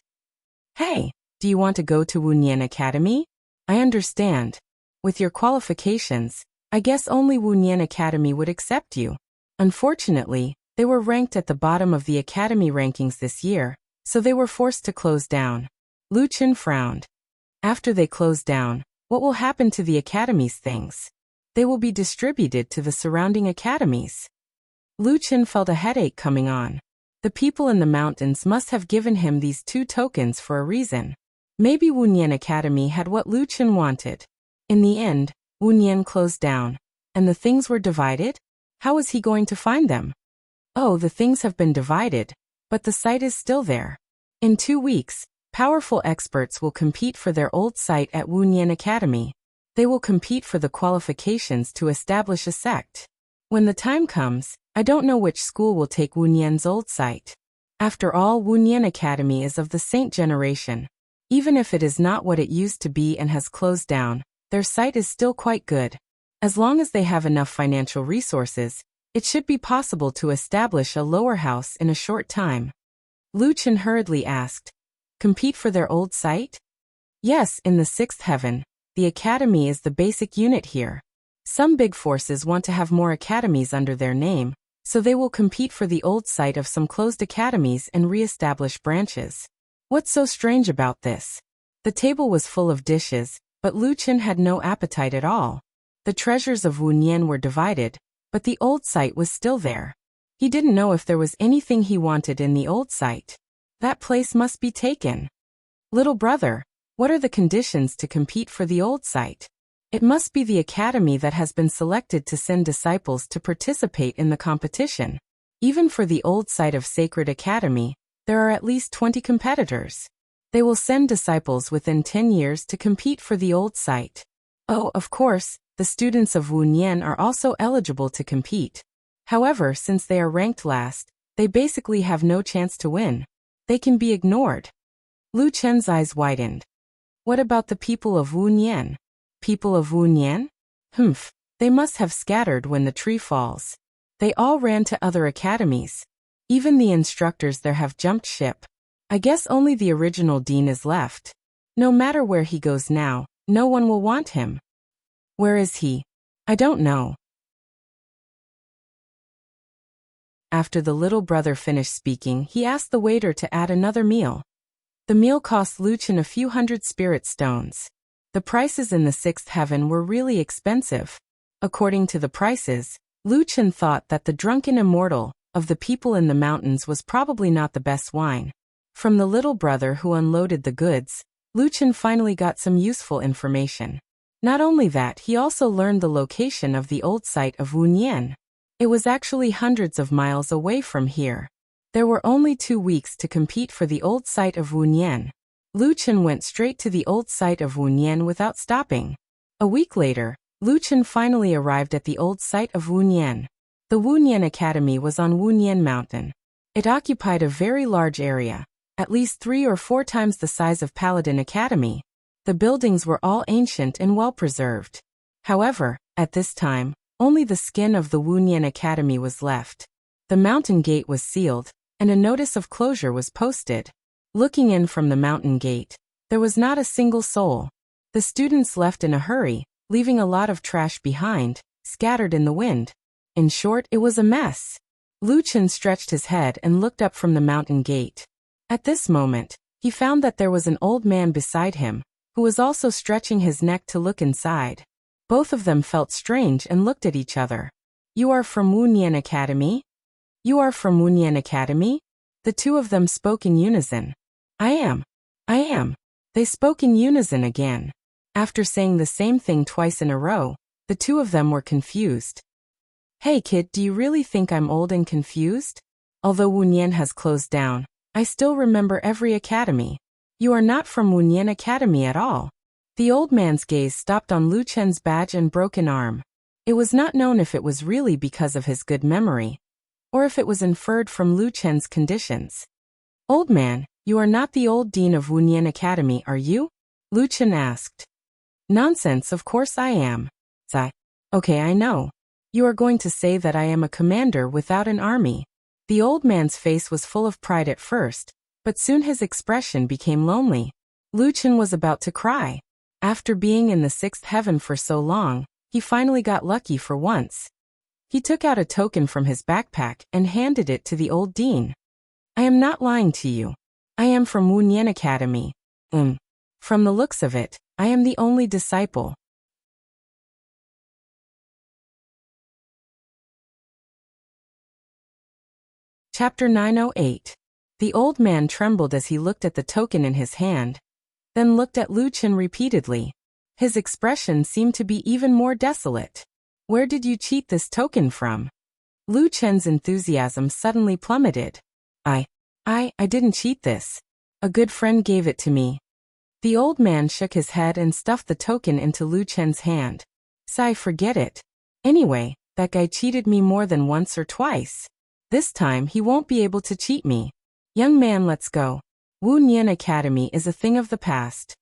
Hey, do you want to go to Wunyan Academy? I understand. With your qualifications, I guess only Wunyan Academy would accept you. Unfortunately, they were ranked at the bottom of the academy rankings this year, so they were forced to close down. Lu Chen frowned. After they close down, what will happen to the academy's things? They will be distributed to the surrounding academies. Lu Chen felt a headache coming on. The people in the mountains must have given him these 2 tokens for a reason. Maybe Wunyan Academy had what Lu Chen wanted. In the end, Wunyan closed down, and the things were divided? How was he going to find them? Oh, the things have been divided, but the site is still there. In 2 weeks, powerful experts will compete for their old site at Wunyan Academy. They will compete for the qualifications to establish a sect. When the time comes, I don't know which school will take Wunyan's old site. After all, Wunyan Academy is of the Saint generation. Even if it is not what it used to be and has closed down, their site is still quite good. As long as they have enough financial resources, it should be possible to establish a lower house in a short time. Lu Chen hurriedly asked, compete for their old site? Yes, in the sixth heaven, the academy is the basic unit here. Some big forces want to have more academies under their name, so they will compete for the old site of some closed academies and re-establish branches. What's so strange about this? The table was full of dishes, but Lu Chen had no appetite at all. The treasures of Wunyan were divided, but the old site was still there. He didn't know if there was anything he wanted in the old site. That place must be taken. Little brother, what are the conditions to compete for the old site? It must be the academy that has been selected to send disciples to participate in the competition. Even for the old site of Sacred Academy, there are at least 20 competitors. They will send disciples within 10 years to compete for the old site. Oh, of course, the students of Wunyan are also eligible to compete. However, since they are ranked last, they basically have no chance to win. They can be ignored. Lu Chen's eyes widened. What about the people of Wunyan? People of Wunyan? Humph, they must have scattered when the tree falls. They all ran to other academies. Even the instructors there have jumped ship. I guess only the original dean is left. No matter where he goes now, no one will want him. Where is he? I don't know. After the little brother finished speaking, he asked the waiter to add another meal. The meal cost Lu Chen a few hundred spirit stones. The prices in the sixth heaven were really expensive. According to the prices, Lu Chen thought that the drunken immortal of the people in the mountains was probably not the best wine. From the little brother who unloaded the goods, Lu Chen finally got some useful information. Not only that, he also learned the location of the old site of Wunyan. It was actually hundreds of miles away from here. There were only 2 weeks to compete for the old site of Wunyan. Lu Chen went straight to the old site of Wunyan without stopping. A week later, Lu Chen finally arrived at the old site of Wunyan. The Wunyan Academy was on Wunyan Mountain. It occupied a very large area, at least 3 or 4 times the size of Paladin Academy. The buildings were all ancient and well preserved. However, at this time, only the skin of the Wunyan Academy was left. The mountain gate was sealed, and a notice of closure was posted. Looking in from the mountain gate, there was not a single soul. The students left in a hurry, leaving a lot of trash behind, scattered in the wind. In short, it was a mess. Lu Chen stretched his head and looked up from the mountain gate. At this moment, he found that there was an old man beside him, who was also stretching his neck to look inside. Both of them felt strange and looked at each other. You are from Wunyan Academy? You are from Wunyan Academy? The two of them spoke in unison. I am. They spoke in unison again. After saying the same thing twice in a row, the two of them were confused. Hey kid, do you really think I'm old and confused? Although Wunyan has closed down, I still remember every academy. You are not from Wunyan Academy at all. The old man's gaze stopped on Lu Chen's badge and broken arm. It was not known if it was really because of his good memory, or if it was inferred from Lu Chen's conditions. Old man, you are not the old dean of Wunyan Academy, are you? Lu Chen asked. Nonsense, of course I am. Zai. Okay, I know. You are going to say that I am a commander without an army. The old man's face was full of pride at first, but soon his expression became lonely. Lu Chen was about to cry. After being in the sixth heaven for so long, he finally got lucky for once. He took out a token from his backpack and handed it to the old dean. I am not lying to you. I am from Wunyan Academy. From the looks of it, I am the only disciple. Chapter 908. The old man trembled as he looked at the token in his hand, then looked at Lu Chen repeatedly. His expression seemed to be even more desolate. Where did you cheat this token from? Lu Chen's enthusiasm suddenly plummeted. I didn't cheat this. A good friend gave it to me. The old man shook his head and stuffed the token into Lu Chen's hand. Sai, forget it. Anyway, that guy cheated me more than once or twice. This time he won't be able to cheat me. Young man, let's go. Wu Nian Academy is a thing of the past.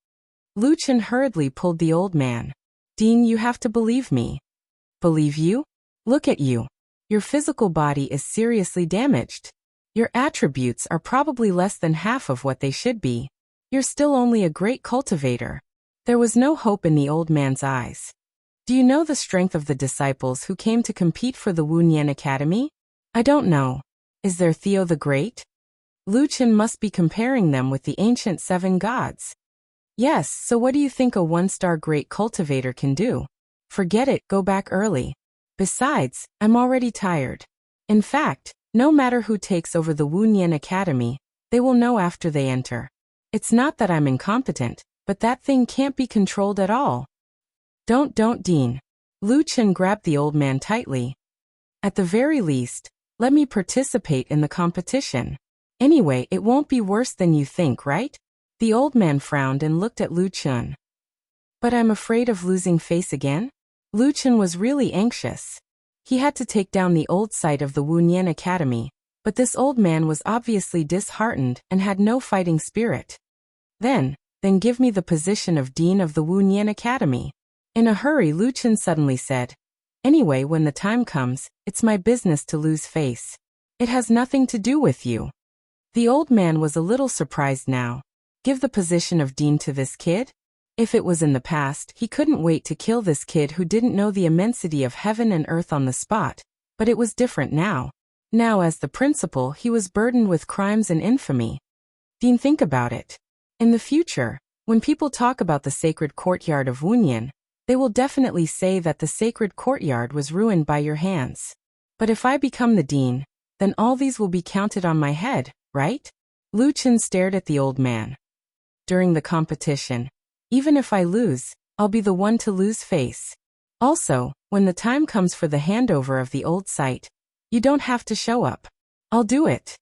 Lu Chen hurriedly pulled the old man. Dean, you have to believe me. Believe you? Look at you. Your physical body is seriously damaged. Your attributes are probably less than half of what they should be. You're still only a great cultivator. There was no hope in the old man's eyes. Do you know the strength of the disciples who came to compete for the Wu Nian Academy? I don't know. Is there Theo the Great? Lu Chen must be comparing them with the ancient 7 gods. Yes, so what do you think a 1-star great cultivator can do? Forget it, go back early. Besides, I'm already tired. In fact, no matter who takes over the Wu Nian Academy, they will know after they enter. It's not that I'm incompetent, but that thing can't be controlled at all. Don't, Dean. Lu Chen grabbed the old man tightly. At the very least, let me participate in the competition. Anyway, it won't be worse than you think, right? The old man frowned and looked at Lu Chen. But I'm afraid of losing face again? Lu Chen was really anxious. He had to take down the old site of the Wu Nian Academy, but this old man was obviously disheartened and had no fighting spirit. Then give me the position of Dean of the Wu Nian Academy. In a hurry, Lu Chen suddenly said, Anyway, when the time comes, it's my business to lose face. It has nothing to do with you. The old man was a little surprised now. Give the position of Dean to this kid? If it was in the past, he couldn't wait to kill this kid who didn't know the immensity of heaven and earth on the spot, but it was different now. Now as the principal, he was burdened with crimes and infamy. Dean, think about it. In the future, when people talk about the sacred courtyard of Wunian, they will definitely say that the sacred courtyard was ruined by your hands. But if I become the dean, then all these will be counted on my head, right? Lu Chen stared at the old man. During the competition, even if I lose, I'll be the one to lose face. Also, when the time comes for the handover of the old site, you don't have to show up. I'll do it.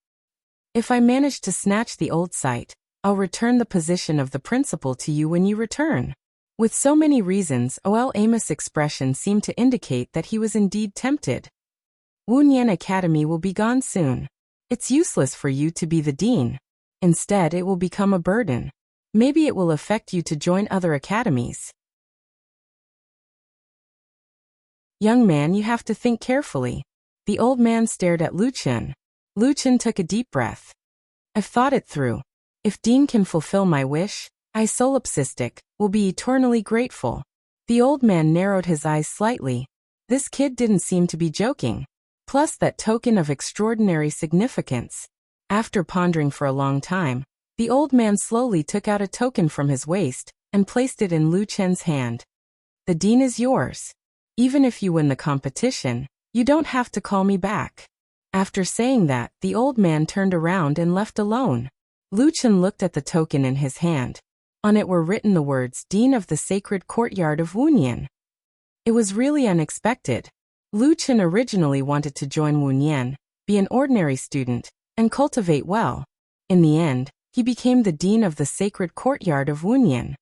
If I manage to snatch the old site, I'll return the position of the principal to you when you return. With so many reasons, Ol Amos' expression seemed to indicate that he was indeed tempted. Wunian Academy will be gone soon. It's useless for you to be the dean. Instead, it will become a burden. Maybe it will affect you to join other academies. Young man, you have to think carefully. The old man stared at Lu Chen. Lu Chen took a deep breath. I've thought it through. If Dean can fulfill my wish, I solipsistic, will be eternally grateful. The old man narrowed his eyes slightly. This kid didn't seem to be joking. Plus that token of extraordinary significance. After pondering for a long time, the old man slowly took out a token from his waist and placed it in Lu Chen's hand. The dean is yours. Even if you win the competition, you don't have to call me back. After saying that, the old man turned around and left alone. Lu Chen looked at the token in his hand. On it were written the words Dean of the Sacred Courtyard of Wunian. It was really unexpected. Lu Chen originally wanted to join Wunian, be an ordinary student, and cultivate well. In the end, he became the Dean of the Sacred Courtyard of Wunian.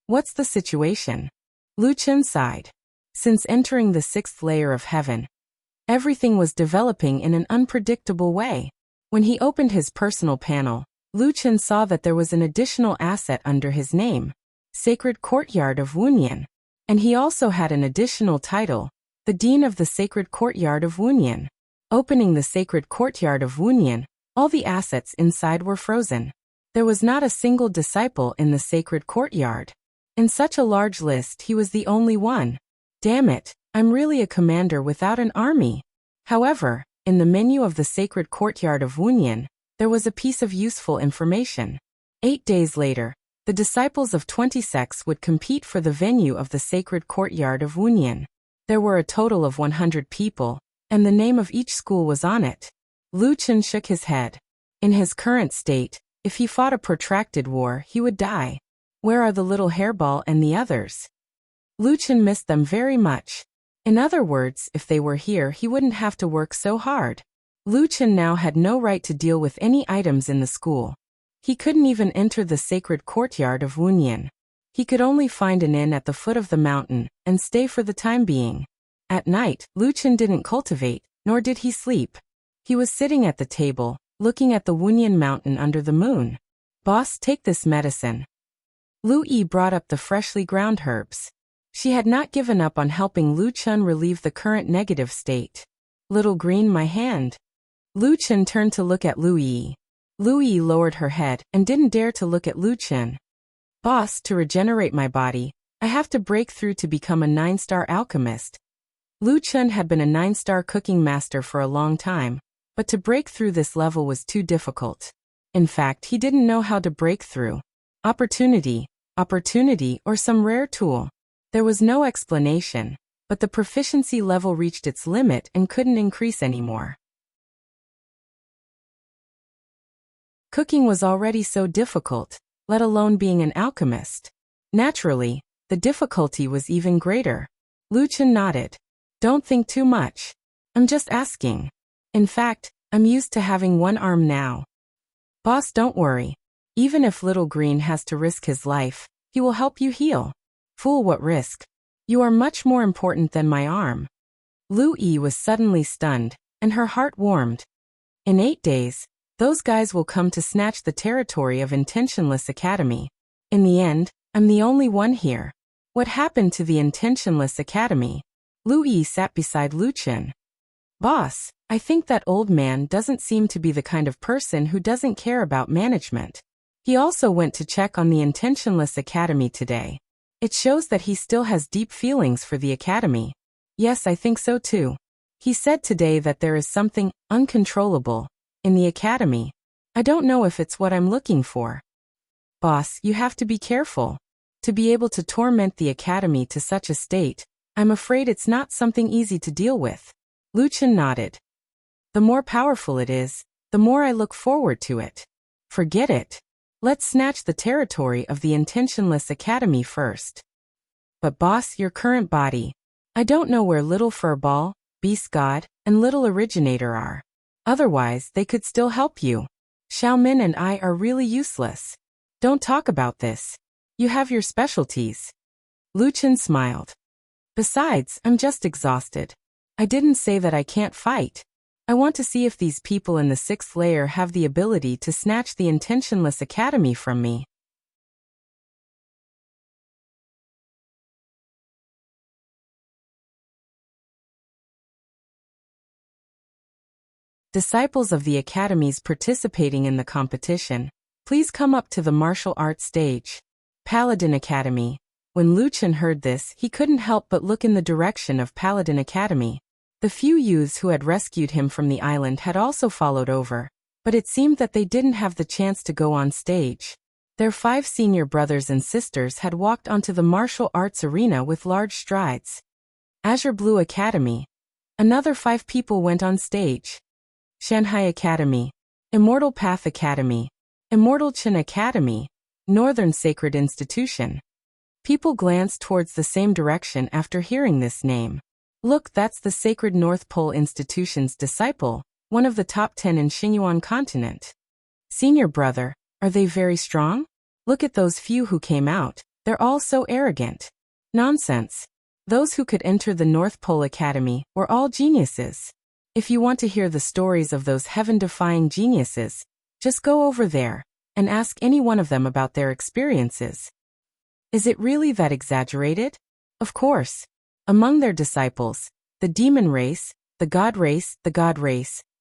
What's the situation? Lu Chen sighed. Since entering the 6th layer of heaven, everything was developing in an unpredictable way. When he opened his personal panel, Lu Chen saw that there was an additional asset under his name, Sacred Courtyard of Wunian. And he also had an additional title, the Dean of the Sacred Courtyard of Wunian. Opening the Sacred Courtyard of Wunian, all the assets inside were frozen. There was not a single disciple in the Sacred Courtyard. In such a large list, he was the only one. Damn it, I'm really a commander without an army. However, in the menu of the Sacred Courtyard of Wunian, there was a piece of useful information. 8 days later, the disciples of 20 sects would compete for the venue of the Sacred Courtyard of Wunian. There were a total of 100 people, and the name of each school was on it. Lu Chen shook his head. In his current state, if he fought a protracted war, he would die. Where are the little hairball and the others? Lu Chen missed them very much. In other words, if they were here, he wouldn't have to work so hard. Lu Chen now had no right to deal with any items in the school. He couldn't even enter the Sacred Courtyard of Wunian. He could only find an inn at the foot of the mountain and stay for the time being. At night, Lu Chen didn't cultivate, nor did he sleep. He was sitting at the table, looking at the Wunian mountain under the moon. Boss, take this medicine. Lu Yi brought up the freshly ground herbs. She had not given up on helping Lu Chun relieve the current negative state. Little green, my hand. Lu Chun turned to look at Lu Yi. Lu Yi lowered her head and didn't dare to look at Lu Chun. Boss, to regenerate my body, I have to break through to become a 9-star alchemist. Lu Chun had been a 9-star cooking master for a long time, but to break through this level was too difficult. In fact, he didn't know how to break through. Opportunity, or some rare tool. There was no explanation, but the proficiency level reached its limit and couldn't increase anymore. Cooking was already so difficult, let alone being an alchemist. Naturally, the difficulty was even greater. Lu Chun nodded. Don't think too much. I'm just asking. In fact, I'm used to having one arm now. Boss, don't worry. Even if Little Green has to risk his life, he will help you heal. Fool, what risk? You are much more important than my arm. Lu Yi was suddenly stunned, and her heart warmed. In 8 days, those guys will come to snatch the territory of Intentionless Academy. In the end, I'm the only one here. What happened to the Intentionless Academy? Lu Yi sat beside Lu Chun. Boss, I think that old man doesn't seem to be the kind of person who doesn't care about management. He also went to check on the Intentionless Academy today. It shows that he still has deep feelings for the Academy. Yes, I think so too. He said today that there is something uncontrollable in the Academy. I don't know if it's what I'm looking for. Boss, you have to be careful. To be able to torment the Academy to such a state, I'm afraid it's not something easy to deal with. Lu Chun nodded. The more powerful it is, the more I look forward to it. Forget it. Let's snatch the territory of the Intentionless Academy first. But boss, your current body. I don't know where Little Furball, Beast God, and Little Originator are. Otherwise, they could still help you. Xiaomin and I are really useless. Don't talk about this. You have your specialties. Lu Chun smiled. Besides, I'm just exhausted. I didn't say that I can't fight. I want to see if these people in the 6th layer have the ability to snatch the Intentionless Academy from me. Disciples of the academies participating in the competition, please come up to the martial arts stage. Paladin Academy. When Lu Chun heard this, he couldn't help but look in the direction of Paladin Academy. The few youths who had rescued him from the island had also followed over, but it seemed that they didn't have the chance to go on stage. Their 5 senior brothers and sisters had walked onto the martial arts arena with large strides. Azure Blue Academy. Another 5 people went on stage. Shanghai Academy, Immortal Path Academy, Immortal Chen Academy, Northern Sacred Institution. People glanced towards the same direction after hearing this name. Look, that's the Sacred North Pole Institution's disciple, one of the top 10 in Xingyuan continent. Senior brother, are they very strong? Look at those few who came out, they're all so arrogant. Nonsense. Those who could enter the North Pole Academy were all geniuses. If you want to hear the stories of those heaven-defying geniuses, just go over there and ask any one of them about their experiences. Is it really that exaggerated? Of course. Among their disciples, the demon race, the god race,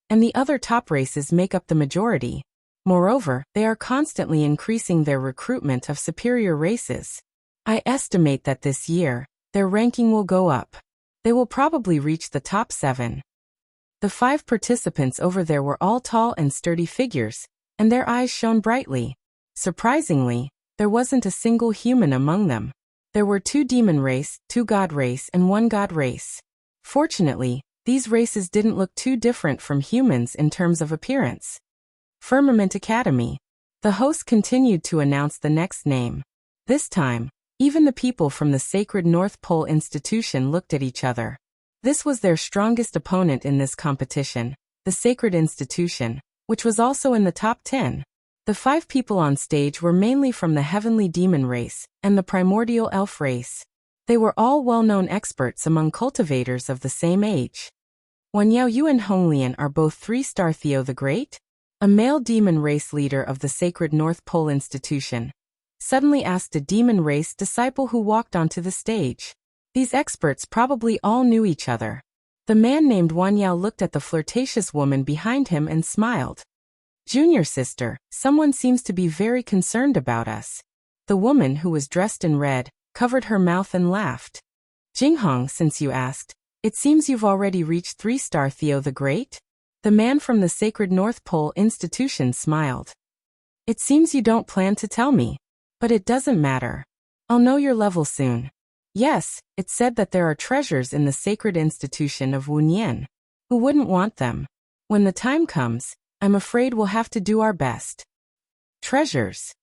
and the other top races make up the majority. Moreover, they are constantly increasing their recruitment of superior races. I estimate that this year, their ranking will go up. They will probably reach the top 7. The 5 participants over there were all tall and sturdy figures, and their eyes shone brightly. Surprisingly, there wasn't a single human among them. There were 2 demon race, 2 god race, and 1 god race. Fortunately, these races didn't look too different from humans in terms of appearance. Firmament Academy. The host continued to announce the next name. This time, even the people from the Sacred North Pole Institution looked at each other. This was their strongest opponent in this competition, the Sacred Institution, which was also in the top 10. The 5 people on stage were mainly from the Heavenly Demon race and the Primordial Elf race. They were all well-known experts among cultivators of the same age. Wan Yao Yu and Hong Lian are both 3-star Theo the Great. A male demon race leader of the sacred North Pole institution suddenly asked a demon race disciple who walked onto the stage. These experts probably all knew each other. The man named Wan Yao looked at the flirtatious woman behind him and smiled. Junior sister, someone seems to be very concerned about us. The woman, who was dressed in red, covered her mouth and laughed. Jinghong, since you asked, it seems you've already reached 3-star Theo the Great? The man from the Sacred North Pole Institution smiled. It seems you don't plan to tell me. But it doesn't matter. I'll know your level soon. Yes, it's said that there are treasures in the sacred institution of Wunyan. Who wouldn't want them? When the time comes, I'm afraid we'll have to do our best. Treasures.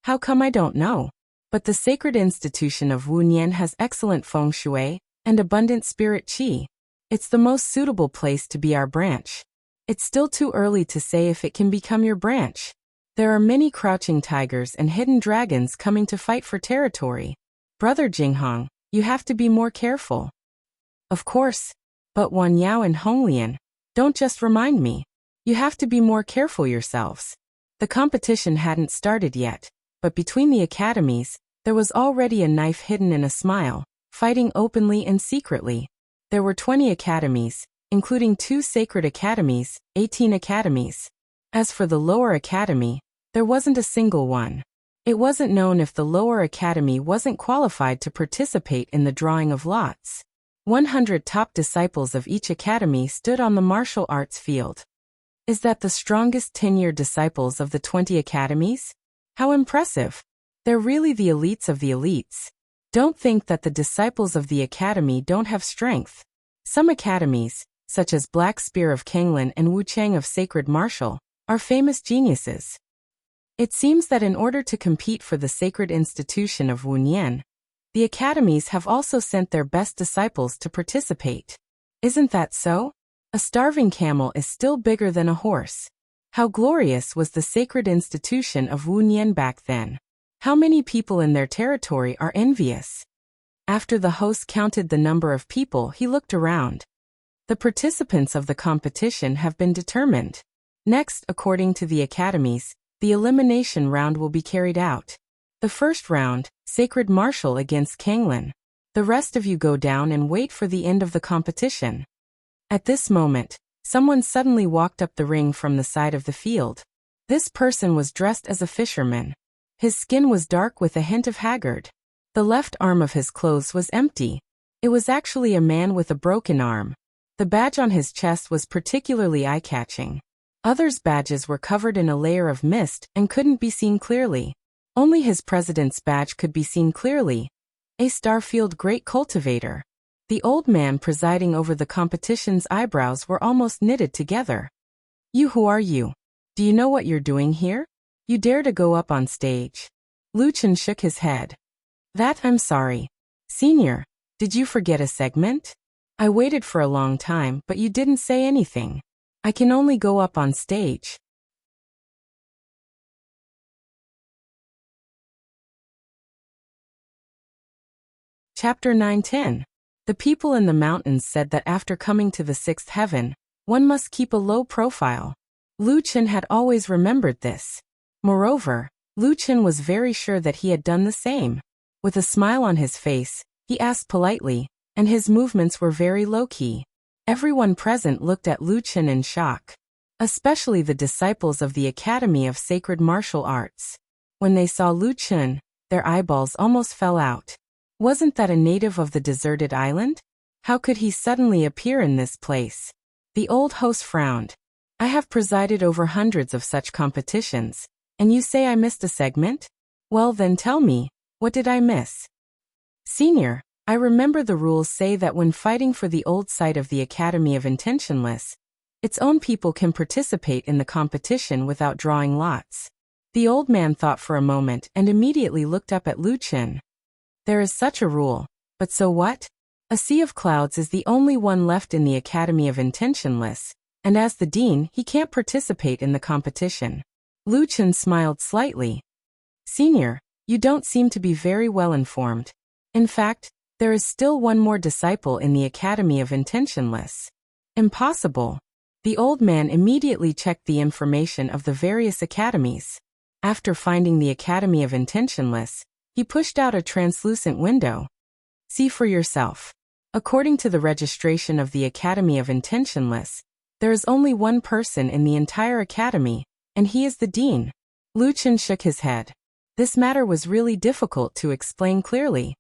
How come I don't know? But the sacred institution of Wunyan has excellent feng shui and abundant spirit qi. It's the most suitable place to be our branch. It's still too early to say if it can become your branch. There are many crouching tigers and hidden dragons coming to fight for territory. Brother Jinghong, you have to be more careful. Of course. But Wan Yao and Honglian, don't just remind me. You have to be more careful yourselves. The competition hadn't started yet, but between the academies, there was already a knife hidden in a smile, fighting openly and secretly. There were 20 academies, including 2 sacred academies, 18 academies. As for the lower academy, there wasn't a single one. It wasn't known if the lower academy wasn't qualified to participate in the drawing of lots. 100 top disciples of each academy stood on the martial arts field. Is that the strongest tenured disciples of the 20 academies? How impressive! They're really the elites of the elites. Don't think that the disciples of the academy don't have strength. Some academies, such as Black Spear of Kenglin and Wu Chang of Sacred Martial, are famous geniuses. It seems that in order to compete for the sacred institution of Wunyan, the academies have also sent their best disciples to participate. Isn't that so? A starving camel is still bigger than a horse. How glorious was the sacred institution of Wunyan back then? How many people in their territory are envious? After the host counted the number of people, he looked around. The participants of the competition have been determined. Next, according to the academies, the elimination round will be carried out. The first round, Sacred Martial against Kenglin. The rest of you go down and wait for the end of the competition. At this moment, someone suddenly walked up the ring from the side of the field. This person was dressed as a fisherman. His skin was dark with a hint of haggard. The left arm of his clothes was empty. It was actually a man with a broken arm. The badge on his chest was particularly eye-catching. Others' badges were covered in a layer of mist and couldn't be seen clearly. Only his president's badge could be seen clearly. A Starfield Great Cultivator. The old man presiding over the competition's eyebrows were almost knitted together. You, who are you? Do you know what you're doing here? You dare to go up on stage? Lu Chen shook his head. I'm sorry. Senior, did you forget a segment? I waited for a long time, but you didn't say anything. I can only go up on stage. Chapter 9-10. The people in the mountains said that after coming to the 6th heaven, one must keep a low profile. Lu Chen had always remembered this. Moreover, Lu Chen was very sure that he had done the same. With a smile on his face, he asked politely, and his movements were very low-key. Everyone present looked at Lu Chen in shock. Especially the disciples of the Academy of Sacred Martial Arts. When they saw Lu Chen, their eyeballs almost fell out. Wasn't that a native of the deserted island? How could he suddenly appear in this place? The old host frowned. I have presided over hundreds of such competitions, and you say I missed a segment? Well then tell me, what did I miss? Senior, I remember the rules say that when fighting for the old site of the Academy of Intentionless, its own people can participate in the competition without drawing lots. The old man thought for a moment and immediately looked up at Lu Chen. There is such a rule, but so what? A Sea of Clouds is the only one left in the Academy of Intentionless, and as the dean, he can't participate in the competition. Lu Chen smiled slightly. Senior, you don't seem to be very well informed. In fact, there is still one more disciple in the Academy of Intentionless. Impossible. The old man immediately checked the information of the various academies. After finding the Academy of Intentionless, he pushed out a translucent window. See for yourself. According to the registration of the Academy of Intentionless, there is only one person in the entire academy, and he is the dean. Wuxia shook his head. This matter was really difficult to explain clearly.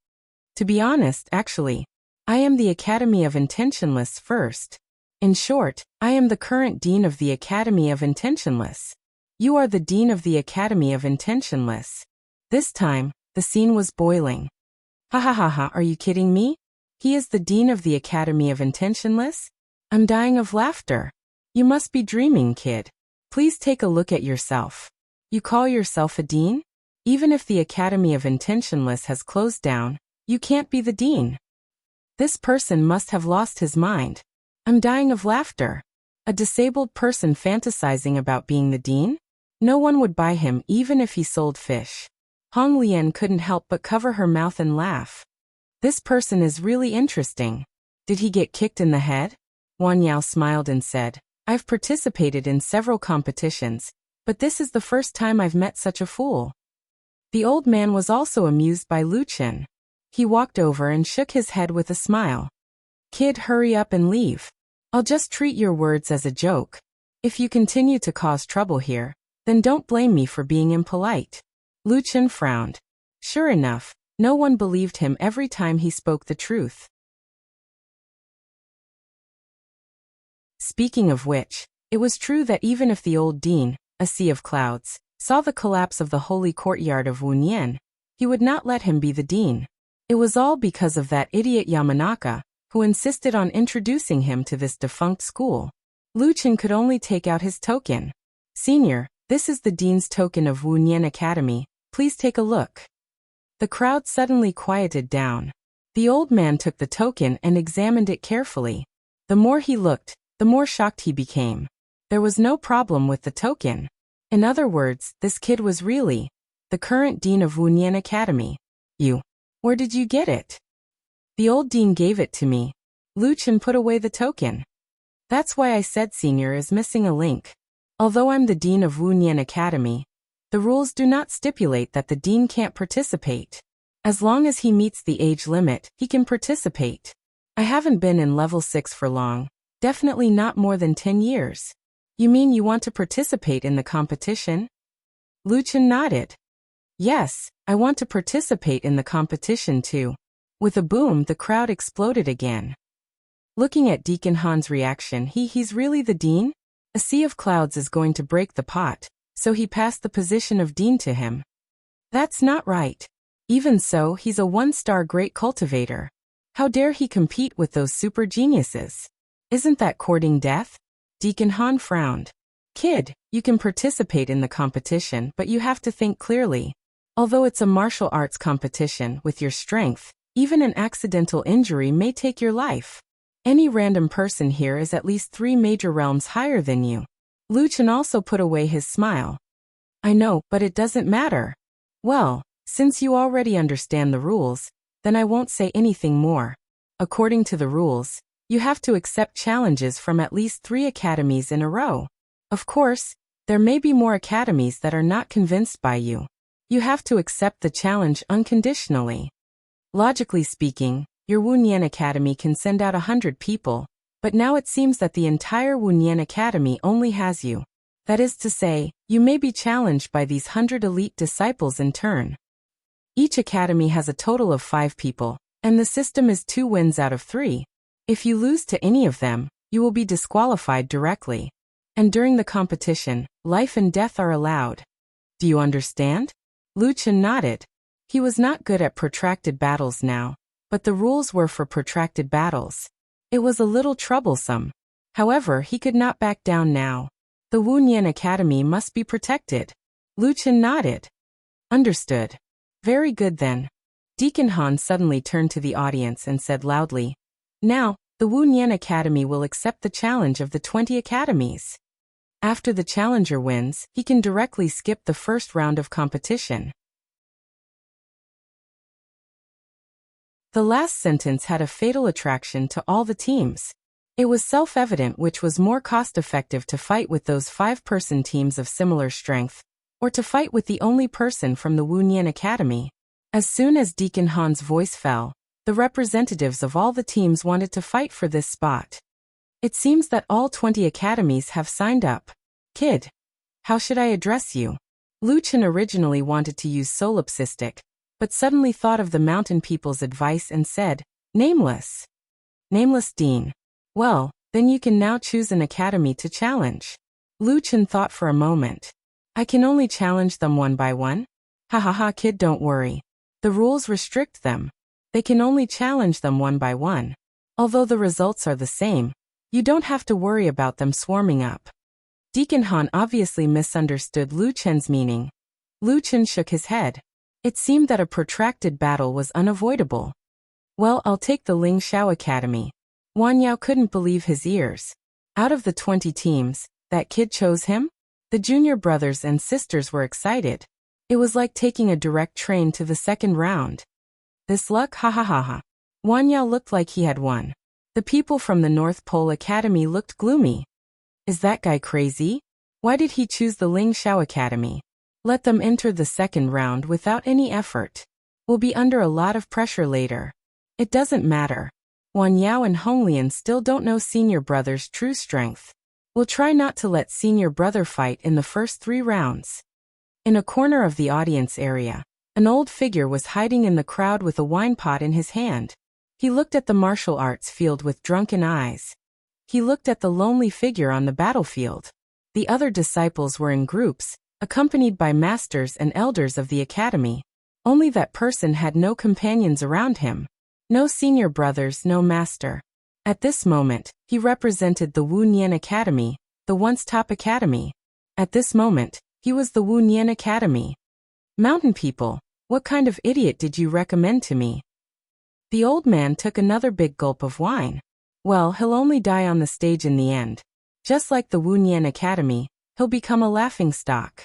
To be honest, actually, I am the Academy of Intentionless first. In short, I am the current dean of the Academy of Intentionless. You are the dean of the Academy of Intentionless. This time, the scene was boiling. Ha ha ha ha, are you kidding me? He is the dean of the Academy of Intentionless? I'm dying of laughter. You must be dreaming, kid. Please take a look at yourself. You call yourself a dean? Even if the Academy of Intentionless has closed down, you can't be the dean. This person must have lost his mind. I'm dying of laughter. A disabled person fantasizing about being the dean? No one would buy him even if he sold fish. Hong Lian couldn't help but cover her mouth and laugh. This person is really interesting. Did he get kicked in the head? Wang Yao smiled and said, I've participated in several competitions, but this is the first time I've met such a fool. The old man was also amused by Wuxia. He walked over and shook his head with a smile. Kid, hurry up and leave. I'll just treat your words as a joke. If you continue to cause trouble here, then don't blame me for being impolite. Wuxia frowned. Sure enough, no one believed him every time he spoke the truth. Speaking of which, it was true that even if the old dean, a sea of clouds, saw the collapse of the holy courtyard of Wunyan, he would not let him be the dean. It was all because of that idiot Yamanaka, who insisted on introducing him to this defunct school. Wuxia could only take out his token. Senior, this is the dean's token of Wunyan Academy. Please take a look. The crowd suddenly quieted down. The old man took the token and examined it carefully. The more he looked, the more shocked he became. There was no problem with the token. In other words, this kid was really the current dean of Wunyan Academy. Where did you get it? The old dean gave it to me. Wuxia put away the token. That's why I said senior is missing a link. Although I'm the dean of Wunyan Academy, the rules do not stipulate that the dean can't participate. As long as he meets the age limit, he can participate. I haven't been in level 6 for long, definitely not more than 10 years. You mean you want to participate in the competition? Wuxia nodded. Yes, I want to participate in the competition too. With a boom, the crowd exploded again. Looking at Deacon Han's reaction, he's really the dean? A sea of clouds is going to break the pot, so he passed the position of dean to him. That's not right. Even so, he's a one-star great cultivator. How dare he compete with those super geniuses? Isn't that courting death? Deacon Han frowned. Kid, you can participate in the competition, but you have to think clearly. Although it's a martial arts competition, with your strength, even an accidental injury may take your life. Any random person here is at least 3 major realms higher than you. Wuxia also put away his smile. I know, but it doesn't matter. Well, since you already understand the rules, then I won't say anything more. According to the rules, you have to accept challenges from at least 3 academies in a row. Of course, there may be more academies that are not convinced by you. You have to accept the challenge unconditionally. Logically speaking, your Wunyan Academy can send out 100 people, but now it seems that the entire Wunyan Academy only has you. That is to say, you may be challenged by these 100 elite disciples in turn. Each academy has a total of 5 people, and the system is 2 wins out of 3. If you lose to any of them, you will be disqualified directly. And during the competition, life and death are allowed. Do you understand? Wuxia nodded. He was not good at protracted battles now, but the rules were for protracted battles. It was a little troublesome. However, he could not back down now. The Wunyan Academy must be protected. Wuxia nodded. Understood. Very good then. Deacon Han suddenly turned to the audience and said loudly, Now, the Wunyan Academy will accept the challenge of the 20 academies. After the challenger wins, he can directly skip the first round of competition. The last sentence had a fatal attraction to all the teams. It was self-evident which was more cost-effective to fight with those 5-person teams of similar strength, or to fight with the only person from the Wunian Academy. As soon as Deacon Han's voice fell, the representatives of all the teams wanted to fight for this spot. It seems that all 20 academies have signed up. Kid, how should I address you? Lu Chen originally wanted to use solipsistic, but suddenly thought of the mountain people's advice and said, Nameless. Nameless Dean. Well, then you can now choose an academy to challenge. Lu Chen thought for a moment. I can only challenge them one by one? Ha ha ha, kid, don't worry. The rules restrict them. They can only challenge them one by one. Although the results are the same, you don't have to worry about them swarming up. Deacon Han obviously misunderstood Lu Chen's meaning. Lu Chen shook his head. It seemed that a protracted battle was unavoidable. Well, I'll take the Ling Xiao Academy. Wang Yao couldn't believe his ears. Out of the 20 teams, that kid chose him? The junior brothers and sisters were excited. It was like taking a direct train to the second round. This luck, ha ha ha ha. Wang Yao looked like he had won. The people from the North Pole Academy looked gloomy. Is that guy crazy? Why did he choose the Ling Xiao Academy? Let them enter the second round without any effort. We'll be under a lot of pressure later. It doesn't matter. Wang Yao and Honglian still don't know senior brother's true strength. We'll try not to let senior brother fight in the first 3 rounds. In a corner of the audience area, an old figure was hiding in the crowd with a wine pot in his hand. He looked at the martial arts field with drunken eyes. He looked at the lonely figure on the battlefield. The other disciples were in groups, accompanied by masters and elders of the academy. Only that person had no companions around him. No senior brothers, no master. At this moment, he represented the Wu Nian Academy, the once top academy. At this moment, he was the Wu Nian Academy. Mountain people, what kind of idiot did you recommend to me? The old man took another big gulp of wine. Well, he'll only die on the stage in the end. Just like the Wu Nian Academy, he'll become a laughingstock.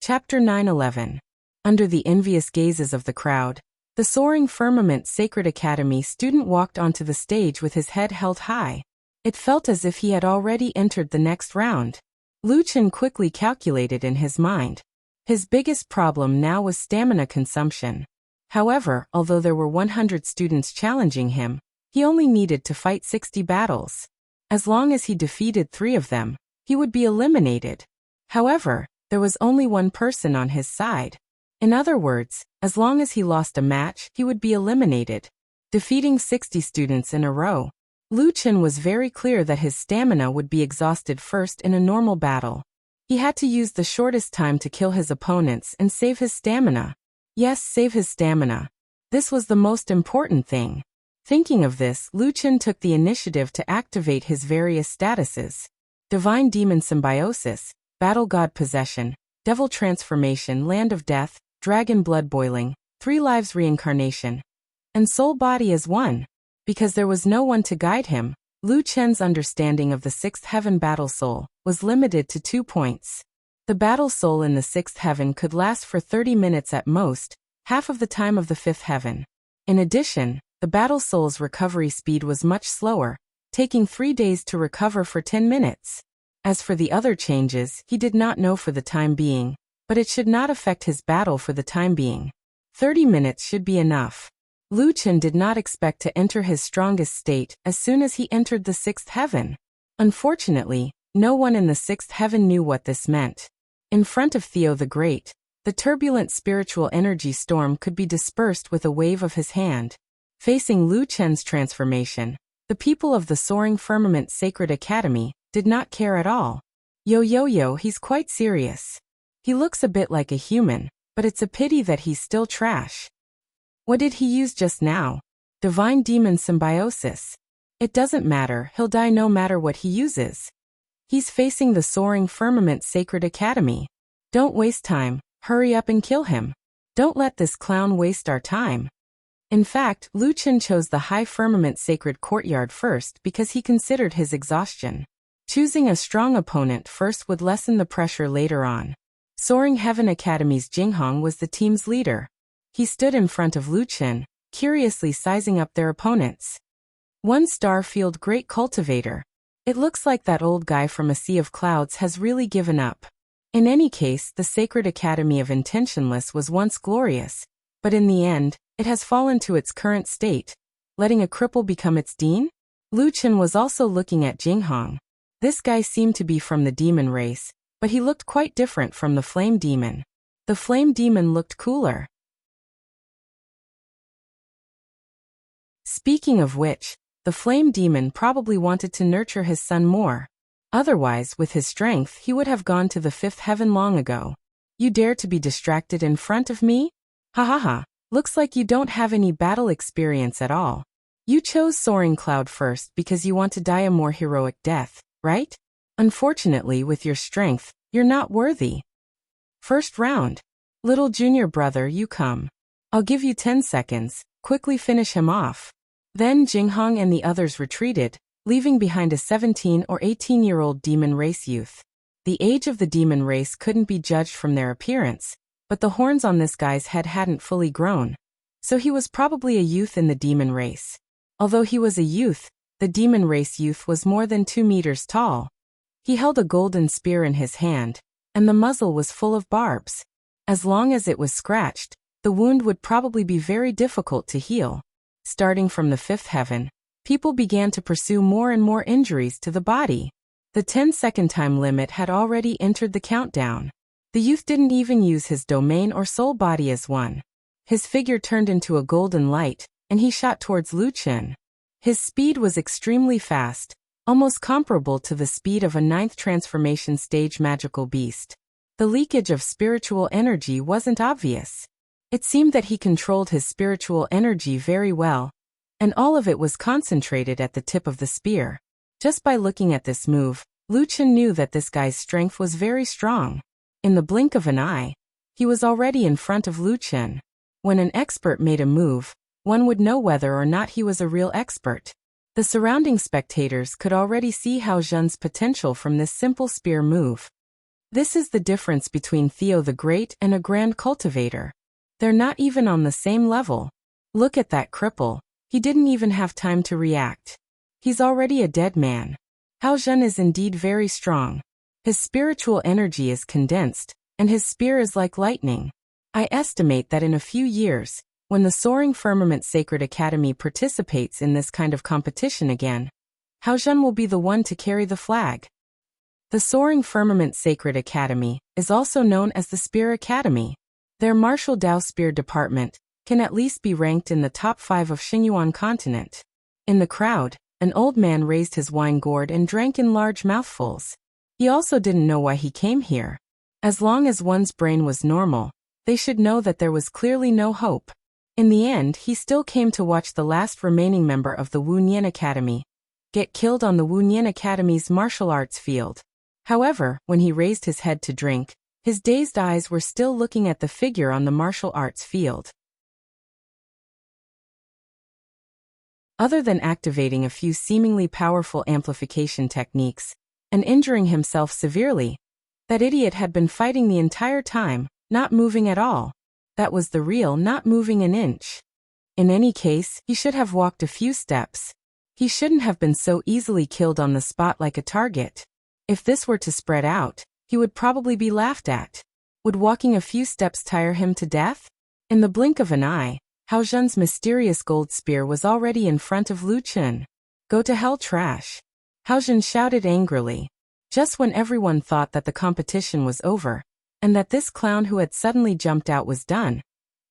Chapter 9-11. Under the envious gazes of the crowd, the soaring firmament Sacred Academy student walked onto the stage with his head held high. It felt as if he had already entered the next round. Lu Chen quickly calculated in his mind. His biggest problem now was stamina consumption. However, although there were 100 students challenging him, he only needed to fight 60 battles. As long as he defeated 3 of them, he would be eliminated. However, there was only one person on his side. In other words, as long as he lost a match, he would be eliminated. Defeating 60 students in a row, Lu Chen was very clear that his stamina would be exhausted first in a normal battle. He had to use the shortest time to kill his opponents and save his stamina. Yes, save his stamina. This was the most important thing. Thinking of this, Lu Chen took the initiative to activate his various statuses. Divine Demon Symbiosis, Battle God Possession, Devil Transformation, Land of Death, Dragon Blood Boiling, 3 Lives Reincarnation, and Soul Body as one. Because there was no one to guide him, Lu Chen's understanding of the 6th heaven battle soul was limited to 2 points. The battle soul in the 6th heaven could last for 30 minutes at most, half of the time of the 5th heaven. In addition, the battle soul's recovery speed was much slower, taking 3 days to recover for 10 minutes. As for the other changes, he did not know for the time being, but it should not affect his battle for the time being. 30 minutes should be enough. Lu Chen did not expect to enter his strongest state as soon as he entered the 6th heaven. Unfortunately, no one in the 6th heaven knew what this meant. In front of Theo the Great, the turbulent spiritual energy storm could be dispersed with a wave of his hand. Facing Lu Chen's transformation, the people of the soaring firmament Sacred Academy did not care at all. Yo, he's quite serious. He looks a bit like a human, but it's a pity that he's still trash. What did he use just now? Divine Demon Symbiosis. It doesn't matter, he'll die no matter what he uses. He's facing the soaring firmament Sacred Academy. Don't waste time, hurry up and kill him. Don't let this clown waste our time. In fact, Lu Chen chose the high firmament Sacred Courtyard first because he considered his exhaustion. Choosing a strong opponent first would lessen the pressure later on. Soaring Heaven Academy's Jinghong was the team's leader. He stood in front of Luchin, curiously sizing up their opponents. One Starfield Great Cultivator. It looks like that old guy from A Sea of Clouds has really given up. In any case, the Sacred Academy of Intentionless was once glorious, but in the end, it has fallen to its current state, letting a cripple become its dean? Luchin was also looking at Jinghong. This guy seemed to be from the demon race, but he looked quite different from the flame demon. The flame demon looked cooler. Speaking of which, the flame demon probably wanted to nurture his son more. Otherwise, with his strength, he would have gone to the fifth heaven long ago. You dare to be distracted in front of me? Ha ha ha, looks like you don't have any battle experience at all. You chose Soaring Cloud first because you want to die a more heroic death, right? Unfortunately, with your strength, you're not worthy. First round. Little junior brother, you come. I'll give you 10 seconds, quickly finish him off. Then Jinghong and the others retreated, leaving behind a 17 or 18-year-old demon race youth. The age of the demon race couldn't be judged from their appearance, but the horns on this guy's head hadn't fully grown, so he was probably a youth in the demon race. Although he was a youth, the demon race youth was more than 2 meters tall. He held a golden spear in his hand, and the muzzle was full of barbs. As long as it was scratched, the wound would probably be very difficult to heal. Starting from the fifth heaven, people began to pursue more and more injuries to the body. The 10-second time limit had already entered the countdown. The youth didn't even use his domain or soul body as one. His figure turned into a golden light, and he shot towards Luchin. His speed was extremely fast, almost comparable to the speed of a 9th transformation stage magical beast. The leakage of spiritual energy wasn't obvious. It seemed that he controlled his spiritual energy very well, and all of it was concentrated at the tip of the spear. Just by looking at this move, Luchin knew that this guy's strength was very strong. In the blink of an eye, he was already in front of Luchin. When an expert made a move, one would know whether or not he was a real expert. The surrounding spectators could already see Hao Zhen's potential from this simple spear move. This is the difference between Theo the Great and a Grand Cultivator. They're not even on the same level. Look at that cripple. He didn't even have time to react. He's already a dead man. Hao Zhen is indeed very strong. His spiritual energy is condensed, and his spear is like lightning. I estimate that in a few years, when the Soaring Firmament Sacred Academy participates in this kind of competition again, Hao Zhen will be the one to carry the flag. The Soaring Firmament Sacred Academy is also known as the Spear Academy. Their martial Dao spear department can at least be ranked in the top 5 of Xingyuan continent. In the crowd, an old man raised his wine gourd and drank in large mouthfuls. He also didn't know why he came here. As long as one's brain was normal, they should know that there was clearly no hope. In the end, he still came to watch the last remaining member of the Wu Nian Academy get killed on the Wu Nian Academy's martial arts field. However, when he raised his head to drink, his dazed eyes were still looking at the figure on the martial arts field. Other than activating a few seemingly powerful amplification techniques and injuring himself severely, that idiot had been fighting the entire time, not moving at all. That was the real not moving an inch. In any case, he should have walked a few steps. He shouldn't have been so easily killed on the spot like a target. If this were to spread out, he would probably be laughed at. Would walking a few steps tire him to death? In the blink of an eye, Hao Zhen's mysterious gold spear was already in front of Luchin. Go to hell, trash! Hao Zhen shouted angrily. Just when everyone thought that the competition was over, and that this clown who had suddenly jumped out was done,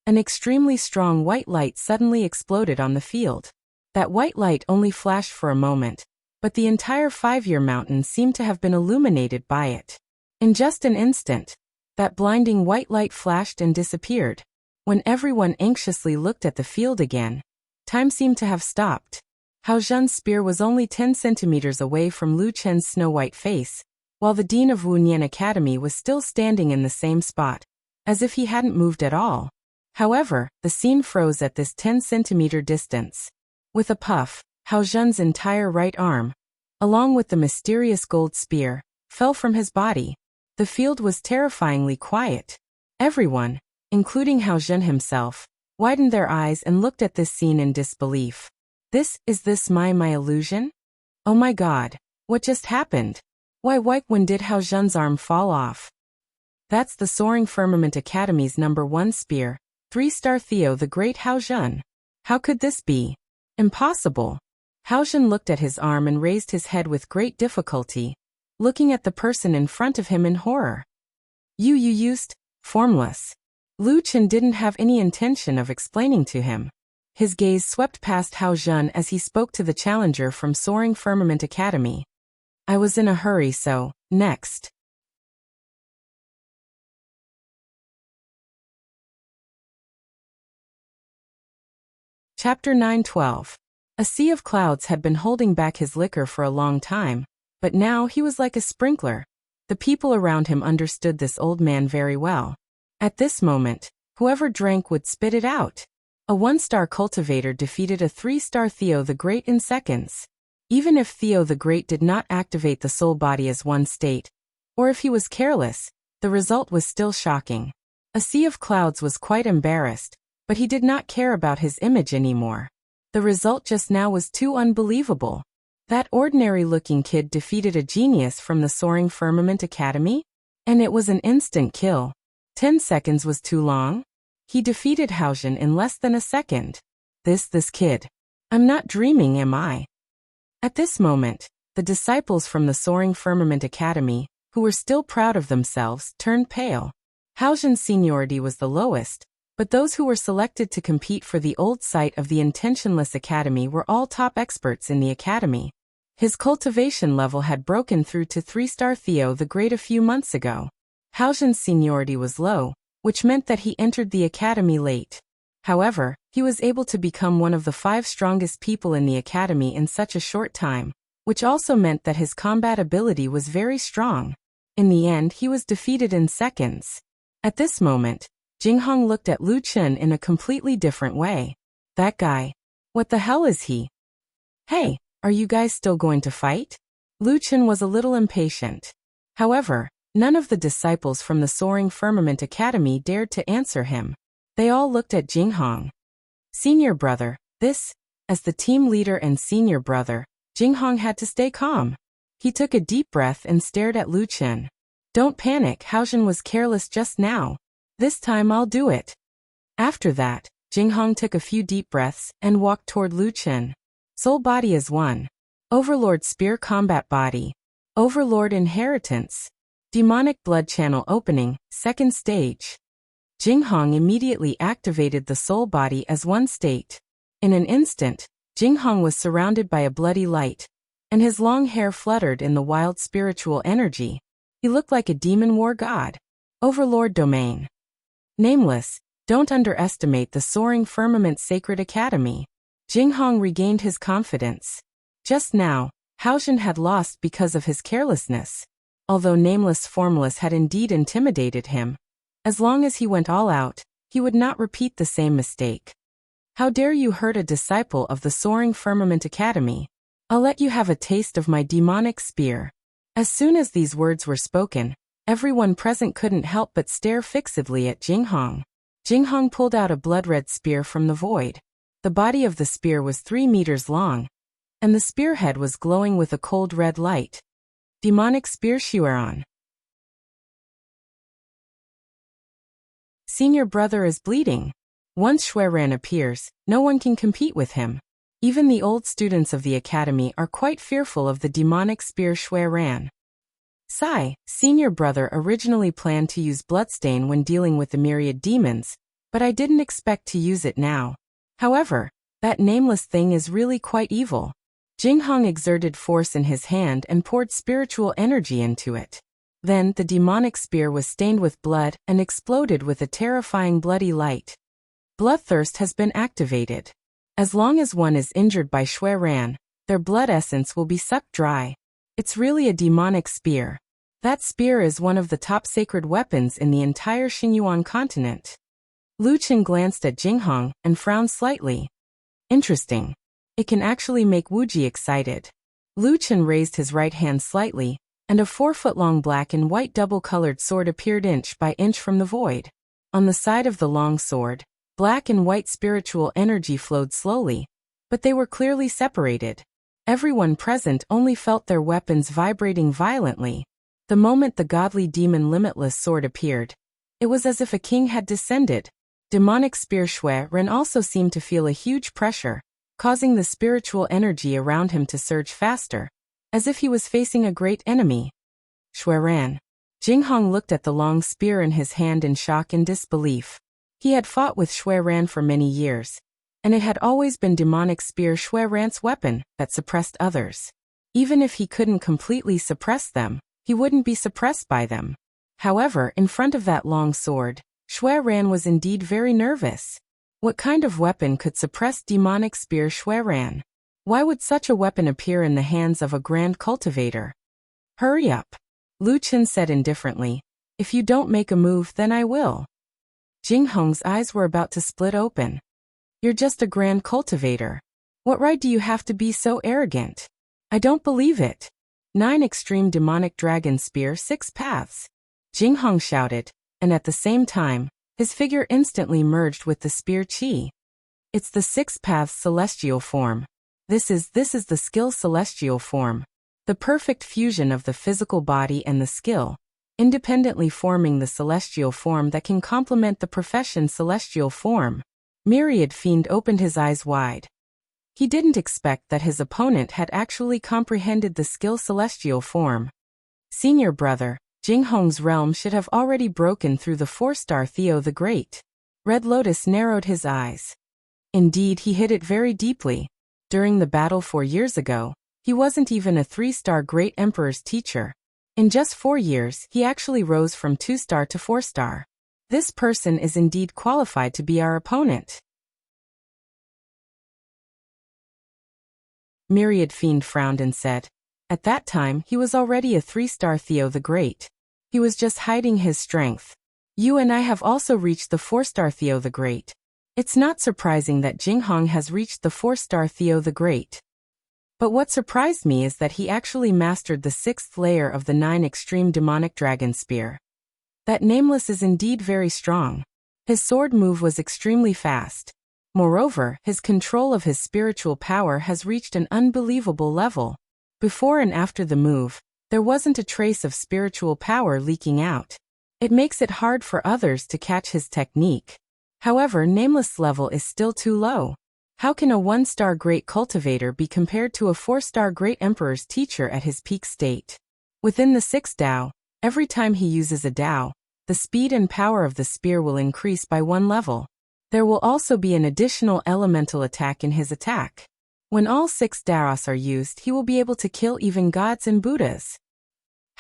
an extremely strong white light suddenly exploded on the field. That white light only flashed for a moment, but the entire 5-year mountain seemed to have been illuminated by it. In just an instant, that blinding white light flashed and disappeared. When everyone anxiously looked at the field again, time seemed to have stopped. Hao Zhen's spear was only 10 centimeters away from Lu Chen's snow-white face, while the dean of Wu Nian Academy was still standing in the same spot, as if he hadn't moved at all. However, the scene froze at this 10-centimeter distance. With a puff, Hao Zhen's entire right arm, along with the mysterious gold spear, fell from his body. The field was terrifyingly quiet. Everyone, including Hao Zhen himself, widened their eyes and looked at this scene in disbelief. Is this my illusion? Oh my god, what just happened? Why when did Hao Zhen's arm fall off? That's the Soaring Firmament Academy's #1 spear, 3-star Theo the Great Hao Zhen. How could this be? Impossible. Hao Zhen looked at his arm and raised his head with great difficulty, looking at the person in front of him in horror. You used, formless. Lu Chen didn't have any intention of explaining to him. His gaze swept past Hao Zhen as he spoke to the challenger from Soaring Firmament Academy. I was in a hurry, so, next. Chapter 9:12. A sea of clouds had been holding back his liquor for a long time, but now he was like a sprinkler. The people around him understood this old man very well. At this moment, whoever drank would spit it out. A 1-star cultivator defeated a 3-star Theo the Great in seconds. Even if Theo the Great did not activate the soul body as one state, or if he was careless, the result was still shocking. A sea of clouds was quite embarrassed, but he did not care about his image anymore. The result just now was too unbelievable. That ordinary-looking kid defeated a genius from the Soaring Firmament Academy? And it was an instant kill. 10 seconds was too long? He defeated Hao Zhen in less than a second. This kid. I'm not dreaming, am I? At this moment, the disciples from the Soaring Firmament Academy, who were still proud of themselves, turned pale. Hao Zhen's seniority was the lowest, but those who were selected to compete for the old site of the Intentionless Academy were all top experts in the academy. His cultivation level had broken through to 3-star Theo the Great a few months ago. Hao Zhen's seniority was low, which meant that he entered the academy late. However, he was able to become one of the 5 strongest people in the academy in such a short time, which also meant that his combat ability was very strong. In the end, he was defeated in seconds. At this moment, Jinghong looked at Lu Chen in a completely different way. That guy. What the hell is he? Hey, are you guys still going to fight? Lu Chen was a little impatient. However, none of the disciples from the Soaring Firmament Academy dared to answer him. They all looked at Jinghong. Senior brother, as the team leader and senior brother, Jinghong had to stay calm. He took a deep breath and stared at Lu Chen. Don't panic, Hao Zhen was careless just now. This time I'll do it. After that, Jinghong took a few deep breaths and walked toward Lu Chen. Soul body is 1. Overlord Spear Combat Body. Overlord Inheritance. Demonic Blood Channel Opening, 2nd stage. Jinghong immediately activated the soul body as 1 state. In an instant, Jinghong was surrounded by a bloody light, and his long hair fluttered in the wild spiritual energy. He looked like a demon war god. Overlord Domain. Nameless, don't underestimate the Soaring Firmament Sacred Academy. Jinghong regained his confidence. Just now, Hao Zhen had lost because of his carelessness. Although Nameless Formless had indeed intimidated him, as long as he went all out, he would not repeat the same mistake. How dare you hurt a disciple of the Soaring Firmament Academy? I'll let you have a taste of my demonic spear. As soon as these words were spoken, everyone present couldn't help but stare fixedly at Jinghong. Jinghong pulled out a blood-red spear from the void. The body of the spear was 3 meters long, and the spearhead was glowing with a cold red light. Demonic Spear Xueran. Senior brother is bleeding. Once Xueran appears, no one can compete with him. Even the old students of the academy are quite fearful of the demonic spear Xueran. Sai, senior brother originally planned to use Bloodstain when dealing with the myriad demons, but I didn't expect to use it now. However, that nameless thing is really quite evil. Jinghong exerted force in his hand and poured spiritual energy into it. Then the demonic spear was stained with blood and exploded with a terrifying bloody light. Bloodthirst has been activated. As long as one is injured by Xueran, their blood essence will be sucked dry. It's really a demonic spear. That spear is one of the top sacred weapons in the entire Xingyuan continent. Lu Chen glanced at Jinghong and frowned slightly. Interesting. It can actually make Wuji excited. Lu Chen raised his right hand slightly, and a 4-foot-long black and white double-colored sword appeared inch by inch from the void. On the side of the long sword, Black and white spiritual energy flowed slowly, but they were clearly separated. Everyone present only felt their weapons vibrating violently. The moment the godly demon limitless sword appeared, it was as if a king had descended. Demonic spear Shui Ren also seemed to feel a huge pressure, causing the spiritual energy around him to surge faster, as if he was facing a great enemy. Shui Ren. Jinghong looked at the long spear in his hand in shock and disbelief. He had fought with Shui Ren for many years, and it had always been demonic spear Shui Ren's weapon that suppressed others. Even if he couldn't completely suppress them, he wouldn't be suppressed by them. However, in front of that long sword, Shui Ren was indeed very nervous. What kind of weapon could suppress demonic spear Shui Ren? Why would such a weapon appear in the hands of a grand cultivator? Hurry up, Lu Chen said indifferently. If you don't make a move, then I will. Jinghong's eyes were about to split open. You're just a grand cultivator. What right do you have to be so arrogant? I don't believe it. 9 extreme demonic dragon spear 6 paths. Jinghong shouted, and at the same time, his figure instantly merged with the spear chi. It's the 6 paths celestial form. This is the skill celestial form. The perfect fusion of the physical body and the skill, independently forming the celestial form that can complement the profession celestial form. Myriad Fiend opened his eyes wide. He didn't expect that his opponent had actually comprehended the skill celestial form. Senior brother, Jinghong's realm should have already broken through the 4-star Theo the Great. Red Lotus narrowed his eyes. Indeed, he hit it very deeply. During the battle 4 years ago, he wasn't even a 3-star Great Emperor's teacher. In just 4 years, he actually rose from 2-star to 4-star. This person is indeed qualified to be our opponent. Myriad Fiend frowned and said, at that time he was already a 3-star Theo the Great. He was just hiding his strength. You and I have also reached the 4-star Theo the Great. It's not surprising that Jinghong has reached the 4-star Theo the Great. But what surprised me is that he actually mastered the 6th layer of the 9 extreme demonic dragon spear. That Nameless is indeed very strong. His sword move was extremely fast. Moreover, his control of his spiritual power has reached an unbelievable level. Before and after the move, there wasn't a trace of spiritual power leaking out. It makes it hard for others to catch his technique. However, Nameless' level is still too low. How can a 1-star Great Cultivator be compared to a 4-star Great Emperor's teacher at his peak state? Within the 6th Dao, every time he uses a Dao, the speed and power of the spear will increase by 1 level. There will also be an additional elemental attack in his attack. When all 6 Daos are used, he will be able to kill even gods and Buddhas.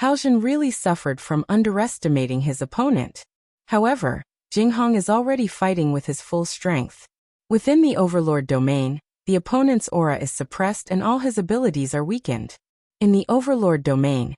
Haojin really suffered from underestimating his opponent. However, Jinghong is already fighting with his full strength. Within the Overlord domain, the opponent's aura is suppressed and all his abilities are weakened. In the Overlord domain,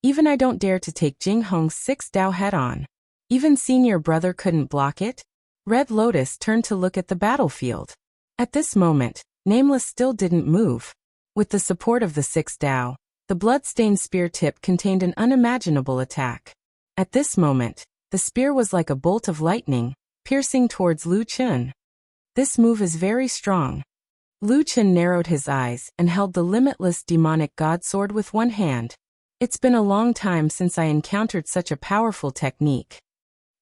even I don't dare to take Jinghong's 6 Dao head-on. Even senior brother couldn't block it. Red Lotus turned to look at the battlefield. At this moment, Nameless still didn't move. With the support of the 6 Dao, the blood-stained spear tip contained an unimaginable attack. At this moment, the spear was like a bolt of lightning, piercing towards Lu Chun. This move is very strong. Lu Chun narrowed his eyes and held the limitless demonic god sword with one hand. It's been a long time since I encountered such a powerful technique.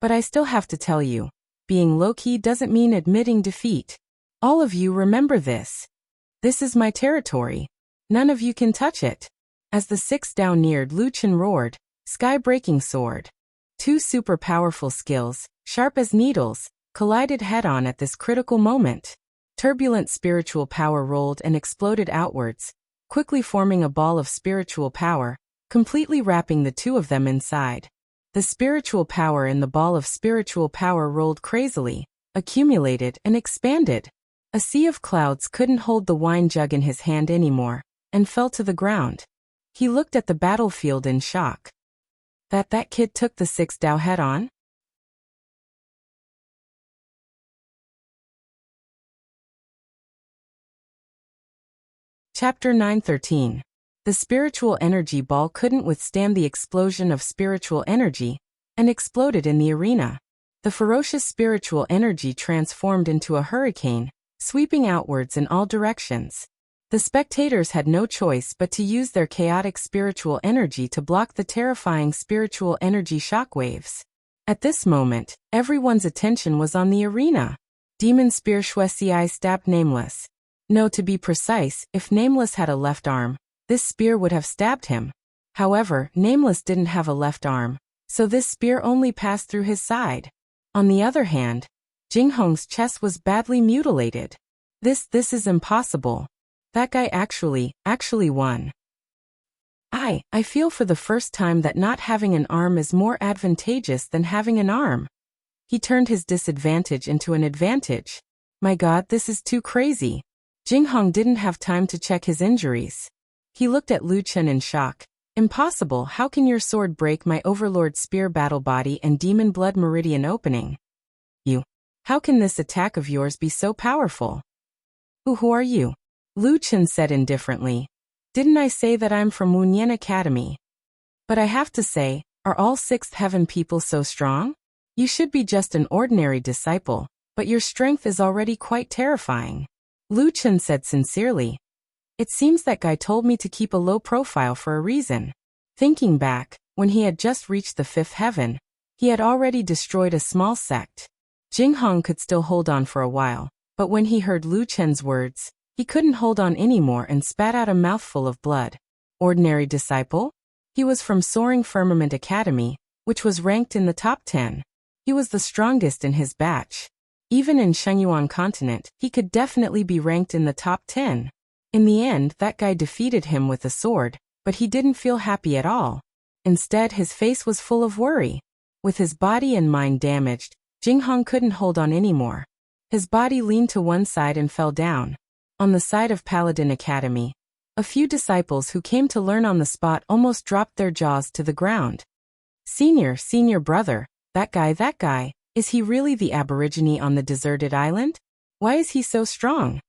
But I still have to tell you, being low-key doesn't mean admitting defeat. All of you remember this. This is my territory. None of you can touch it. As the 6 Dao neared, Lu Chen roared, sky-breaking sword. 2 super powerful skills, sharp as needles, collided head-on at this critical moment. Turbulent spiritual power rolled and exploded outwards, quickly forming a ball of spiritual power, completely wrapping the 2 of them inside. The spiritual power in the ball of spiritual power rolled crazily, accumulated and expanded. A sea of clouds couldn't hold the wine jug in his hand anymore, and fell to the ground. He looked at the battlefield in shock. That kid took the 6 Dao head-on? Chapter 913. The spiritual energy ball couldn't withstand the explosion of spiritual energy, and exploded in the arena. The ferocious spiritual energy transformed into a hurricane, sweeping outwards in all directions. The spectators had no choice but to use their chaotic spiritual energy to block the terrifying spiritual energy shockwaves. At this moment, everyone's attention was on the arena. Demon spear Wuxia stabbed Nameless. No, to be precise, if Nameless had a left arm, this spear would have stabbed him. However, Nameless didn't have a left arm, so this spear only passed through his side. On the other hand, Jinghong's chest was badly mutilated. This is impossible. That guy actually won. I feel for the first time that not having an arm is more advantageous than having an arm. He turned his disadvantage into an advantage. My God, this is too crazy. Jinghong didn't have time to check his injuries. He looked at Lu Chen in shock. Impossible, how can your sword break my overlord spear battle body and demon blood meridian opening? How can this attack of yours be so powerful? Who are you? Lu Chen said indifferently. Didn't I say that I'm from Wunyan Academy? But I have to say, are all sixth heaven people so strong? You should be just an ordinary disciple, but your strength is already quite terrifying. Lu Chen said sincerely. It seems that guy told me to keep a low profile for a reason. Thinking back, when he had just reached the fifth heaven, he had already destroyed a small sect. Jinghong could still hold on for a while, but when he heard Lu Chen's words, he couldn't hold on anymore and spat out a mouthful of blood. Ordinary disciple? He was from Soaring Firmament Academy, which was ranked in the top 10. He was the strongest in his batch. Even in Shengyuan continent, he could definitely be ranked in the top 10. In the end, that guy defeated him with a sword, but he didn't feel happy at all. Instead, his face was full of worry. With his body and mind damaged, Jinghong couldn't hold on anymore. His body leaned to one side and fell down. On the side of Paladin Academy, a few disciples who came to learn on the spot almost dropped their jaws to the ground. Senior brother, that guy, is he really the aborigine on the deserted island? Why is he so strong?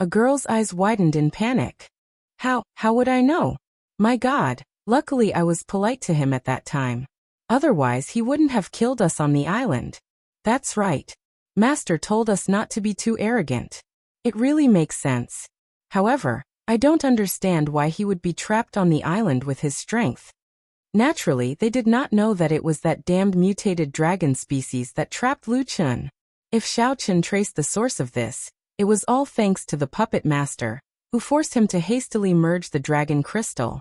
A girl's eyes widened in panic. How would I know? My God, luckily I was polite to him at that time. Otherwise he wouldn't have killed us on the island. That's right. Master told us not to be too arrogant. It really makes sense. However, I don't understand why he would be trapped on the island with his strength. Naturally, they did not know that it was that damned mutated dragon species that trapped Lu Chen. If Xiao Chen traced the source of this, it was all thanks to the puppet master, who forced him to hastily merge the dragon crystal.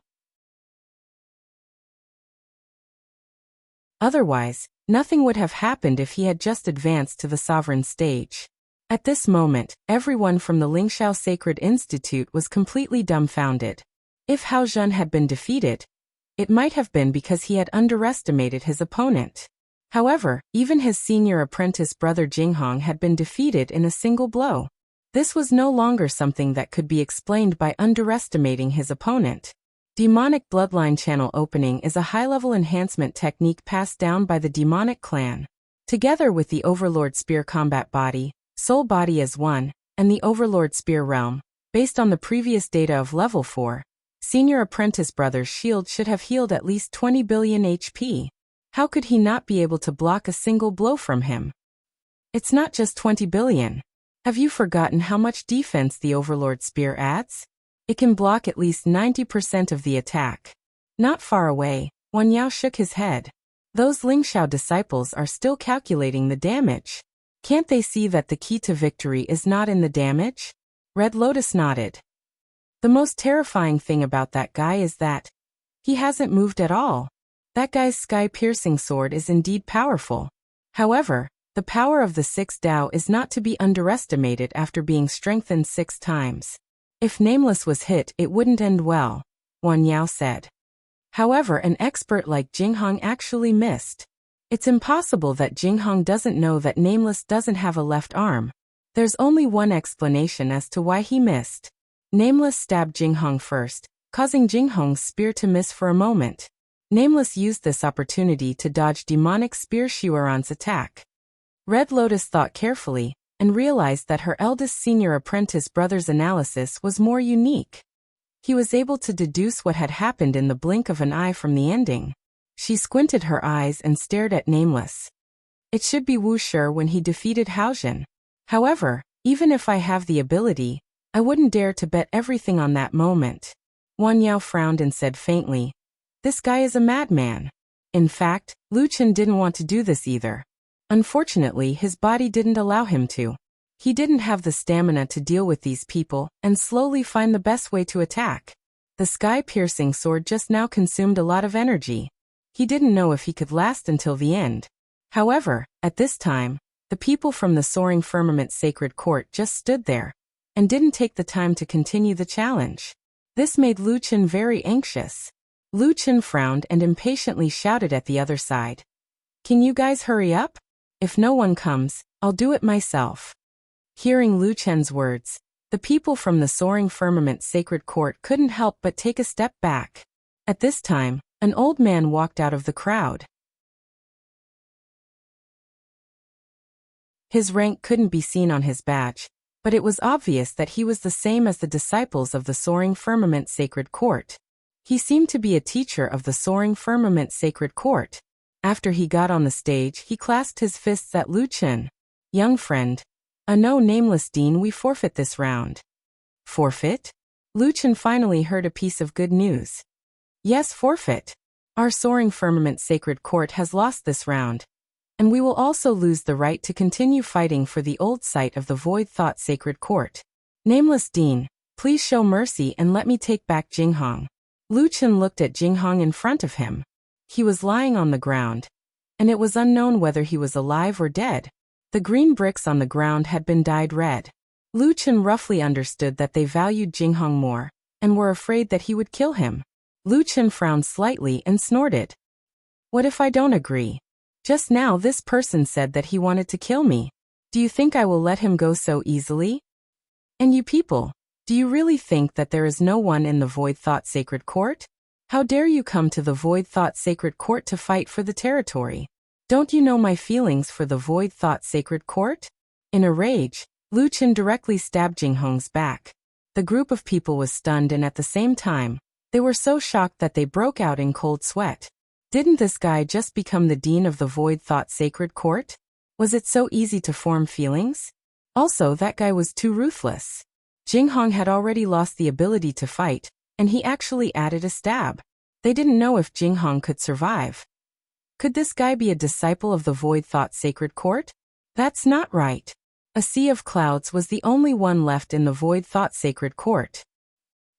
Otherwise, nothing would have happened if he had just advanced to the sovereign stage. At this moment, everyone from the Lingxiao Sacred Institute was completely dumbfounded. If Hao Zhen had been defeated, it might have been because he had underestimated his opponent. However, even his senior apprentice brother Jinghong had been defeated in a single blow. This was no longer something that could be explained by underestimating his opponent. Demonic bloodline channel opening is a high-level enhancement technique passed down by the demonic clan. Together with the Overlord Spear combat body, soul body as one, and the Overlord Spear realm, based on the previous data of level 4, Senior Apprentice Brother's shield should have healed at least 20 billion HP. How could he not be able to block a single blow from him? It's not just 20 billion. Have you forgotten how much defense the Overlord Spear adds? It can block at least 90% of the attack. Not far away, Wan Yao shook his head. Those Lingxiao disciples are still calculating the damage. Can't they see that the key to victory is not in the damage? Red Lotus nodded. The most terrifying thing about that guy is that he hasn't moved at all. That guy's sky-piercing sword is indeed powerful. However, the power of the sixth Dao is not to be underestimated after being strengthened 6 times. If Nameless was hit, it wouldn't end well, Wan Yao said. However, an expert like Jinghong actually missed. It's impossible that Jinghong doesn't know that Nameless doesn't have a left arm. There's only one explanation as to why he missed. Nameless stabbed Jinghong first, causing Jinghong's spear to miss for a moment. Nameless used this opportunity to dodge demonic spear Shiwaran's attack. Red Lotus thought carefully, and realized that her eldest senior apprentice brother's analysis was more unique. He was able to deduce what had happened in the blink of an eye from the ending. She squinted her eyes and stared at Nameless. It should be Wuxia when he defeated Haojin. However, even if I have the ability, I wouldn't dare to bet everything on that moment. Wang Yao frowned and said faintly, "This guy is a madman." In fact, Lu Chen didn't want to do this either. Unfortunately, his body didn't allow him to. He didn't have the stamina to deal with these people and slowly find the best way to attack. The sky-piercing sword just now consumed a lot of energy. He didn't know if he could last until the end. However, at this time, the people from the Soaring Firmament Sacred Court just stood there and didn't take the time to continue the challenge. This made Lu Chen very anxious. Lu Chen frowned and impatiently shouted at the other side, "Can you guys hurry up? If no one comes, I'll do it myself." Hearing Lu Chen's words, the people from the Soaring Firmament Sacred Court couldn't help but take a step back. At this time, an old man walked out of the crowd. His rank couldn't be seen on his badge, but it was obvious that he was the same as the disciples of the Soaring Firmament Sacred Court. He seemed to be a teacher of the Soaring Firmament Sacred Court. After he got on the stage, he clasped his fists at Lu Chen. "Young friend, no, Nameless Dean, we forfeit this round." "Forfeit?" Lu Chen finally heard a piece of good news. "Yes, forfeit. Our Soaring Firmament Sacred Court has lost this round, and we will also lose the right to continue fighting for the old site of the Void Thought Sacred Court. Nameless Dean, please show mercy and let me take back Jinghong." Lu Chen looked at Jinghong in front of him. He was lying on the ground, and it was unknown whether he was alive or dead. The green bricks on the ground had been dyed red. Lu Chen roughly understood that they valued Jinghong more, and were afraid that he would kill him. Lu Chen frowned slightly and snorted. "What if I don't agree? Just now this person said that he wanted to kill me. Do you think I will let him go so easily? And you people, do you really think that there is no one in the Void Thought Sacred Court? How dare you come to the Void Thought Sacred Court to fight for the territory? Don't you know my feelings for the Void Thought Sacred Court?" In a rage, Lu Chen directly stabbed Jinghong's back. The group of people was stunned, and at the same time, they were so shocked that they broke out in cold sweat. Didn't this guy just become the dean of the Void Thought Sacred Court? Was it so easy to form feelings? Also, that guy was too ruthless. Jinghong had already lost the ability to fight, and he actually added a stab. They didn't know if Jinghong could survive. Could this guy be a disciple of the Void Thought Sacred Court? That's not right. A sea of clouds was the only one left in the Void Thought Sacred Court.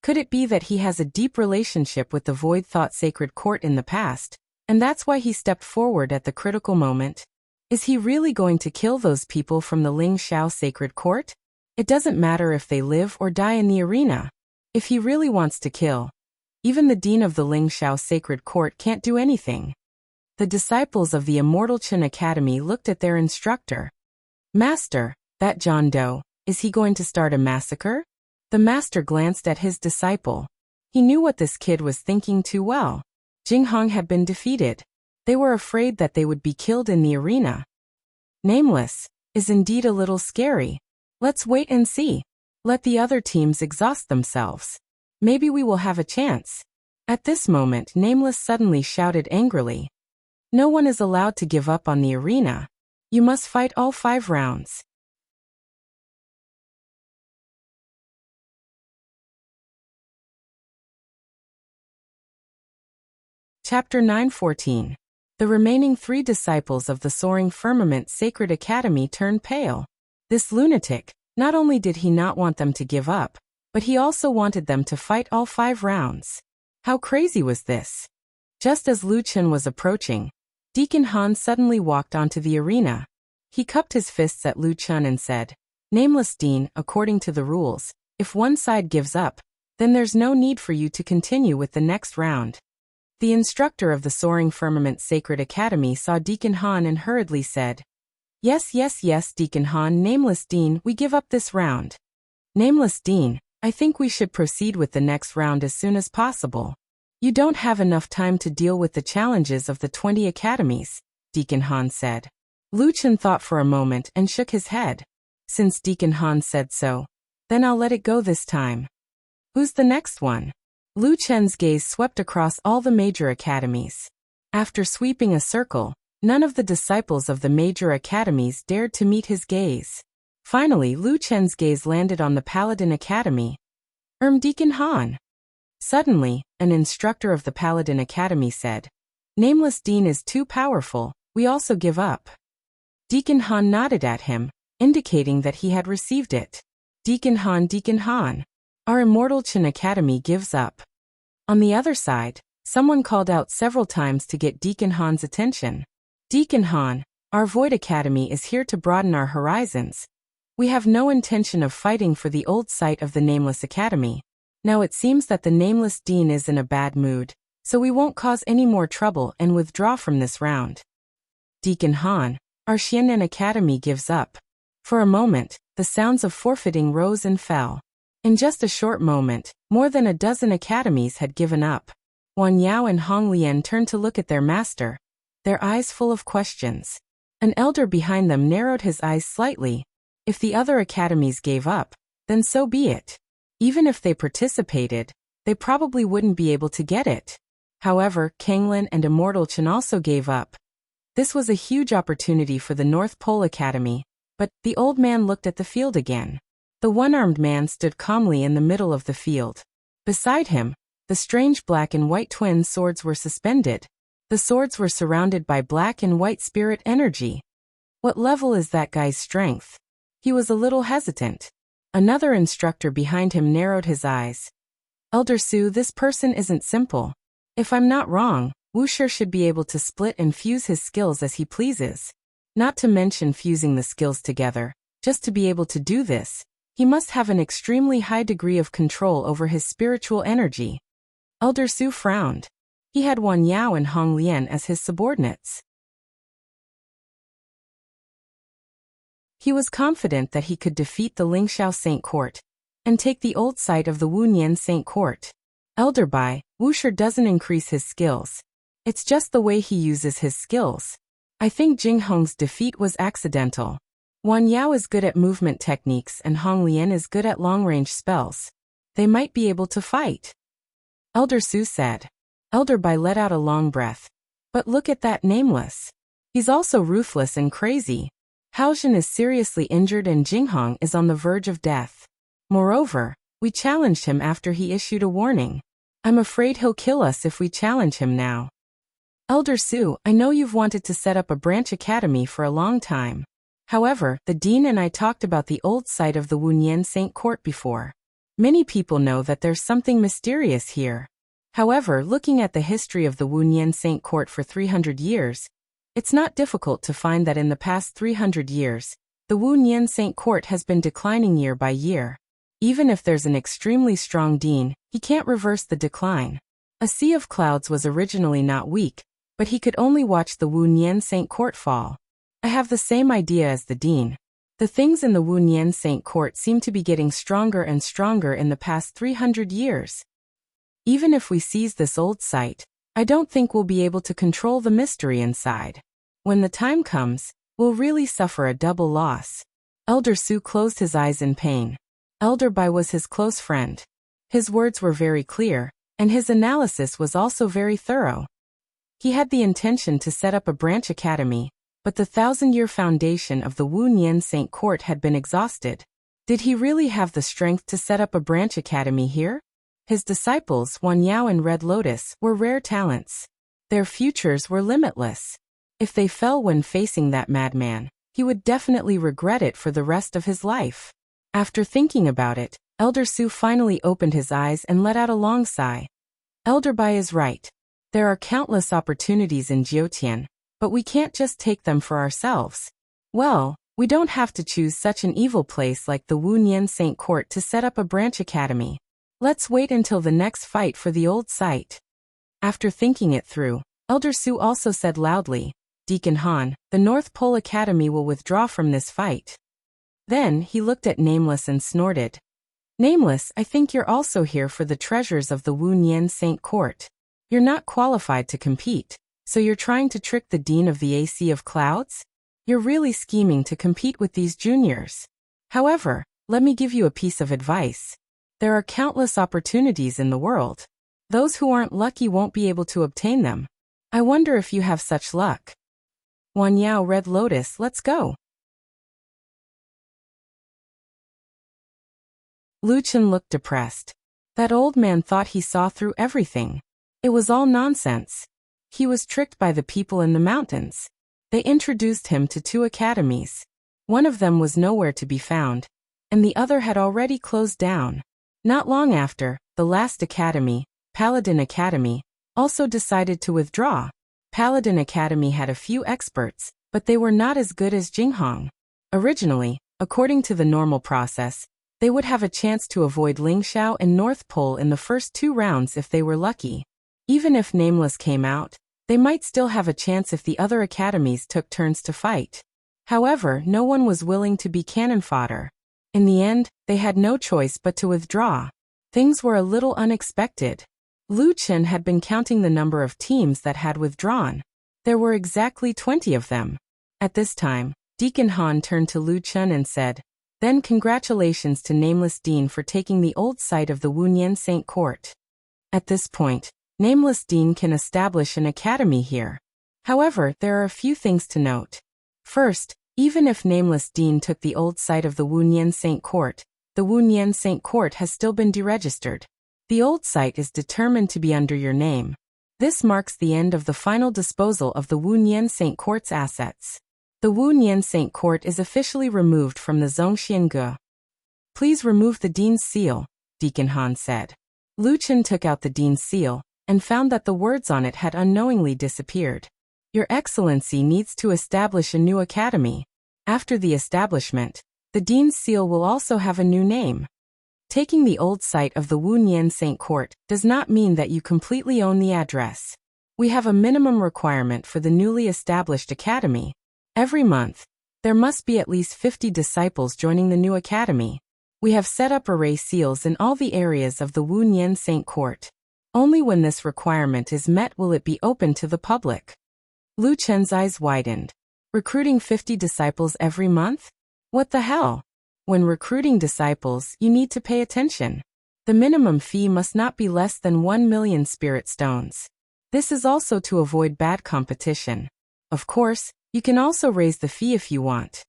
Could it be that he has a deep relationship with the Void Thought Sacred Court in the past, and that's why he stepped forward at the critical moment? Is he really going to kill those people from the Ling Xiao Sacred Court? It doesn't matter if they live or die in the arena. If he really wants to kill, even the dean of the Ling Xiao Sacred Court can't do anything. The disciples of the Immortal Chen Academy looked at their instructor. "Master, that John Doe, is he going to start a massacre?" The master glanced at his disciple. He knew what this kid was thinking too well. Jinghong had been defeated. They were afraid that they would be killed in the arena. Nameless is indeed a little scary. Let's wait and see. Let the other teams exhaust themselves. Maybe we will have a chance. At this moment, Nameless suddenly shouted angrily. "No one is allowed to give up on the arena. You must fight all 5 rounds. Chapter 9:14. The remaining 3 disciples of the Soaring Firmament Sacred Academy turned pale. This lunatic, not only did he not want them to give up, but he also wanted them to fight all 5 rounds. How crazy was this? Just as Lu Chen was approaching, Deacon Han suddenly walked onto the arena. He cupped his fists at Lu Chen and said, "Nameless Dean, according to the rules, if one side gives up, then there's no need for you to continue with the next round." The instructor of the Soaring Firmament Sacred Academy saw Deacon Han and hurriedly said, Yes, Deacon Han, Nameless Dean, we give up this round." "Nameless Dean, I think we should proceed with the next round as soon as possible. You don't have enough time to deal with the challenges of the 20 academies," Deacon Han said. Lu Chen thought for a moment and shook his head. "Since Deacon Han said so, then I'll let it go this time." "Who's the next one?" Lu Chen's gaze swept across all the major academies. After sweeping a circle, None of the disciples of the major academies dared to meet his gaze. Finally, Lu Chen's gaze landed on the Paladin Academy. Deacon Han. Suddenly, an instructor of the Paladin Academy said, "Nameless Dean is too powerful, we also give up." Deacon Han nodded at him, indicating that he had received it. Deacon Han, our immortal Chen Academy gives up. On the other side, someone called out several times to get Deacon Han's attention. Deacon Han, our Void Academy is here to broaden our horizons. We have no intention of fighting for the old site of the Nameless Academy. Now it seems that the Nameless Dean is in a bad mood, so we won't cause any more trouble and withdraw from this round. Deacon Han, our Xianen Academy gives up. For a moment, the sounds of forfeiting rose and fell. In just a short moment, more than a dozen academies had given up. Wan Yao and Hong Lian turned to look at their master, their eyes full of questions. An elder behind them narrowed his eyes slightly. If the other academies gave up, then so be it. Even if they participated, they probably wouldn't be able to get it. However, Kanglin and Immortal Chen also gave up. This was a huge opportunity for the North Pole Academy, but the old man looked at the field again. The one-armed man stood calmly in the middle of the field. Beside him, the strange black and white twin swords were suspended. The swords were surrounded by black and white spirit energy. What level is that guy's strength? He was a little hesitant. Another instructor behind him narrowed his eyes. Elder Su, this person isn't simple. If I'm not wrong, Wuxia should be able to split and fuse his skills as he pleases. Not to mention fusing the skills together. Just to be able to do this, he must have an extremely high degree of control over his spiritual energy. Elder Su frowned. He had Wan Yao and Hong Lian as his subordinates. He was confident that he could defeat the Lingxiao Saint Court and take the old site of the Wunyan Saint Court. Elder Bai, Wuxia doesn't increase his skills. It's just the way he uses his skills. I think Jing Hong's defeat was accidental. Wan Yao is good at movement techniques and Hong Lian is good at long-range spells. They might be able to fight. Elder Su said. Elder Bai let out a long breath. But look at that Nameless. He's also ruthless and crazy. Haojin is seriously injured and Jinghong is on the verge of death. Moreover, we challenged him after he issued a warning. I'm afraid he'll kill us if we challenge him now. Elder Su, I know you've wanted to set up a branch academy for a long time. However, the Dean and I talked about the old site of the Wunyan Saint Court before. Many people know that there's something mysterious here. However, looking at the history of the Wunyan Saint Court for 300 years, it's not difficult to find that in the past 300 years, the Wunyan Saint Court has been declining year by year. Even if there's an extremely strong Dean, he can't reverse the decline. A sea of clouds was originally not weak, but he could only watch the Wunyan Saint Court fall. I have the same idea as the Dean. The things in the Wunyan Saint Court seem to be getting stronger and stronger in the past 300 years. Even if we seize this old site, I don't think we'll be able to control the mystery inside. When the time comes, we'll really suffer a double loss. Elder Su closed his eyes in pain. Elder Bai was his close friend. His words were very clear, and his analysis was also very thorough. He had the intention to set up a branch academy, but the 1,000-year foundation of the Wunyan Saint Court had been exhausted. Did he really have the strength to set up a branch academy here? His disciples, Wan Yao and Red Lotus, were rare talents. Their futures were limitless. If they fell when facing that madman, he would definitely regret it for the rest of his life. After thinking about it, Elder Su finally opened his eyes and let out a long sigh. Elder Bai is right. There are countless opportunities in Jiutian, but we can't just take them for ourselves. Well, we don't have to choose such an evil place like the Wunyan Saint Court to set up a branch academy. Let's wait until the next fight for the old site. After thinking it through, Elder Su also said loudly, Deacon Han, the North Pole Academy will withdraw from this fight. Then he looked at Nameless and snorted. Nameless, I think you're also here for the treasures of the Wunyan Saint Court. You're not qualified to compete, so you're trying to trick the Dean of the AC of Clouds? You're really scheming to compete with these juniors. However, let me give you a piece of advice. There are countless opportunities in the world. Those who aren't lucky won't be able to obtain them. I wonder if you have such luck. Wanyao Red Lotus, let's go. Lu Chen looked depressed. That old man thought he saw through everything. It was all nonsense. He was tricked by the people in the mountains. They introduced him to 2 academies. One of them was nowhere to be found, and the other had already closed down. Not long after, the last academy, Paladin Academy, also decided to withdraw. Paladin Academy had a few experts, but they were not as good as Jinghong. Originally, according to the normal process, they would have a chance to avoid Lingxiao and North Pole in the first 2 rounds if they were lucky. Even if Nameless came out, they might still have a chance if the other academies took turns to fight. However, no one was willing to be cannon fodder. In the end, they had no choice but to withdraw. Things were a little unexpected. Lu Chen had been counting the number of teams that had withdrawn. There were exactly 20 of them. At this time, Deacon Han turned to Lu Chen and said, "Then congratulations to Nameless Dean for taking the old site of the Wunyan Saint Court. At this point, Nameless Dean can establish an academy here. However, there are a few things to note. First, even if Nameless Dean took the old site of the Wunyan Saint Court, the Wunyan Saint Court has still been deregistered. The old site is determined to be under your name. This marks the end of the final disposal of the Wunyan Saint Court's assets. The Wunyan Saint Court is officially removed from the Zhongxiange. Please remove the Dean's seal," Deacon Han said. Lu Chen took out the Dean's seal, and found that the words on it had unknowingly disappeared. "Your Excellency needs to establish a new academy. After the establishment, the Dean's seal will also have a new name. Taking the old site of the Wunyan Saint Court does not mean that you completely own the address. We have a minimum requirement for the newly established academy. Every month, there must be at least 50 disciples joining the new academy. We have set up array seals in all the areas of the Wunyan Saint Court. Only when this requirement is met will it be open to the public." Lu Chen's eyes widened. Recruiting 50 disciples every month? What the hell? When recruiting disciples, you need to pay attention. The minimum fee must not be less than 1 million spirit stones. This is also to avoid bad competition. Of course, you can also raise the fee if you want.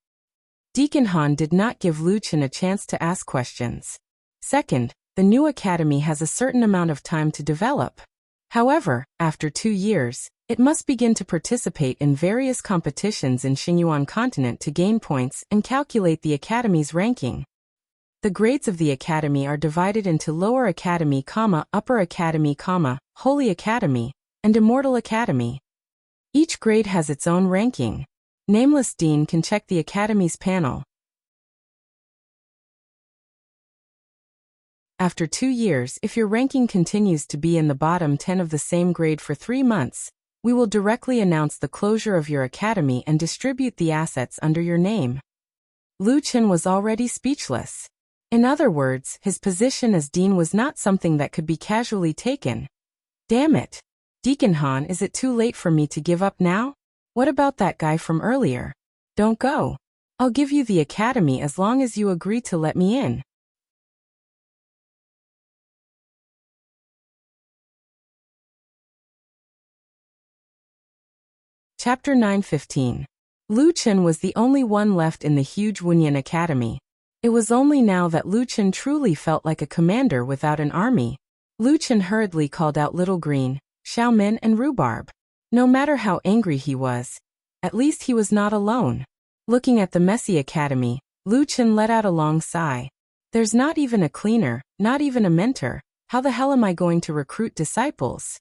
Deacon Han did not give Lu Chen a chance to ask questions. Second, the new academy has a certain amount of time to develop. However, after 2 years, it must begin to participate in various competitions in Xingyuan continent to gain points and calculate the academy's ranking. The grades of the academy are divided into Lower Academy, Upper Academy, Holy Academy, and Immortal Academy. Each grade has its own ranking. Nameless Dean can check the academy's panel. After 2 years, if your ranking continues to be in the bottom 10 of the same grade for 3 months, we will directly announce the closure of your academy and distribute the assets under your name. Lu Chen was already speechless. In other words, his position as dean was not something that could be casually taken. Damn it. Deacon Han, is it too late for me to give up now? What about that guy from earlier? Don't go. I'll give you the academy as long as you agree to let me in. Chapter 9:15. Lu Chen was the only one left in the huge Wunyan Academy. It was only now that Lu Chen truly felt like a commander without an army. Lu Chen hurriedly called out Little Green, Xiaomin and Rhubarb. No matter how angry he was, at least he was not alone. Looking at the messy academy, Lu Chen let out a long sigh. There's not even a cleaner, not even a mentor. How the hell am I going to recruit disciples?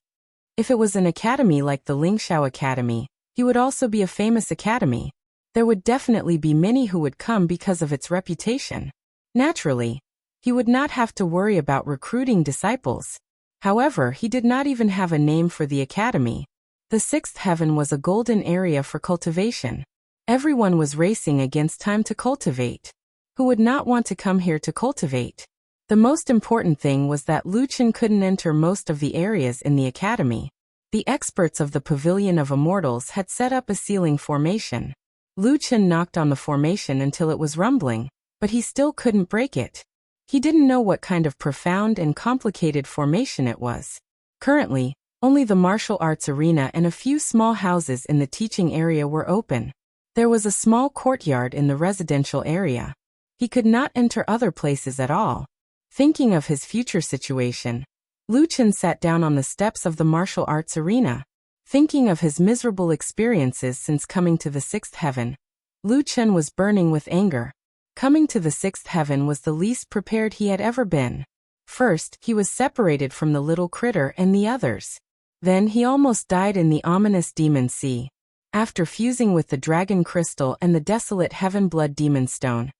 If it was an academy like the Lingxiao Academy, he would also be a famous academy. There would definitely be many who would come because of its reputation. Naturally, he would not have to worry about recruiting disciples. However, he did not even have a name for the academy. The sixth heaven was a golden area for cultivation. Everyone was racing against time to cultivate. Who would not want to come here to cultivate? The most important thing was that Lu Chen couldn't enter most of the areas in the academy. The experts of the Pavilion of Immortals had set up a ceiling formation. Lu Chen knocked on the formation until it was rumbling, but he still couldn't break it. He didn't know what kind of profound and complicated formation it was. Currently, Only the martial arts arena and a few small houses in the teaching area were open. There was a small courtyard in the residential area. He could not enter other places at all. Thinking of his future situation, Lu Chen sat down on the steps of the martial arts arena. Thinking of his miserable experiences since coming to the sixth heaven, Lu Chen was burning with anger. Coming to the sixth heaven was the least prepared he had ever been. First, he was separated from the little critter and the others. Then he almost died in the ominous demon sea. After fusing with the dragon crystal and the desolate heaven blood demon stone,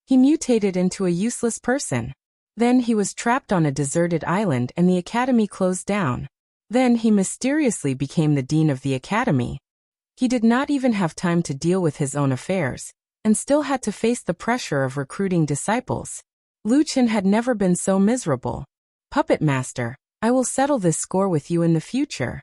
he mutated into a useless person. Then he was trapped on a deserted island and the academy closed down. Then he mysteriously became the dean of the academy. He did not even have time to deal with his own affairs, and still had to face the pressure of recruiting disciples. Lu Chen had never been so miserable. Puppet Master, I will settle this score with you in the future.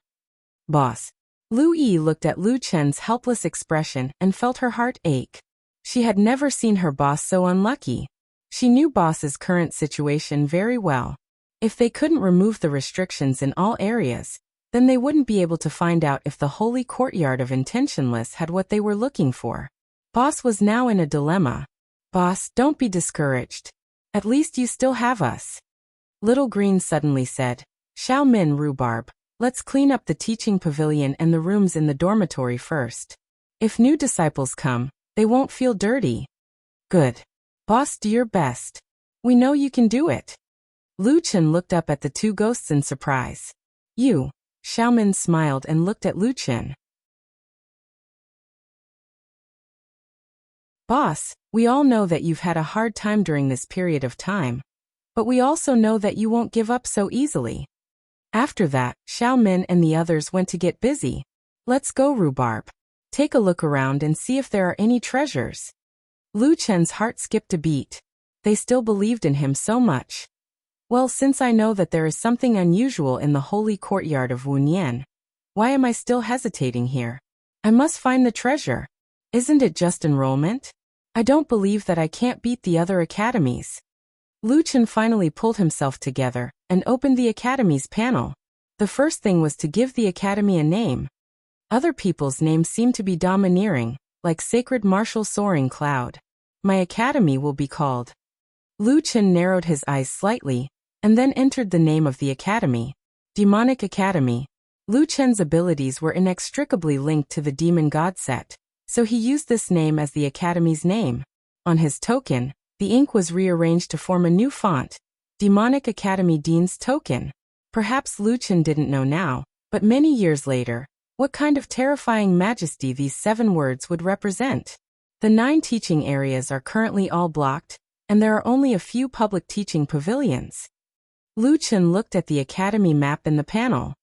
Boss. Lu Yi looked at Lu Chen's helpless expression and felt her heart ache. She had never seen her boss so unlucky. She knew boss's current situation very well. If they couldn't remove the restrictions in all areas, then they wouldn't be able to find out if the holy courtyard of Intentionless had what they were looking for. Boss was now in a dilemma. Boss, don't be discouraged. At least you still have us. Little Green suddenly said, Xiao Min Rhubarb, let's clean up the teaching pavilion and the rooms in the dormitory first. If new disciples come, they won't feel dirty. Good. Boss, do your best. We know you can do it. Lu Chen looked up at the two ghosts in surprise. You. Xiao Min smiled and looked at Lu Chen. Boss, we all know that you've had a hard time during this period of time. But we also know that you won't give up so easily. After that, Xiao Min and the others went to get busy. Let's go, Rhubarb. Take a look around and see if there are any treasures. Lu Chen's heart skipped a beat. They still believed in him so much. Well, since I know that there is something unusual in the holy courtyard of Wunyan, why am I still hesitating here? I must find the treasure. Isn't it just enrollment? I don't believe that I can't beat the other academies. Lu Chen finally pulled himself together and opened the academy's panel. The first thing was to give the academy a name. Other people's names seemed to be domineering, like Sacred Martial Soaring Cloud. My academy will be called. Lu Chen narrowed his eyes slightly, and then entered the name of the academy. Demonic Academy. Lu Chen's abilities were inextricably linked to the demon god set, so he used this name as the academy's name. On his token, the ink was rearranged to form a new font, Demonic Academy Dean's Token. Perhaps Lu Chen didn't know now, but many years later, what kind of terrifying majesty these 7 words would represent. The 9 teaching areas are currently all blocked, and there are only a few public teaching pavilions. Lu Chen looked at the academy map in the panel.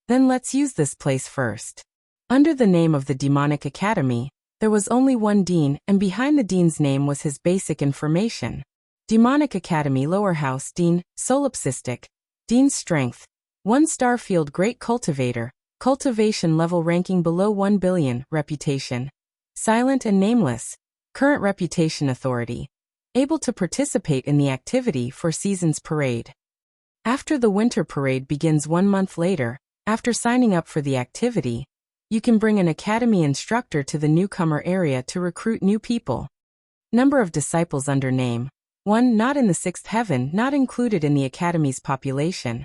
Then let's use this place first. Under the name of the Demonic Academy, there was only one dean, and behind the dean's name was his basic information. Demonic Academy Lower House Dean, Solipsistic. Dean's Strength. 1-star Field Great Cultivator. Cultivation level ranking below 1 billion. Reputation. Silent and nameless. Current reputation authority. Able to participate in the activity for season's parade. After the winter parade begins 1 month later, after signing up for the activity, you can bring an academy instructor to the newcomer area to recruit new people. Number of disciples under name. 1 not in the 6th heaven, not included in the academy's population.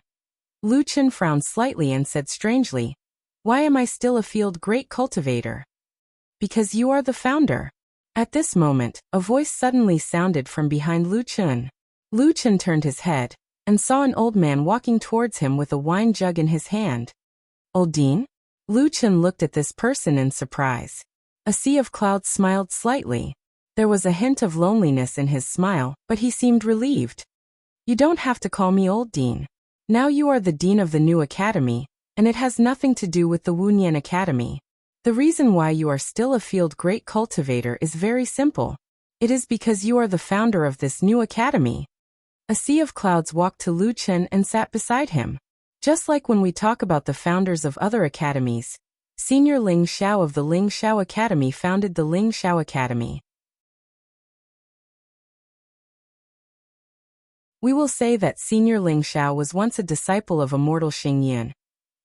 Lu Chen frowned slightly and said strangely, Why am I still a field great cultivator? Because you are the founder. At this moment, a voice suddenly sounded from behind Lu Chen. Lu Chen turned his head, and saw an old man walking towards him with a wine jug in his hand. Old Dean? Lu Chen looked at this person in surprise. A sea of clouds smiled slightly. There was a hint of loneliness in his smile, but he seemed relieved. You don't have to call me Old Dean. Now you are the dean of the new academy, and it has nothing to do with the Wunyan Academy. The reason why you are still a field great cultivator is very simple. It is because you are the founder of this new academy. A sea of clouds walked to Lu Chen and sat beside him. Just like when we talk about the founders of other academies, Senior Ling Xiao of the Ling Xiao Academy founded the Ling Xiao Academy. We will say that Senior Ling Xiao was once a disciple of immortal Xing Yun.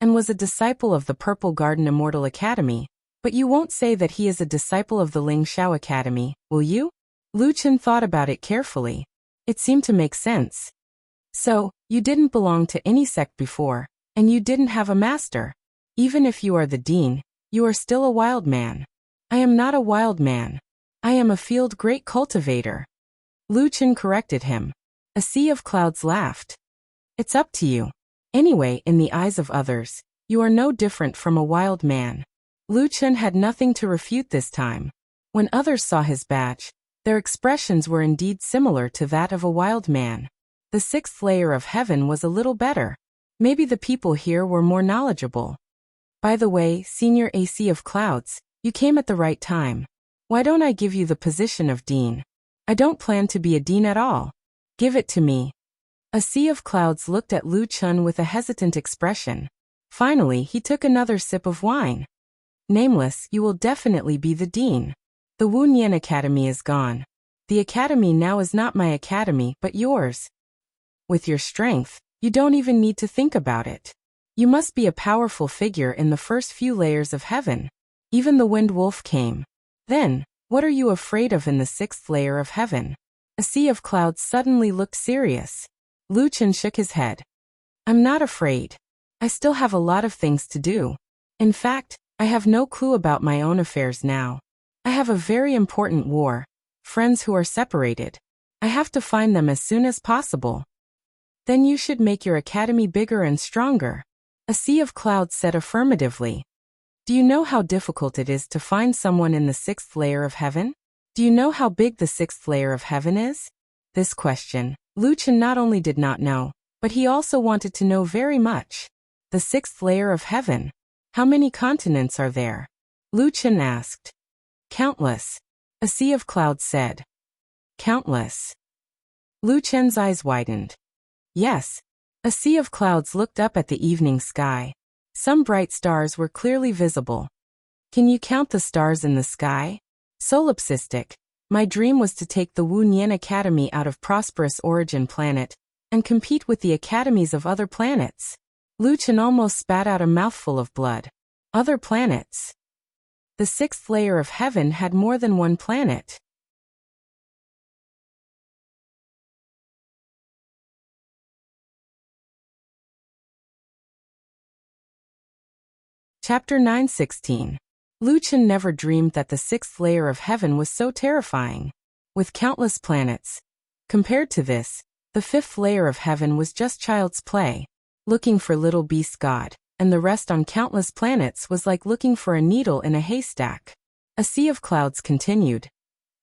and was a disciple of the Purple Garden Immortal Academy, but you won't say that he is a disciple of the Ling Shao Academy, will you? Lu Chen thought about it carefully. It seemed to make sense. So, you didn't belong to any sect before, and you didn't have a master. Even if you are the dean, you are still a wild man. I am not a wild man. I am a field great cultivator. Lu Chen corrected him. A sea of clouds laughed. It's up to you. Anyway, in the eyes of others, you are no different from a wild man. Lu Chen had nothing to refute this time. When others saw his badge, their expressions were indeed similar to that of a wild man. The 6th layer of heaven was a little better. Maybe the people here were more knowledgeable. By the way, Senior AC of Clouds, you came at the right time. Why don't I give you the position of dean? I don't plan to be a dean at all. Give it to me. A sea of clouds looked at Lu Chen with a hesitant expression. Finally, he took another sip of wine. Nameless, you will definitely be the dean. The Wu Nian Academy is gone. The academy now is not my academy but yours. With your strength, you don't even need to think about it. You must be a powerful figure in the first few layers of heaven. Even the Wind Wolf came. Then, what are you afraid of in the 6th layer of heaven? A sea of clouds suddenly looked serious. Lu Chen shook his head. I'm not afraid. I still have a lot of things to do. In fact, I have no clue about my own affairs now. I have a very important war. Friends who are separated. I have to find them as soon as possible. Then you should make your academy bigger and stronger. A sea of clouds said affirmatively. Do you know how difficult it is to find someone in the 6th layer of heaven? Do you know how big the 6th layer of heaven is? This question, Lu Chen not only did not know, but he also wanted to know very much. The 6th layer of heaven. How many continents are there? Lu Chen asked. Countless. A sea of clouds said. Countless. Lu Chen's eyes widened. Yes. A sea of clouds looked up at the evening sky. Some bright stars were clearly visible. Can you count the stars in the sky? Solipsistic. My dream was to take the Wu Nian Academy out of prosperous origin planet and compete with the academies of other planets. Lu Chen almost spat out a mouthful of blood. Other planets. The 6th layer of heaven had more than one planet. Chapter 9:16. Lu Chen never dreamed that the 6th layer of heaven was so terrifying. With countless planets. Compared to this, the 5th layer of heaven was just child's play. Looking for little beast God, and the rest on countless planets was like looking for a needle in a haystack. A sea of clouds continued.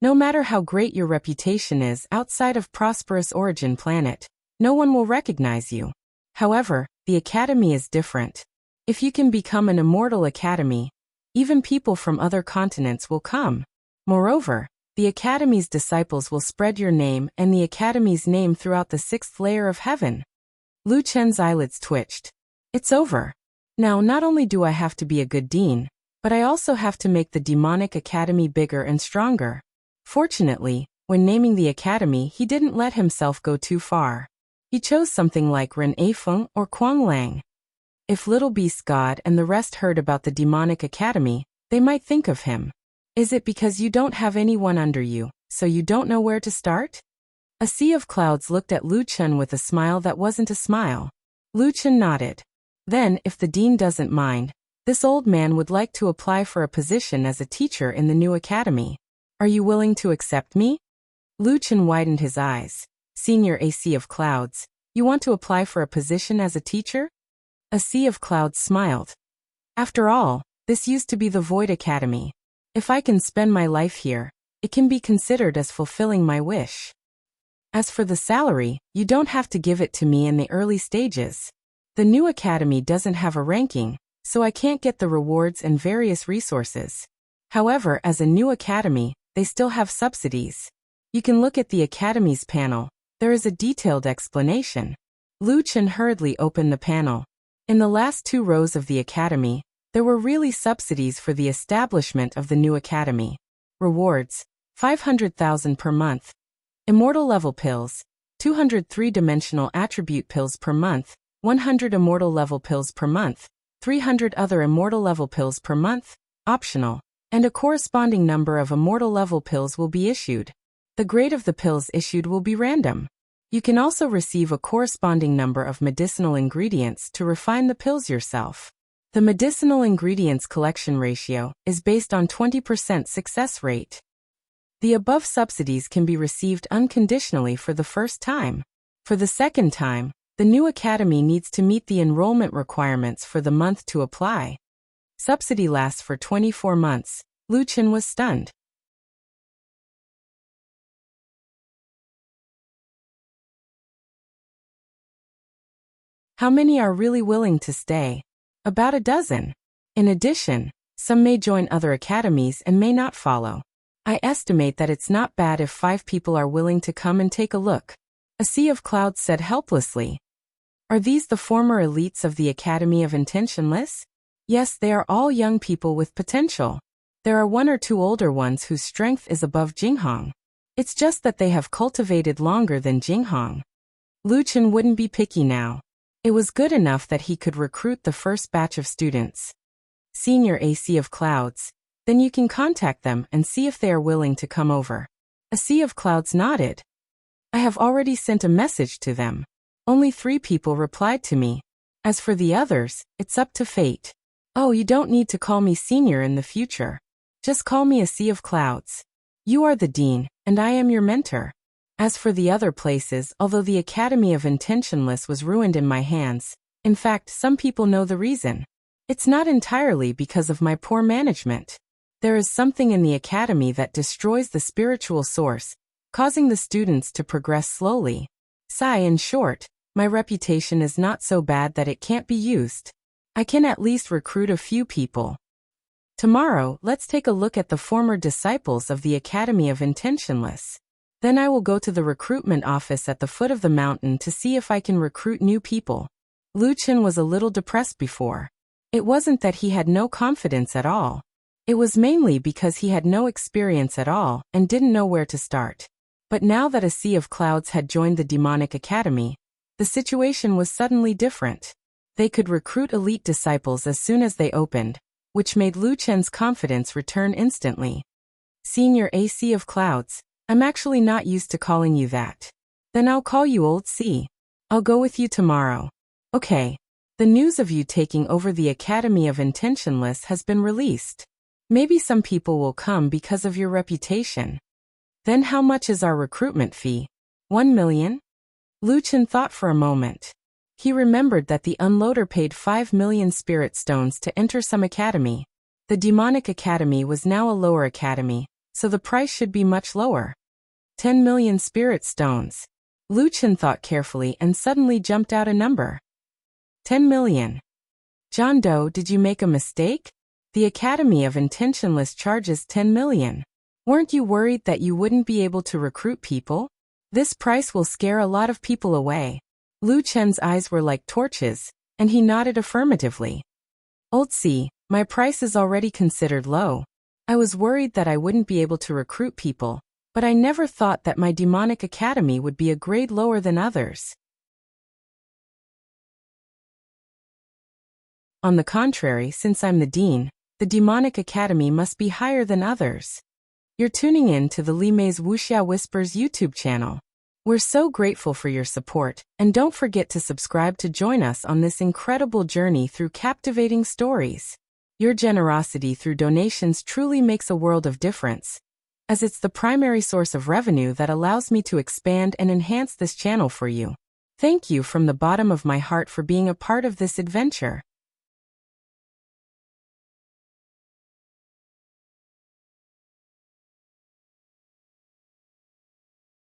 No matter how great your reputation is outside of prosperous origin planet, no one will recognize you. However, the academy is different. If you can become an immortal academy, even people from other continents will come. Moreover, the academy's disciples will spread your name and the academy's name throughout the 6th layer of heaven. Lu Chen's eyelids twitched. It's over. Now not only do I have to be a good dean, but I also have to make the demonic academy bigger and stronger. Fortunately, when naming the academy he didn't let himself go too far. He chose something like Ren Afeng or Kuang Lang. If Little Beast God and the rest heard about the demonic academy, they might think of him. Is it because you don't have anyone under you, so you don't know where to start? A sea of clouds looked at Lu Chen with a smile that wasn't a smile. Lu Chen nodded. Then, if the dean doesn't mind, this old man would like to apply for a position as a teacher in the new academy. Are you willing to accept me? Lu Chen widened his eyes. Senior AC of Clouds, you want to apply for a position as a teacher? A sea of clouds smiled. After all, this used to be the Void Academy. If I can spend my life here, it can be considered as fulfilling my wish. As for the salary, you don't have to give it to me in the early stages. The new academy doesn't have a ranking, so I can't get the rewards and various resources. However, as a new academy, they still have subsidies. You can look at the academy's panel. There is a detailed explanation. Lu Chen hurriedly opened the panel. In the last 2 rows of the academy, there were really subsidies for the establishment of the new academy. Rewards, 500,000 per month. Immortal level pills, 200 3-dimensional attribute pills per month, 100 immortal level pills per month, 300 other immortal level pills per month, optional, and a corresponding number of immortal level pills will be issued. The grade of the pills issued will be random. You can also receive a corresponding number of medicinal ingredients to refine the pills yourself. The medicinal ingredients collection ratio is based on 20% success rate. The above subsidies can be received unconditionally for the first time. For the second time, the new academy needs to meet the enrollment requirements for the month to apply. Subsidy lasts for 24 months. Lu Chen was stunned. How many are really willing to stay? About a dozen. In addition, some may join other academies and may not follow. I estimate that it's not bad if 5 people are willing to come and take a look. A sea of clouds said helplessly. Are these the former elites of the Academy of Intentionless? Yes, they are all young people with potential. There are 1 or 2 older ones whose strength is above Jinghong. It's just that they have cultivated longer than Jinghong. Lu Chen wouldn't be picky now. It was good enough that he could recruit the first batch of students. Senior A Sea of Clouds. Then you can contact them and see if they are willing to come over. A Sea of Clouds nodded. I have already sent a message to them. Only 3 people replied to me. As for the others, it's up to fate. Oh, you don't need to call me senior in the future. Just call me A Sea of Clouds. You are the dean, and I am your mentor. As for the other places, although the Academy of Intentionless was ruined in my hands, in fact, some people know the reason. It's not entirely because of my poor management. There is something in the Academy that destroys the spiritual source, causing the students to progress slowly. In short, my reputation is not so bad that it can't be used. I can at least recruit a few people. Tomorrow, let's take a look at the former disciples of the Academy of Intentionless. Then I will go to the recruitment office at the foot of the mountain to see if I can recruit new people. Lu Chen was a little depressed before. It wasn't that he had no confidence at all. It was mainly because he had no experience at all and didn't know where to start. But now that A Sea of Clouds had joined the Demonic Academy, the situation was suddenly different. They could recruit elite disciples as soon as they opened, which made Lu Chen's confidence return instantly. Senior A Sea of Clouds. I'm actually not used to calling you that. Then I'll call you Old C. I'll go with you tomorrow. Okay. The news of you taking over the Academy of Intentionless has been released. Maybe some people will come because of your reputation. Then how much is our recruitment fee? 1 million? Lu Chen thought for a moment. He remembered that the unloader paid 5 million spirit stones to enter some academy. The Demonic Academy was now a lower academy, so the price should be much lower. 10 million spirit stones. Lu Chen thought carefully and suddenly jumped out a number. 10 million. John Doe, did you make a mistake? The Academy of Intentionless charges 10 million. Weren't you worried that you wouldn't be able to recruit people? This price will scare a lot of people away. Lu Chen's eyes were like torches, and he nodded affirmatively. Old C, my price is already considered low. I was worried that I wouldn't be able to recruit people, but I never thought that my Demonic Academy would be a grade lower than others. On the contrary, since I'm the dean, the Demonic Academy must be higher than others. You're tuning in to the Li Mei's Wuxia Whispers YouTube channel. We're so grateful for your support, and don't forget to subscribe to join us on this incredible journey through captivating stories. Your generosity through donations truly makes a world of difference, as it's the primary source of revenue that allows me to expand and enhance this channel for you. Thank you from the bottom of my heart for being a part of this adventure.